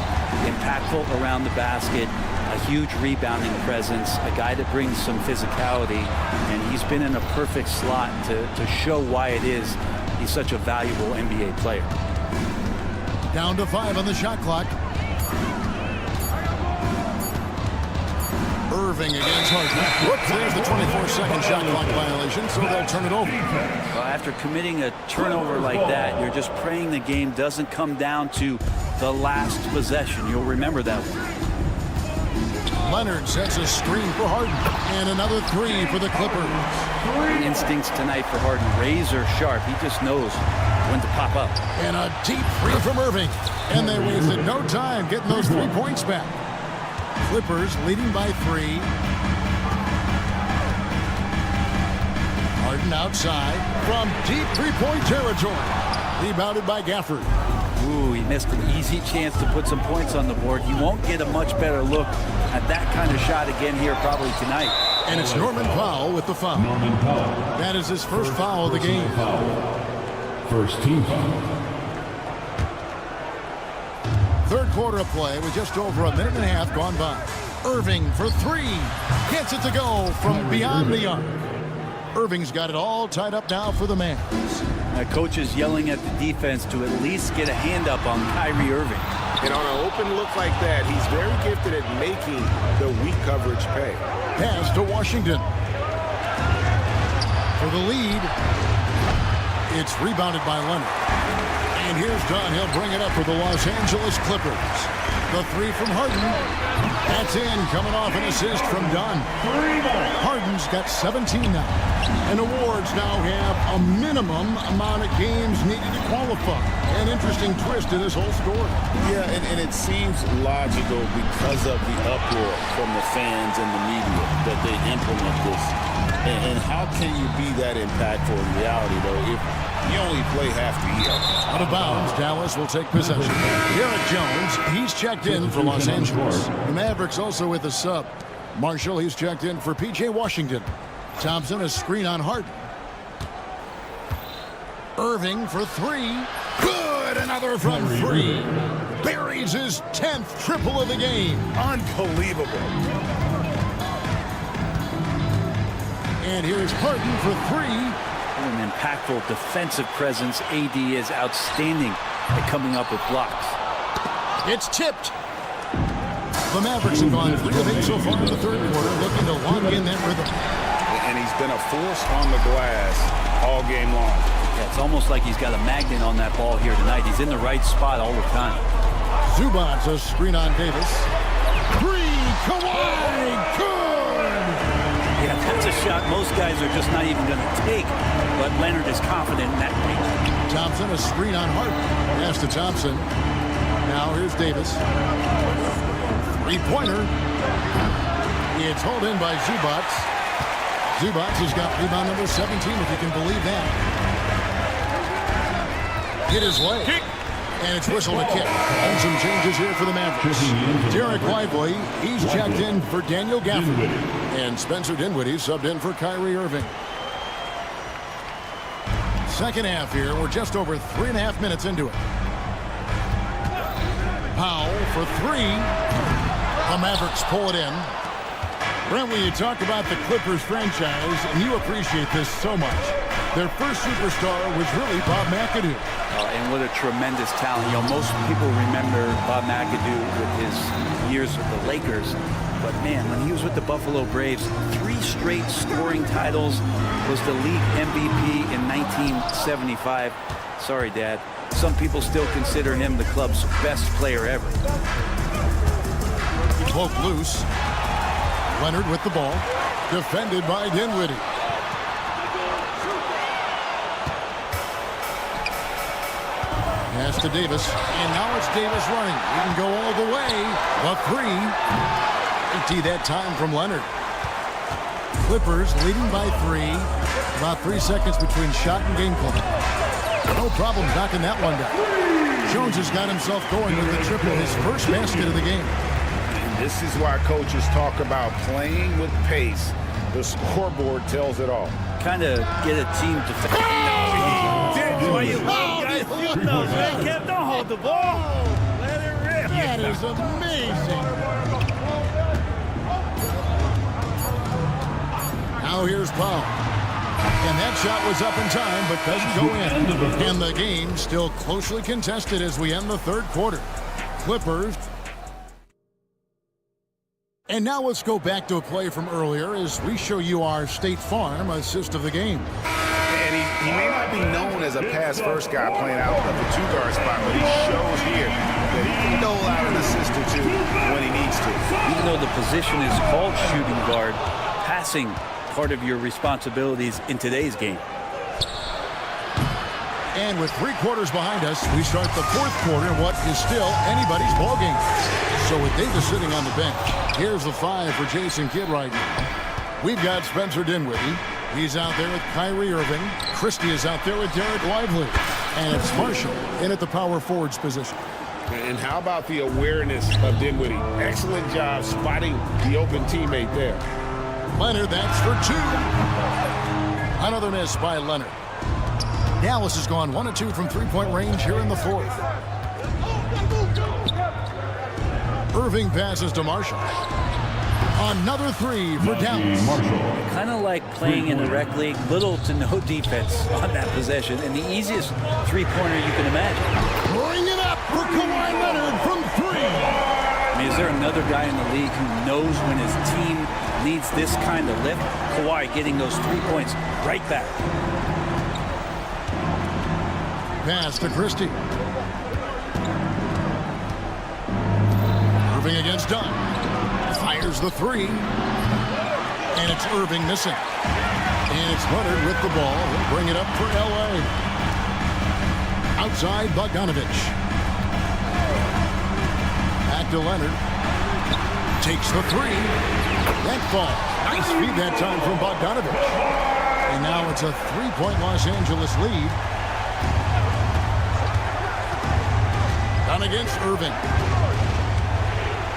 Impactful around the basket, a huge rebounding presence, a guy that brings some physicality, and he's been in a perfect slot to show why it is he's such a valuable NBA player. Down to 5 on the shot clock. Irving against Harden. Whoops, there's the 24-second shot clock violation, so they'll turn it over. Well, after committing a turnover like that, you're just praying the game doesn't come down to the last possession. You'll remember that one. Leonard sets a screen for Harden. And another 3 for the Clippers. The instincts tonight for Harden, razor sharp. He just knows when to pop up. And a deep 3 from Irving. And they wasted no time getting those 3 points back. Clippers leading by 3. Harden outside from deep 3-point territory. Rebounded by Gafford. Ooh, he missed an easy chance to put some points on the board. You won't get a much better look at that kind of shot again here probably tonight. And it's Norman Powell with the foul. Norman Powell. That is his first foul of the game. First team foul. Third quarter of play with just over a minute and a half gone by. Irving for three. Gets it to go from beyond the arc. Irving's got it all tied up now for the Mavs. Coach is yelling at the defense to at least get a hand up on Kyrie Irving. And on an open look like that, he's very gifted at making the weak coverage pay. Pass to Washington. For the lead. It's rebounded by Leonard. And here's Dunn. He'll bring it up for the Los Angeles Clippers. The three from Harden. That's in, coming off an assist from Dunn. Harden's got 17 now. And awards now have a minimum amount of games needed to qualify. An interesting twist to this whole story. Yeah, and it seems logical because of the uproar from the fans and the media that they implement this. And how can you be that impactful in reality, though, if you only play half the year? Out of bounds, Dallas will take possession. Garrett Jones, he's checked in for Los Angeles. The Mavericks also with a sub. Marshall, he's checked in for P.J. Washington. Thompson, a screen on Harden. Irving for three. Good, another from three. Buries his 10th triple of the game. Unbelievable. And here's Harden for three. An impactful defensive presence. AD is outstanding at coming up with blocks. It's tipped. The Mavericks have gone 3 of 8 so far in the third quarter, looking to lock in that rhythm. And he's been a force on the glass all game long. Yeah, it's almost like he's got a magnet on that ball here tonight. He's in the right spot all the time. Zubac's a screen on Davis. Three, Kawhi, good! Yeah, that's a shot most guys are just not even going to take, but Leonard is confident in that range. Thompson, a screen on Harden. Pass to Thompson. Now here's Davis. Three-pointer. It's hauled in by Zubac. Zubac has got rebound number 17, if you can believe that. Hit his leg. Kick. And it's whistled a kick. And some changes here for the Mavericks. Derek Lively, he's checked in for Daniel Gafford. And Spencer Dinwiddie subbed in for Kyrie Irving. Second half here. We're just over 3.5 minutes into it. Powell for three. The Mavericks pull it in. Brent, when you talk about the Clippers franchise, and you appreciate this so much, their first superstar was really Bob McAdoo. And what a tremendous talent. You know, most people remember Bob McAdoo with his years with the Lakers. But, man, when he was with the Buffalo Braves, 3 straight scoring titles, was the league MVP in 1975. Sorry, Dad. Some people still consider him the club's best player ever. Poke loose. Leonard with the ball. Defended by Dinwiddie. Pass to Davis. And now it's Davis running. He can go all the way. The three. Empty that time from Leonard. Clippers leading by 3. About 3 seconds between shot and game clock. No problem knocking that one down. Jones has got himself going with the triple, his first basket of the game. And this is why coaches talk about playing with pace. The scoreboard tells it all. Kind of get a team to... Kev, don't hold the ball. Let it rip. That is amazing. Now here's Powell. And that shot was up in time, but doesn't go in. And the game still closely contested as we end the third quarter. Clippers. And now let's go back to a play from earlier as we show you our State Farm assist of the game. And he may not be known as a pass-first guy playing out of the two-guard spot, but he shows here that he can dole out an assist or two when he needs to. Even though the position is called shooting guard, passing part of your responsibilities in today's game. And with 3 quarters behind us, we start the fourth quarter in what is still anybody's ball game. So with Davis sitting on the bench, here's the 5 for Jason Kidd right now. We've got Spencer Dinwiddie. He's out there with Kyrie Irving. Christie is out there with Derek Lively. And it's Marshall in at the power forwards position. And how about the awareness of Dinwiddie? Excellent job spotting the open teammate there. Leonard, that's for 2. Another miss by Leonard. Dallas has gone 1 of 2 from three-point range here in the fourth. Irving passes to Marshall. Another 3 for Dallas. Kind of like playing in the rec league, little to no defense on that possession, and the easiest three-pointer you can imagine. Bring it up for Kawhi Leonard from 3. I mean, is there another guy in the league who knows when his team needs this kind of lift? Kawhi getting those 3 points right back. Pass to Christie. Irving against Dunn. Fires the 3. And it's Irving missing. And it's Leonard with the ball. He'll bring it up for LA. Outside Bogdanovich. Back to Leonard. Takes the 3. That falls. Nice feed that time from Bogdanovich. And now it's a 3-point Los Angeles lead. Down against Irving.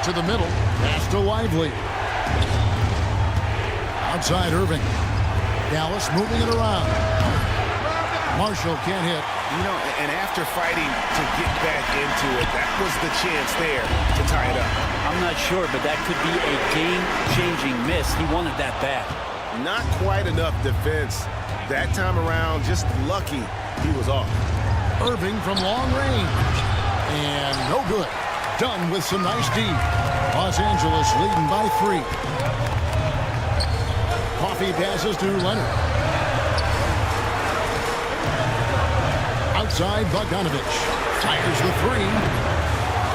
To the middle. Pass to Lively. Outside Irving. Dallas moving it around. Marshall can't hit. You know, and after fighting to get back into it, that was the chance there to tie it up. I'm not sure, but that could be a game-changing miss. He wanted that bad. Not quite enough defense. That time around, just lucky he was off. Irving from long range. And no good. Done with some nice D. Los Angeles leading by 3. Coffee passes to Leonard. Outside Bogdanovich. Fires the 3.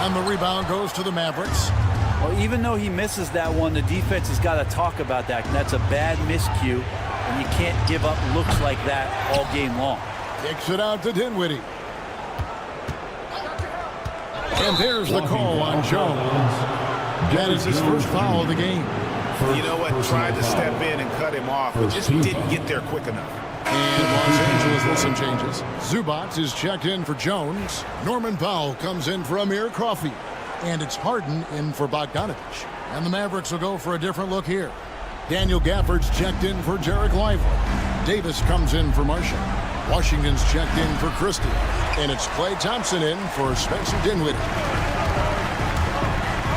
And the rebound goes to the Mavericks. Well, even though he misses that one, the defense has got to talk about that. That's a bad miscue, and you can't give up looks like that all game long. Kicks it out to Dinwiddie. And there's the call on Jones. That is his first foul of the game. You know what? Tried to step in and cut him off, but just didn't get there quick enough. And Los Angeles with some changes. Zubac is checked in for Jones. Norman Powell comes in for Amir Coffey. And it's Harden in for Bogdanovich. And the Mavericks will go for a different look here. Daniel Gafford's checked in for Jarek Lively. Davis comes in for Marshall. Washington's checked in for Christie. And it's Klay Thompson in for Spencer Dinwiddie.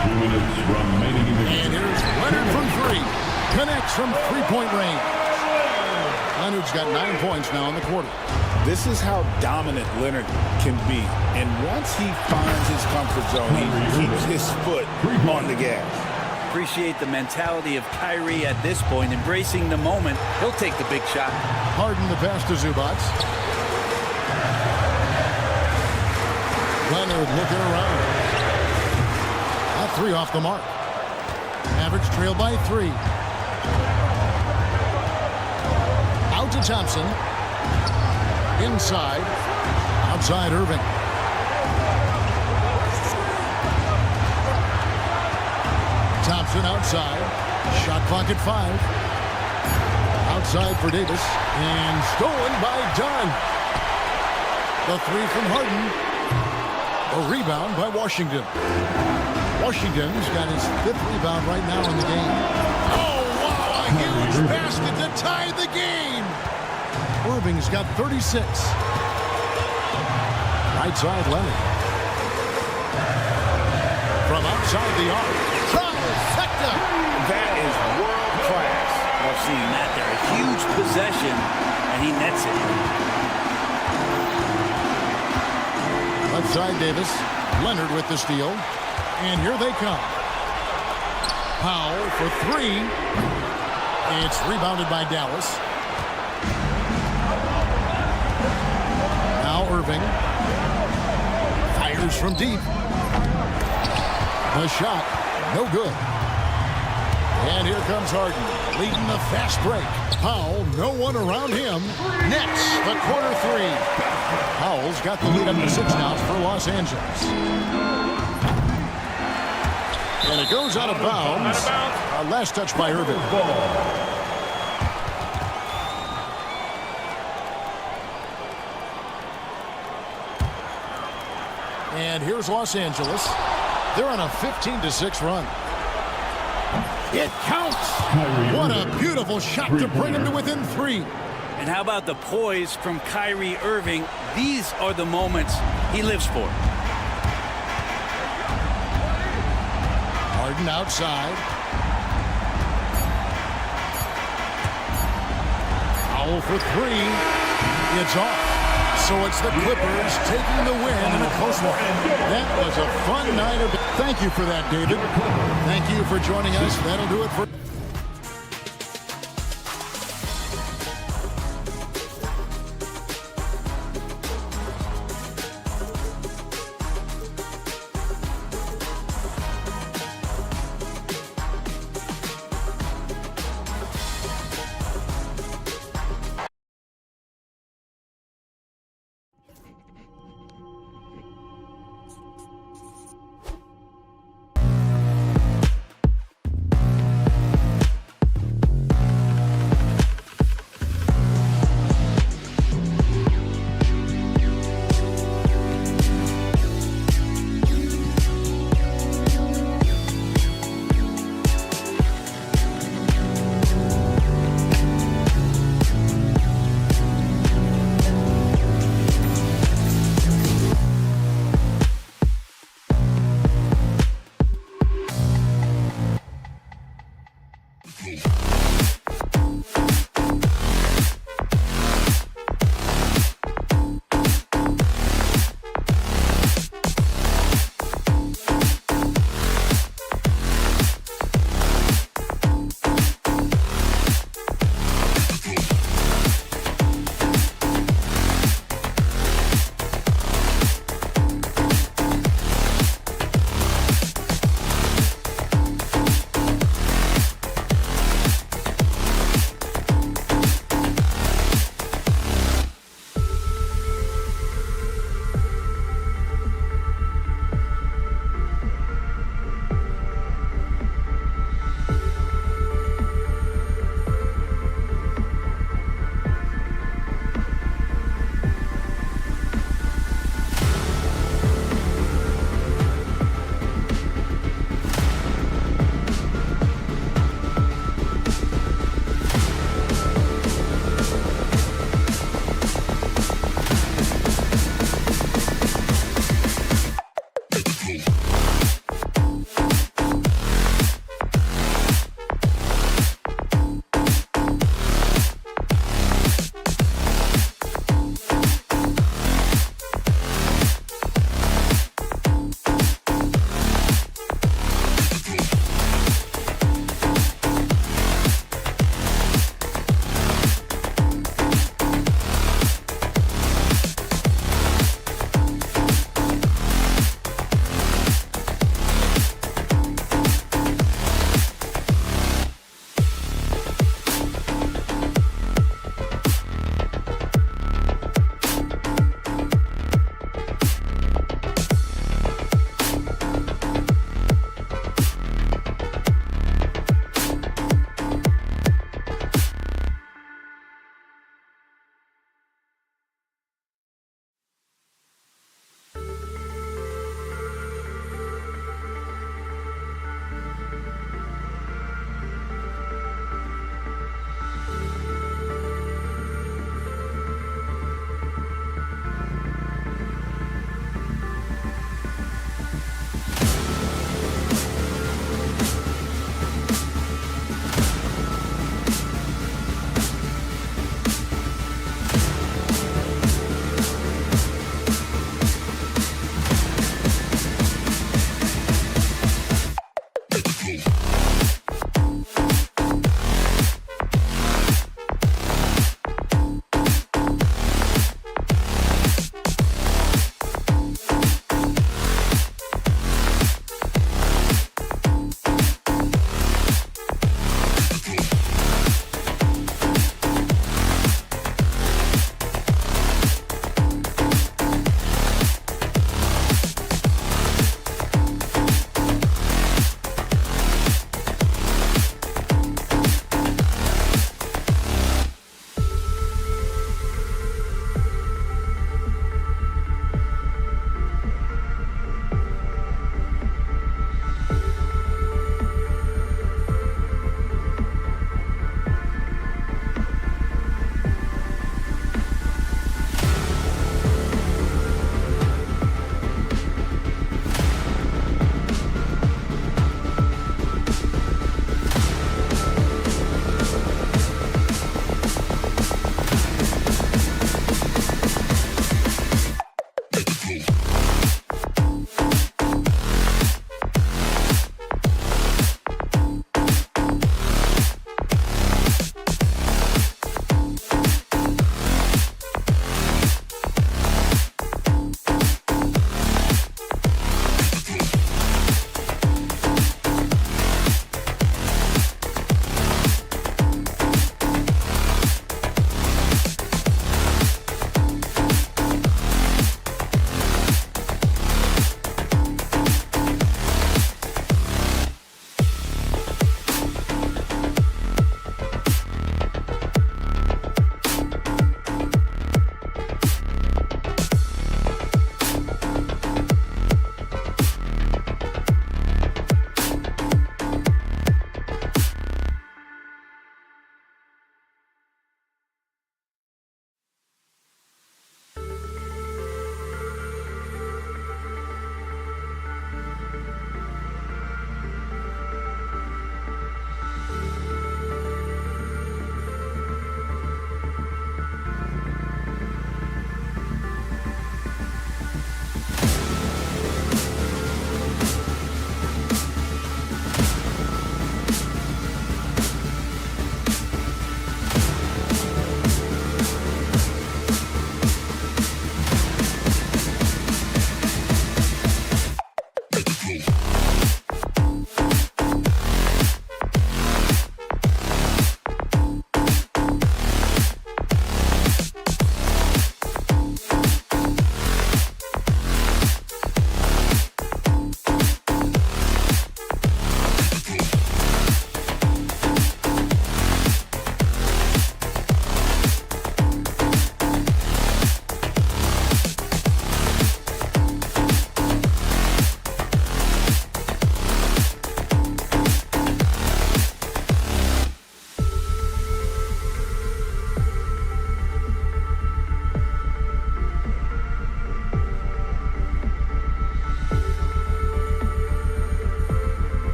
2 minutes remaining in the game. And here's Leonard from 3. Connects from three-point range. Leonard's got 9 points now in the quarter. This is how dominant Leonard can be. And once he finds his comfort zone, he keeps his foot on the gas. Appreciate the mentality of Kyrie at this point, embracing the moment. He'll take the big shot. Harden the pass to Zubac. Leonard looking around. That 3 off the mark. Mavericks trail by 3. Out to Thompson. Inside. Outside Irving. Thompson outside. Shot clock at 5. Outside for Davis. And stolen by Dunn. The 3 from Harden. A rebound by Washington. Washington's got his 5th rebound right now in the game. Oh, wow, a huge basket to tie the game. Irving's got 36. Right side, Leonard. From outside the arc. Trifecta. That is world class. I've seen that there. A huge possession, and he nets it. Left side, Davis. Leonard with the steal. And here they come. Powell for 3. It's rebounded by Dallas. Now Irving. Fires from deep. The shot. No good. And here comes Harden. Leading the fast break. Powell, no one around him. Next, the corner 3. Powell's got the lead up to 6 now for Los Angeles. And it goes out of bounds. Last touch by Irving. And here's Los Angeles. They're on a 15-6 run. It counts. What a beautiful shot to bring him to within 3. And how about the poise from Kyrie Irving? These are the moments he lives for. Harden outside. Foul for 3. It's off. So it's the Clippers taking the win in a close one. That was a fun night. Thank you for that, David. Thank you for joining us. That'll do it for...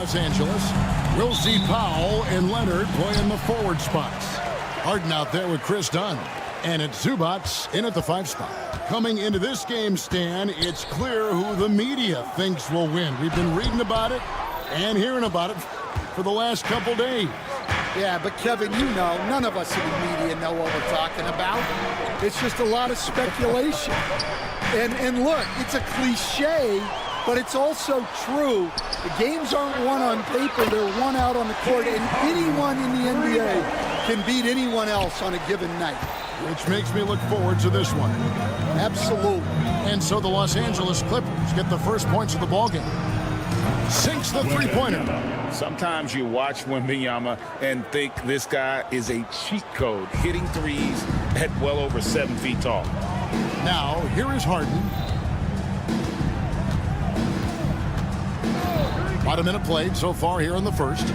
Los Angeles. We'll see Powell and Leonard play in the forward spots. Harden out there with Chris Dunn. And it's Zubac in at the 5 spot. Coming into this game, Stan, it's clear who the media thinks will win. We've been reading about it and hearing about it for the last couple days. Yeah, but Kevin, you know, none of us in the media know what we're talking about. It's just a lot of speculation. And look, it's a cliche, but it's also true. The games aren't won on paper, they're won out on the court, and anyone in the NBA can beat anyone else on a given night. Which makes me look forward to this one. Absolutely. And so the Los Angeles Clippers get the first points of the ballgame. Sinks the three-pointer. Sometimes you watch Wembanyama and think this guy is a cheat code, hitting threes at well over 7 feet tall. Now, here is Harden. About a minute played so far here in the first.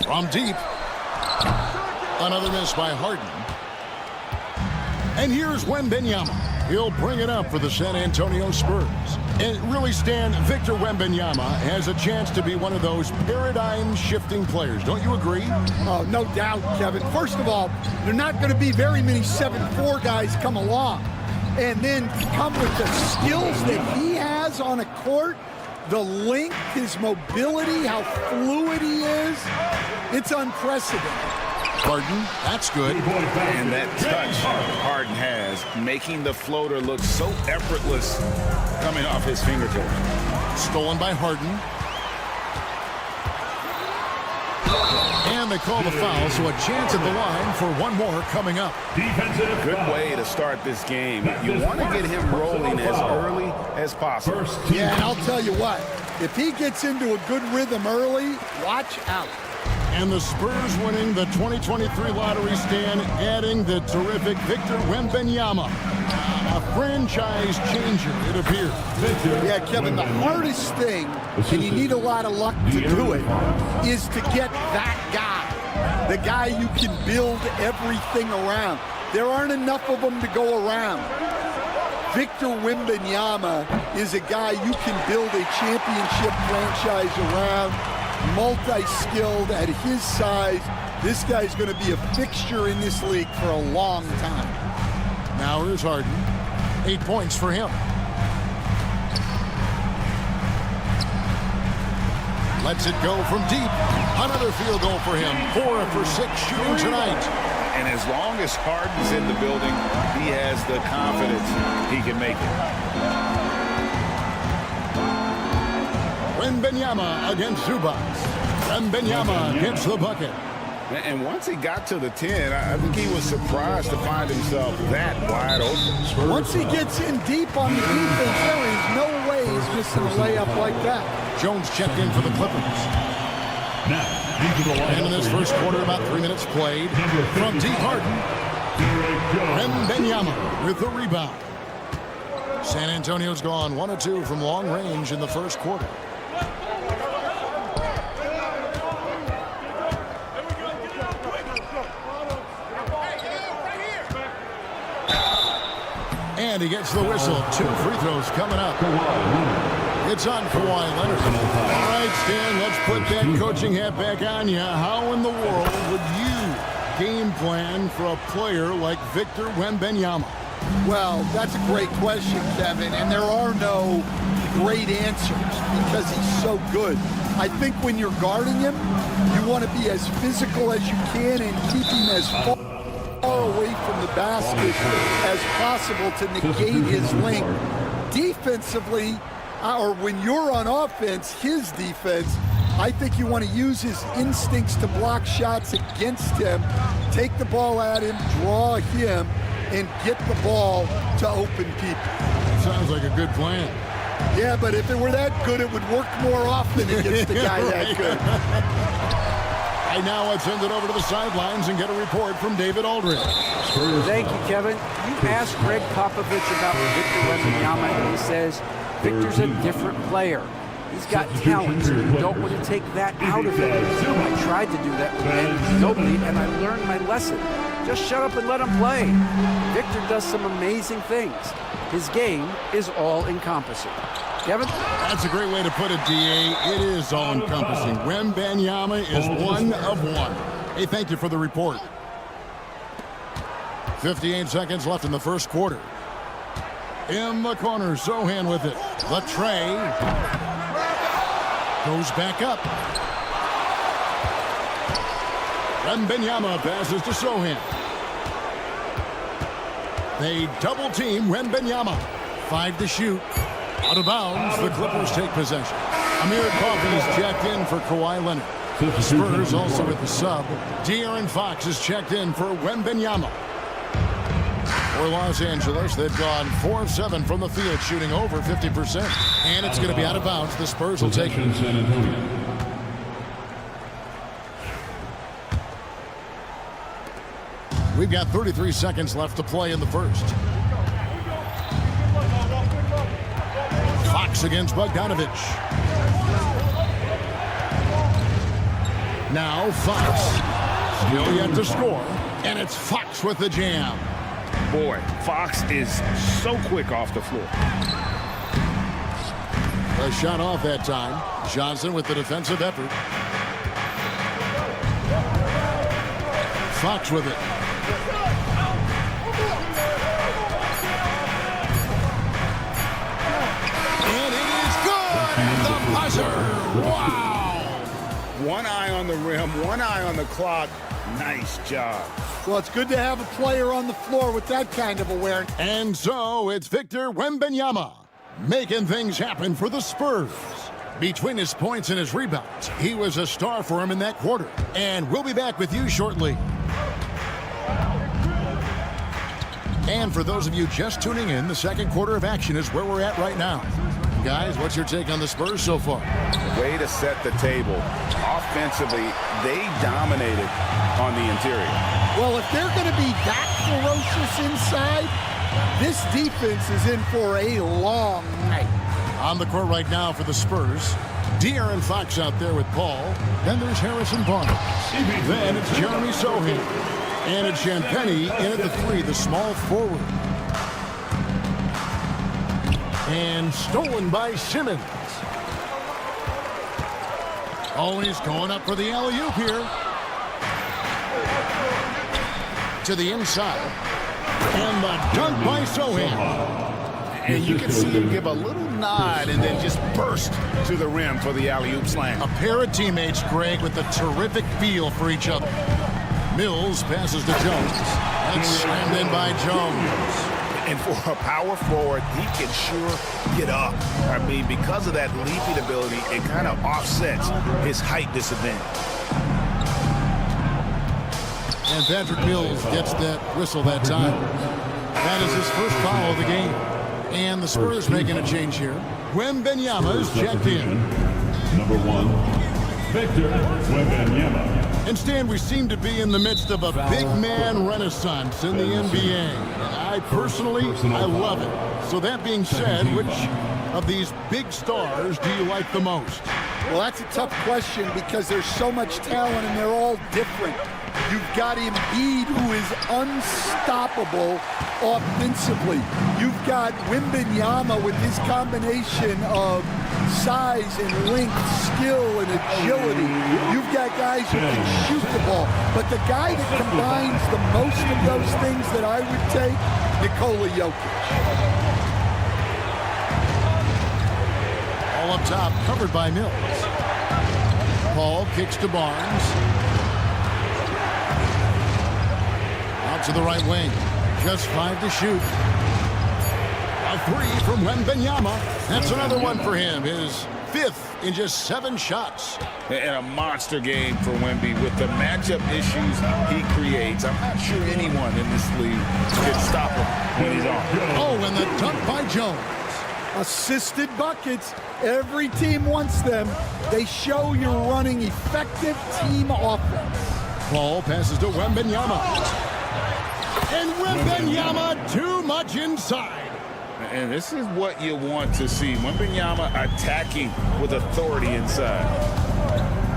From deep. Another miss by Harden. And here's Wembanyama. He'll bring it up for the San Antonio Spurs. And really, Stan, Victor Wembanyama has a chance to be one of those paradigm-shifting players. Don't you agree? Oh, no doubt, Kevin. First of all, there are not going to be very many 7'4" guys come along. And then come with the skills that he has on a court, the length, his mobility, how fluid he is. It's unprecedented. Harden, that's good. And that touch Harden has, making the floater look so effortless coming off his fingertips. Stolen by Harden. And they call the foul, so a chance at the line for one more coming up. Good way to start this game. You want to get him rolling as early as possible. Yeah, and I'll tell you what, if he gets into a good rhythm early, watch out. And the Spurs winning the 2023 lottery, Stan, adding the terrific Victor Wembanyama. A franchise changer, it appears. Yeah, Kevin, the hardest thing, and you need a lot of luck to do it, is to get that guy. The guy you can build everything around. There aren't enough of them to go around. Victor Wembanyama is a guy you can build a championship franchise around. Multi-skilled at his size. This guy's going to be a fixture in this league for a long time. Now here's Harden. 8 points for him. Lets it go from deep. Another field goal for him. 4 for 6 shooting tonight. And as long as Harden's in the building, he has the confidence he can make it. Wembanyama against Zubac. Wembanyama gets the bucket. And once he got to the 10, I think he was surprised to find himself that wide open. Once he gets in deep on the defense, there is no way he's missing a layup like that. Jones checked in for the Clippers. And in this first quarter, about 3 minutes played. From deep, Harden. Wembanyama with the rebound. San Antonio's gone 1 of 2 from long range in the first quarter. And he gets the whistle. 2 free throws coming up. It's on Kawhi Leonard. All right, Stan, let's put that coaching hat back on you. How in the world would you game plan for a player like Victor Wembanyama? Well, that's a great question, Kevin, and there are no great answers because he's so good. I think when you're guarding him, you want to be as physical as you can and keep him as far away from the basket as possible to negate his length. Defensively, or when you're on offense, his defense, I think you want to use his instincts to block shots against him, take the ball at him, draw him, and get the ball to open people. Sounds like a good plan. Yeah, but if it were that good, it would work more often against a guy that good. And now let's send it over to the sidelines and get a report from David Aldridge. Thank you, Kevin. You asked Greg Popovich about Victor Wembanyama, and he says Victor's a different player. He's got talent, so you don't want to take that out of him. I tried to do that with Manu Ginobili, and I learned my lesson. Just shut up and let him play. Victor does some amazing things. His game is all-encompassing. Kevin? That's a great way to put it, D.A. It is all-encompassing. Wembanyama is 1 of 1. Hey, thank you for the report. 58 seconds left in the first quarter. In the corner, Sohan with it. The tray goes back up. Wembanyama passes to Sohan. They double team Wembanyama. 5 to shoot. Out of bounds, the Clippers take possession. Amir Coffey's checked in for Kawhi Leonard. The Spurs also with the sub. De'Aaron Fox is checked in for Wembanyama. For Los Angeles, they've gone 4 of 7 from the field, shooting over 50%. And it's going to be out of bounds. The Spurs will take it. We've got 33 seconds left to play in the first. Fox against Bogdanovich. Now Fox. Still yet to score. And it's Fox with the jam. Boy, Fox is so quick off the floor. A shot off that time. Johnson with the defensive effort. Fox with it. And it is good! The buzzer! Wow! One eye on the rim, one eye on the clock. Nice job. Well, it's good to have a player on the floor with that kind of awareness. And so it's Victor Wembanyama making things happen for the Spurs. Between his points and his rebounds, he was a star for him in that quarter. And we'll be back with you shortly. And for those of you just tuning in, the second quarter of action is where we're at right now. Guys, what's your take on the Spurs so far? Way to set the table. Offensively, they dominated on the interior. Well, if they're going to be that ferocious inside, this defense is in for a long night. On the court right now for the Spurs, De'Aaron Fox out there with Paul. Then there's Harrison Barnes. Then it's Jeremy Sohan. And it's Champagny in at the 3, the small forward. And stolen by Simmons. Oh, and he's going up for the alley-oop here. To the inside. And the dunk by Sohan. And you can see him give a little nod and then just burst to the rim for the alley-oop slam. A pair of teammates, Greg, with a terrific feel for each other. Mills passes to Jones. That's slammed in by Jones. And for a power forward, he can sure get up. I mean, because of that leaping ability, it kind of offsets his height disadvantage. And Patrick Mills gets that whistle that time. That is his first foul of the game. And the Spurs making a change here. Wembanyama is checked in. Number 1, Victor Wembanyama. And Stan, we seem to be in the midst of a big man renaissance in the NBA. And I personally, I love it. So that being said, which of these big stars do you like the most? Well, that's a tough question because there's so much talent and they're all different. You've got Embiid, who is unstoppable offensively. You've got Wembanyama with his combination of size and length, skill and agility. You've got guys who can shoot the ball. But the guy that combines the most of those things that I would take, Nikola Jokic. All up top, covered by Mills. Paul kicks to Barnes. Out to the right wing. Just 5 to shoot. A 3 from Wembanyama. That's another one for him. His 5th in just 7 shots. And a monster game for Wemby with the matchup issues he creates. I'm not sure anyone in this league can stop him when he's on. Oh, and the dunk by Jones. Assisted buckets. Every team wants them. They show you're running effective team offense. Paul passes to Wembanyama. And Wembanyama too much inside. And this is what you want to see. Wembanyama attacking with authority inside.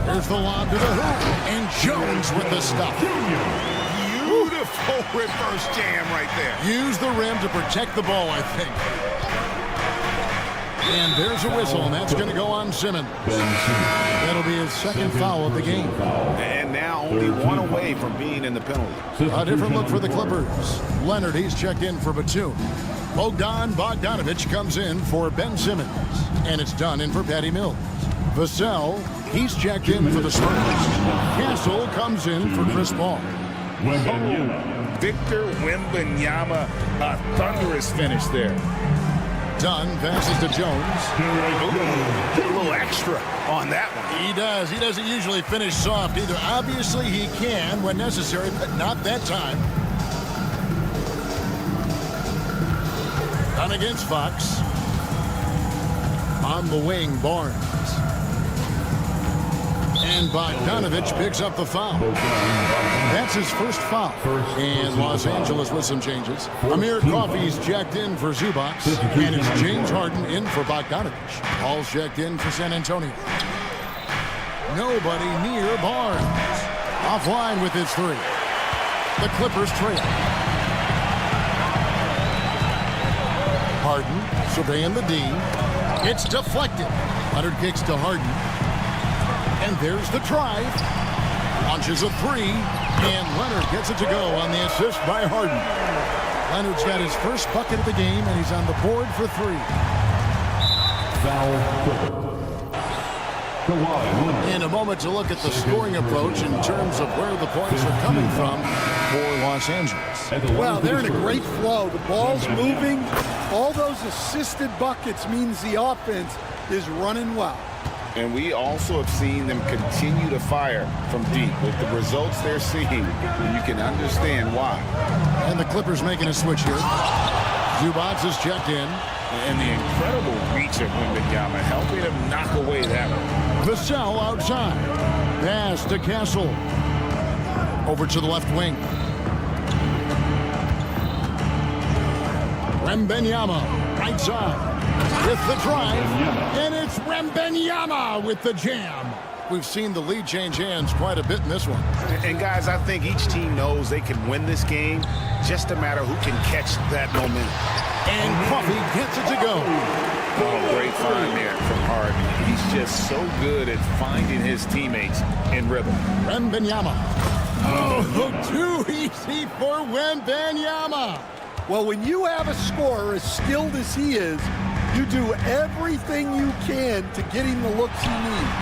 There's the lob to the hoop. And Jones with the stop. Beautiful reverse jam right there. Use the rim to protect the ball, I think. And there's a whistle, and that's going to go on Simmons. That'll be his 2nd foul of the game. And now only 1 away from being in the penalty. A different look for the Clippers. Leonard, he's checked in for Batum. Bogdanovich comes in for Ben Simmons. And it's done in for Patty Mills. Vassell, he's checked in for the Spurs. Castle comes in for Chris Paul. Victor Wembanyama, a thunderous finish there. Dunn passes to Jones. Get a little extra on that one. He does. He doesn't usually finish soft either. Obviously, he can when necessary, but not that time. Dunn against Fox. On the wing, Barnes. And Bogdanovich picks up the foul. That's his first foul. And Los Angeles with some changes. Amir Coffey's checked in for Zubac. And it's James Harden in for Bogdanovich. Paul's checked in for San Antonio. Nobody near Barnes. Offline with his 3. The Clippers trail. Harden surveying the D. It's deflected. Leonard kicks to Harden. And there's the drive. Launches a 3. And Leonard gets it to go on the assist by Harden. Leonard's got his first bucket of the game, and he's on the board for 3. Foul. In a moment to look at the scoring approach in terms of where the points are coming from for Los Angeles. Well, they're in a great flow. The ball's moving. All those assisted buckets means the offense is running well. And we also have seen them continue to fire from deep with the results they're seeing. And you can understand why. And the Clippers making a switch here. Zubac is checked in. And the incredible reach of Wembanyama helping him knock away that one. Vassell outside. Pass to Castle. Over to the left wing. Wembanyama, right side. With the drive. And it's Wembanyama with the jam. We've seen the lead change hands quite a bit in this one. And guys, I think each team knows they can win this game. Just a matter who can catch that momentum. And Coffey gets it to go. Oh, great find there from Harden. He's just so good at finding his teammates in rhythm. Wembanyama. Oh, too easy for Wembanyama. Well, when you have a scorer as skilled as he is, you do everything you can to get him the looks he needs.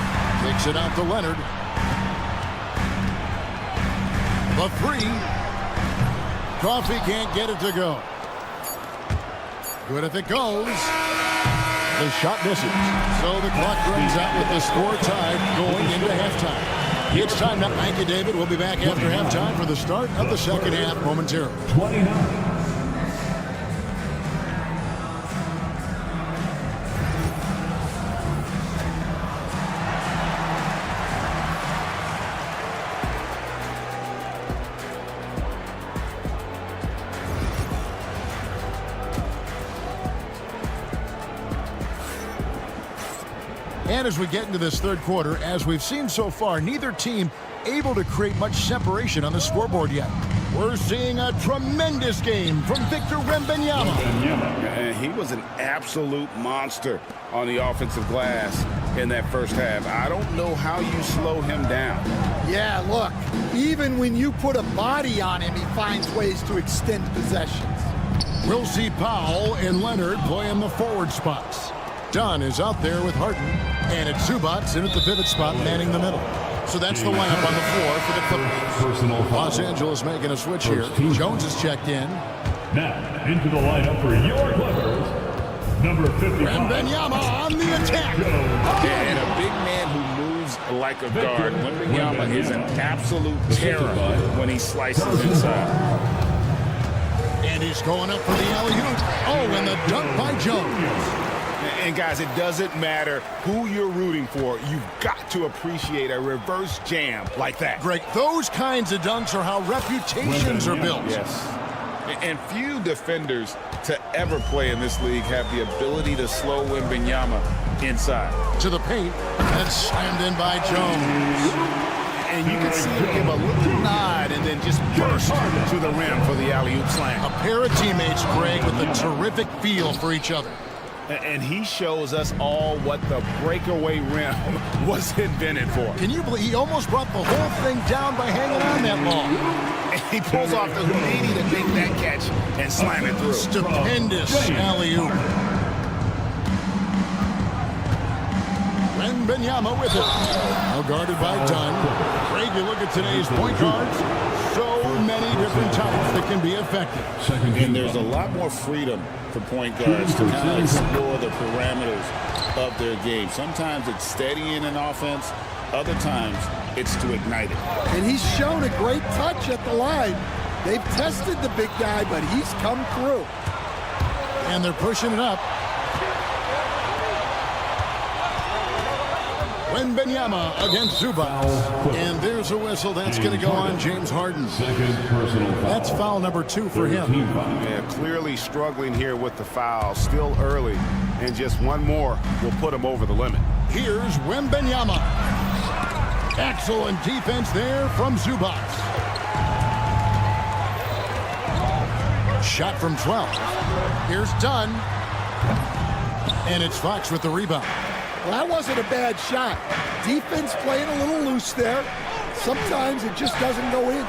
Kicks it out to Leonard. The 3. Coffey can't get it to go. Good if it goes. The shot misses. So the clock runs out with the score tied going into halftime. It's time now. Thank you, David. We'll be back after halftime for the start of the second half momentarily. 29. And as we get into this third quarter, as we've seen so far, neither team able to create much separation on the scoreboard yet. We're seeing a tremendous game from Victor Wembanyama. And he was an absolute monster on the offensive glass in that first half. I don't know how you slow him down. Yeah, look, even when you put a body on him, he finds ways to extend possessions. We'll see Powell and Leonard play in the forward spots. Dunn is out there with Harden, and it's Zubac in at the pivot spot, manning the middle. So that's the lineup on the floor for the Clippers. Los Angeles making a switch here. Jones is checked in. Now, into the lineup for your Clippers, number 55. Wembanyama on the attack. And a big man who moves like a guard. Wembanyama is an absolute terror when he slices inside. And he's going up for the alley-oop. Oh, and the dunk by Jones. And guys, it doesn't matter who you're rooting for. You've got to appreciate a reverse jam like that. Greg, those kinds of dunks are how reputations are built. Yes. And few defenders to ever play in this league have the ability to slow Wembanyama inside. To the paint, and slammed in by Jones. And you can see him give a little nod and then just burst to the rim for the alley-oop slam. A pair of teammates, Greg, with a terrific feel for each other. And he shows us all what the breakaway rim was invented for. Can you believe he almost brought the whole thing down by hanging on that long? And he pulls off the Houdini to make that catch and slam it through. Stupendous alley-oop. Wembanyama with it. Now guarded by Dunn. Greg, you look at today's point guards. So many different types that can be effective. And there's a lot more freedom for point guards to kind of explore the parameters of their game. Sometimes it's steadying an offense. Other times it's to ignite it. And he's shown a great touch at the line. They've tested the big guy, but he's come through. And they're pushing it up. Wembanyama against Zubac. And there's a whistle. That's going to go on James Harden. That's foul number 2 for him. Yeah, clearly struggling here with the foul. Still early. And just one more will put him over the limit. Here's Wembanyama. Excellent defense there from Zubac. Shot from 12. Here's Dunn. And it's Fox with the rebound. Well, that wasn't a bad shot. Defense playing a little loose there. Sometimes it just doesn't go in.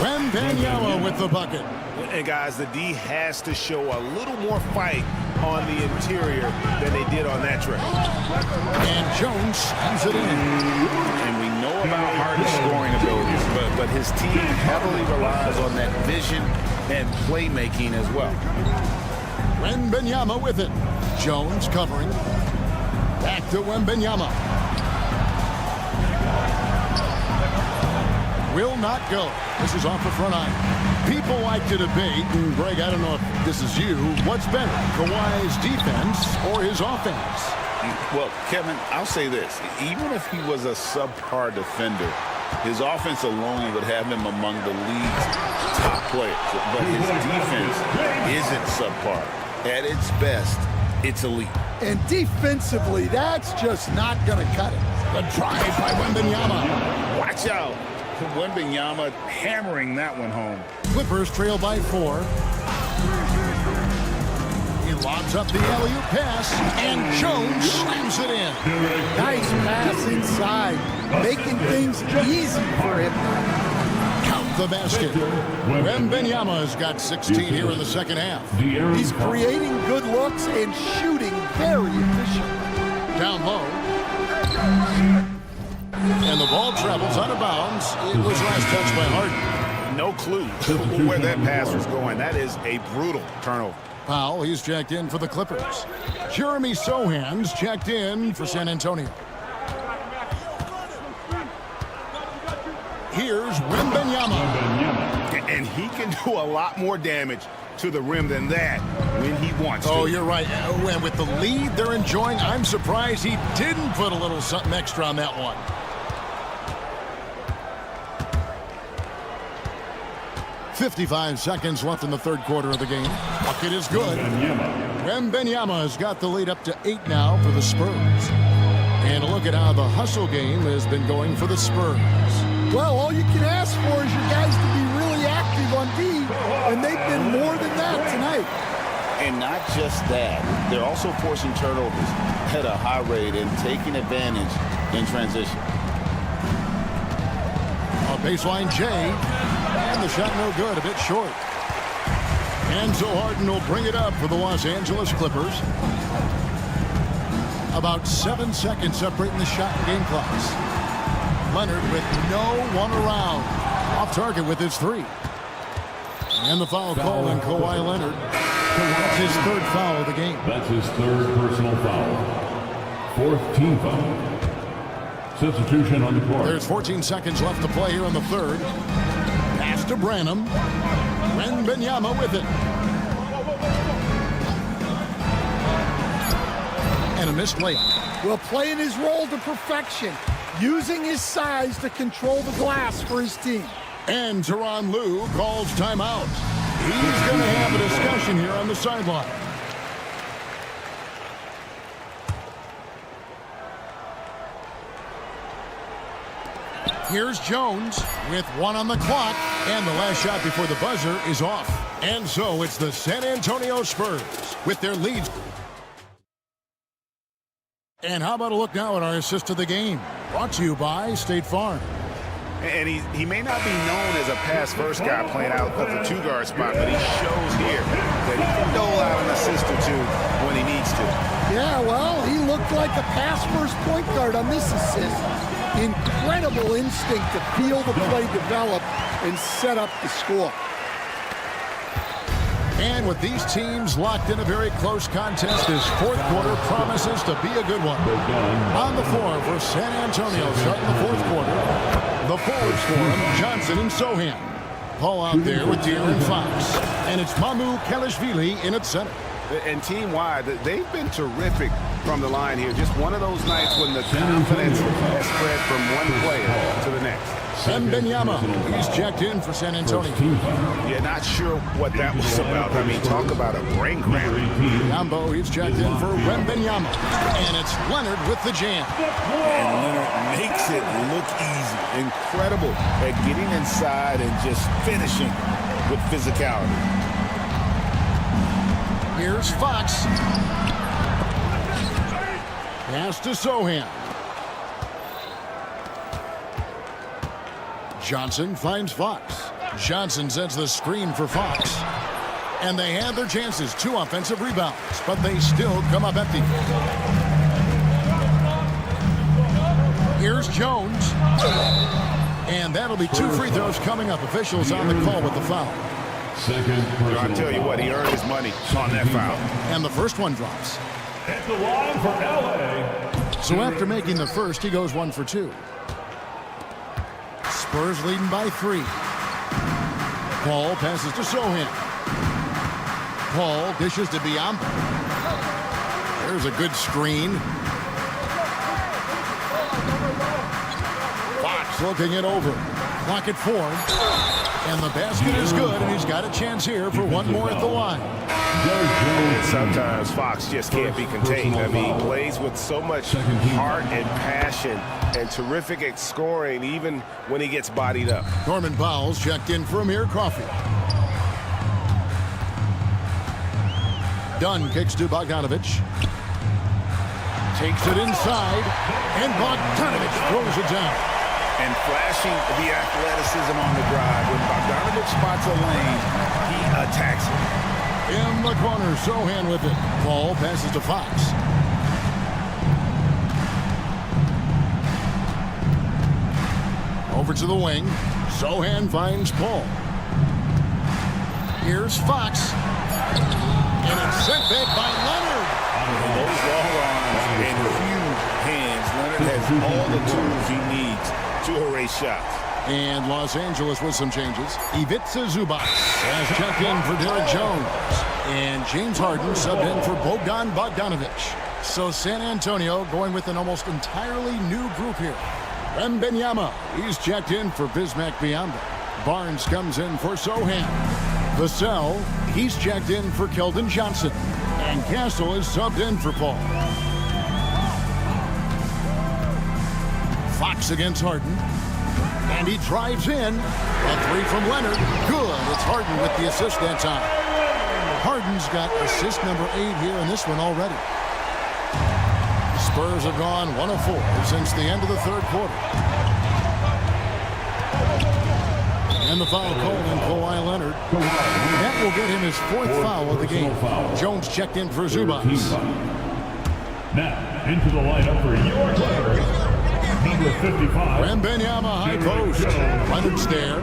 Wembanyama with the bucket. And guys, the D has to show a little more fight on the interior than they did on that trip. And Jones slams it in. And we know about Harden's scoring abilities, but his team heavily relies on that vision and playmaking as well. Wembanyama with it. Jones covering. Back to Wembanyama. Will not go. This is off the front eye. People like to debate, and Greg, I don't know if this is you, what's better, Kawhi's defense or his offense? Well, Kevin, I'll say this. Even if he was a subpar defender, his offense alone would have him among the league's top players. But his defense isn't subpar. At its best, it's elite. And defensively, that's just not going to cut it. The drive by Wembanyama. Watch out. Wembanyama hammering that one home. Clippers trail by 4. He lobs up the alley-oop pass, and Jones slams it in. Nice pass inside, making things easy for him. Count the basket. Wembanyama's got 16 here in the second half. He's creating good looks and shooting very efficient. Down low. And the ball travels out of bounds. It was last touched by Harden. No clue where that pass was going. That is a brutal turnover. Powell, he's checked in for the Clippers. Jeremy Sohan's checked in for San Antonio. Here's Wembanyama. And he can do a lot more damage to the rim than that when he wants to. Oh, you're right. And with the lead they're enjoying, I'm surprised he didn't put a little something extra on that one. .55 seconds left in the third quarter of the game. Bucket is good. Wembanyama has got the lead up to 8 now for the Spurs. And a look at how the hustle game has been going for the Spurs. Well, all you can ask for is your guys to be really active on D, and they've been more than that tonight. And not just that, they're also forcing turnovers at a high rate and taking advantage in transition. A baseline J, and the shot no good, a bit short. And so Harden will bring it up for the Los Angeles Clippers. About 7 seconds separating the shot and game clocks. Leonard with no one around. Off target with his three. And the foul call on Kawhi Leonard. That's his third foul of the game. That's his third personal foul. Fourth team foul. Substitution on the court. There's 14 seconds left to play here in the third. Pass to Branham. Wembanyama with it. And a missed layup. Well, playing his role to perfection. Using his size to control the glass for his team. And Tyronn Lue calls timeout. He's going to have a discussion here on the sideline. Here's Jones with 1 on the clock, and the last shot before the buzzer is off. And so it's the San Antonio Spurs with their lead. And how about a look now at our assist of the game? Brought to you by State Farm. And he may not be known as a pass-first guy playing out of the two-guard spot, but he shows here that he can dole out an assist or two when he needs to. Yeah, well, he looked like a pass-first point guard on this assist. Incredible instinct to feel the play develop and set up the score. And with these teams locked in a very close contest, this fourth quarter promises to be a good one. On the floor for San Antonio starting the fourth quarter, the forwards for him, Johnson and Sohan. Paul out there with De'Aaron Fox. And it's Mamu Kelishvili in at center. And team-wide, they've been terrific from the line here. Just one of those nights when the confidence has spread from one player to the next. Wembanyama, he's checked in for San Antonio. Yeah, not sure what that was about. I mean, talk about a brain cramp. Yambo, he's checked in for Wembanyama. And it's Leonard with the jam. And Leonard makes it look easy. Incredible at getting inside and just finishing with physicality. Here's Fox. Pass to Sohan. Johnson finds Fox. Johnson sets the screen for Fox. And they have their chances. 2 offensive rebounds, but they still come up empty. Here's Jones. And that'll be 2 free throws coming up. Officials on the call with the foul. I'll tell you what, he earned his money on that foul. And the first one drops. At the line for LA. So after making the first, he goes 1 for 2. Spurs leading by 3. Paul passes to Sohan. Paul dishes to Biyombo. There's a good screen. Fox looking it over. Clock at 4. And the basket is good, and he's got a chance here for 1 more at the line. Sometimes Fox just can't be contained. I mean, he plays with so much heart and passion and terrific at scoring, even when he gets bodied up. Norman Powell's checked in for Amir Coffey. Dunn kicks to Bogdanovich. Takes it inside, and Bogdanovich throws it down. And flashing the athleticism on the drive. When Bogdanovich spots a lane, he attacks it. In the corner, Sohan with it. Paul passes to Fox. Over to the wing. Sohan finds Paul. Here's Fox. And it's sent back by Leonard. With those long arms and huge hands, Leonard has all the tools he needs to erase shots. And Los Angeles with some changes. Ivica Zubac has checked in for Derek Jones. And James Harden subbed in for Bogdan Bogdanovich. So San Antonio going with an almost entirely new group here. Wembanyama, he's checked in for Bismack Biyombo. Barnes comes in for Sohan. Vassell, he's checked in for Keldon Johnson. And Castle is subbed in for Paul. Fox against Harden. And he drives in. A three from Leonard. Good. It's Harden with the assist that time. Harden's got assist number 8 here in this one already. The Spurs have gone 1 of 4 since the end of the third quarter. And the foul called on Kawhi Leonard. That will get him his 4th foul of the game. Jones checked in for Zubac. Now, into the lineup for your Clippers, number 55. Wembanyama high post. Leonard's there.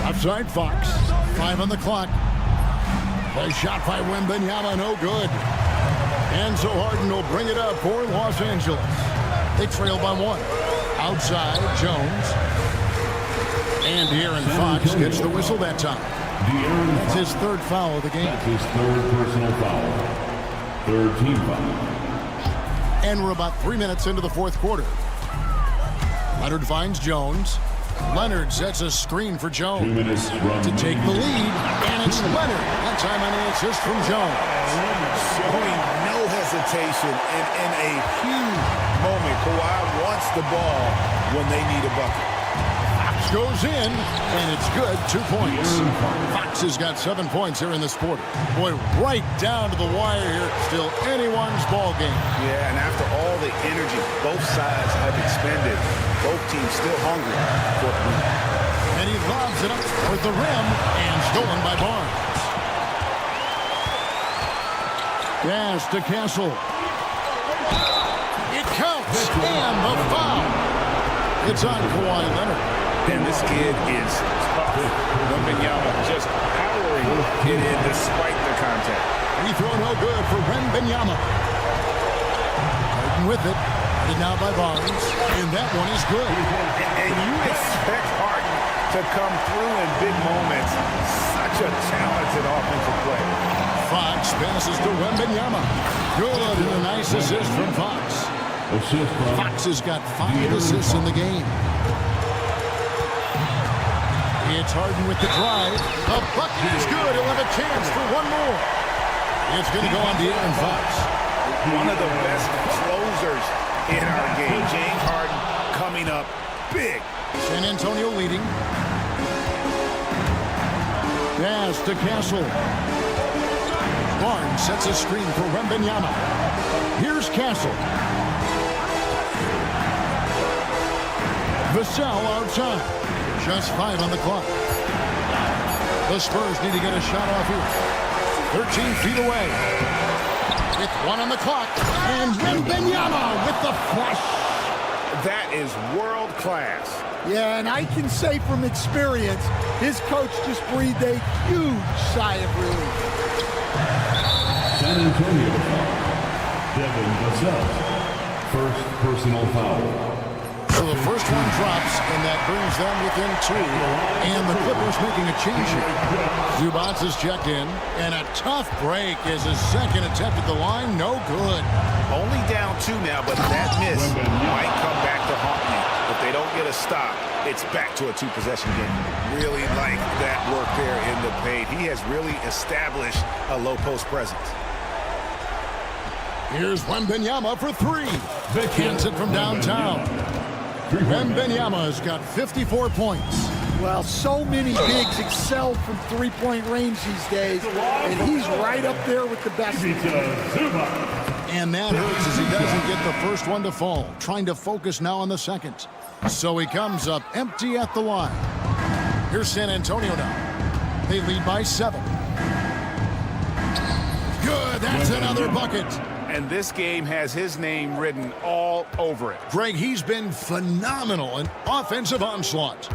Outside Fox. 5 on the clock. A shot by Wembanyama, no good. And so Harden will bring it up for Los Angeles. They trail by 1. Outside, Jones. And De'Aaron Fox gets the whistle that time. That's his 3rd foul of the game. That's his 3rd personal foul. 3rd team foul. And we're about 3 minutes into the 4th quarter. Leonard finds Jones. Leonard sets a screen for Jones 2 minutes to take the lead. And it's Leonard. That time on the assist from Jones. Showing no hesitation in a huge moment. Kawhi wants the ball when they need a bucket. Fox goes in, and it's good. 2 points. Fox has got 7 points here in this quarter. Boy, right down to the wire here. Still anyone's ball game. Yeah, and after all the energy both sides have expended, both teams still hungry for the win. And he lobs it up toward the rim, and stolen by Barnes. Pass to Castle. It counts, and the foul. It's on Kawhi Leonard. And this kid is Wembanyama just powering it in despite the contact. Free throw no good for Wembanyama. Harden with it. Headed now by Barnes. And that one is good. And you expect Harden to come through in big moments. Such a talented offensive player. Fox passes to Wembanyama. Good, and a nice assist from Fox. Fox has got 5 assists in the game. It's Harden with the drive. The bucket is good. He'll have a chance for one more. It's going to go on De'Aaron Fox. One of the best closers in our game. James Harden coming up big. San Antonio leading. Pass to Castle. Barnes sets a screen for Wembanyama. Here's Castle. Vassell outside. Just 5 on the clock. The Spurs need to get a shot off here. 13 feet away. With 1 on the clock. And Wembanyama with the flush. That is world class. Yeah, and I can say from experience, his coach just breathed a huge sigh of relief. San Antonio. Devin Vassell. First personal foul. So the first one drops, and that brings them within 2. And the Clippers making a change here. Zubac is checked in, and a tough break is his 2nd attempt at the line. No good. Only down 2 now, but that miss might come back to haunt you. If they don't get a stop, it's back to a 2-possession game. Really like that work there in the paint. He has really established a low post presence. Here's Wembanyama for 3. Hits it from downtown. Wembanyama has got 54 points. Well, so many bigs excel from 3-point range these days, and he's right up there with the best. And that hurts as he doesn't get the first one to fall. Trying to focus now on the second. So he comes up empty at the line. Here's San Antonio now. They lead by 7. Good, that's another bucket. And this game has his name written all over it. Greg, he's been phenomenal in offensive onslaught.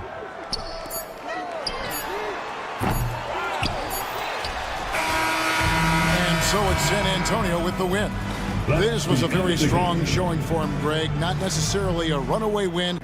And so it's San Antonio with the win. This was a very strong showing for him, Greg. Not necessarily a runaway win,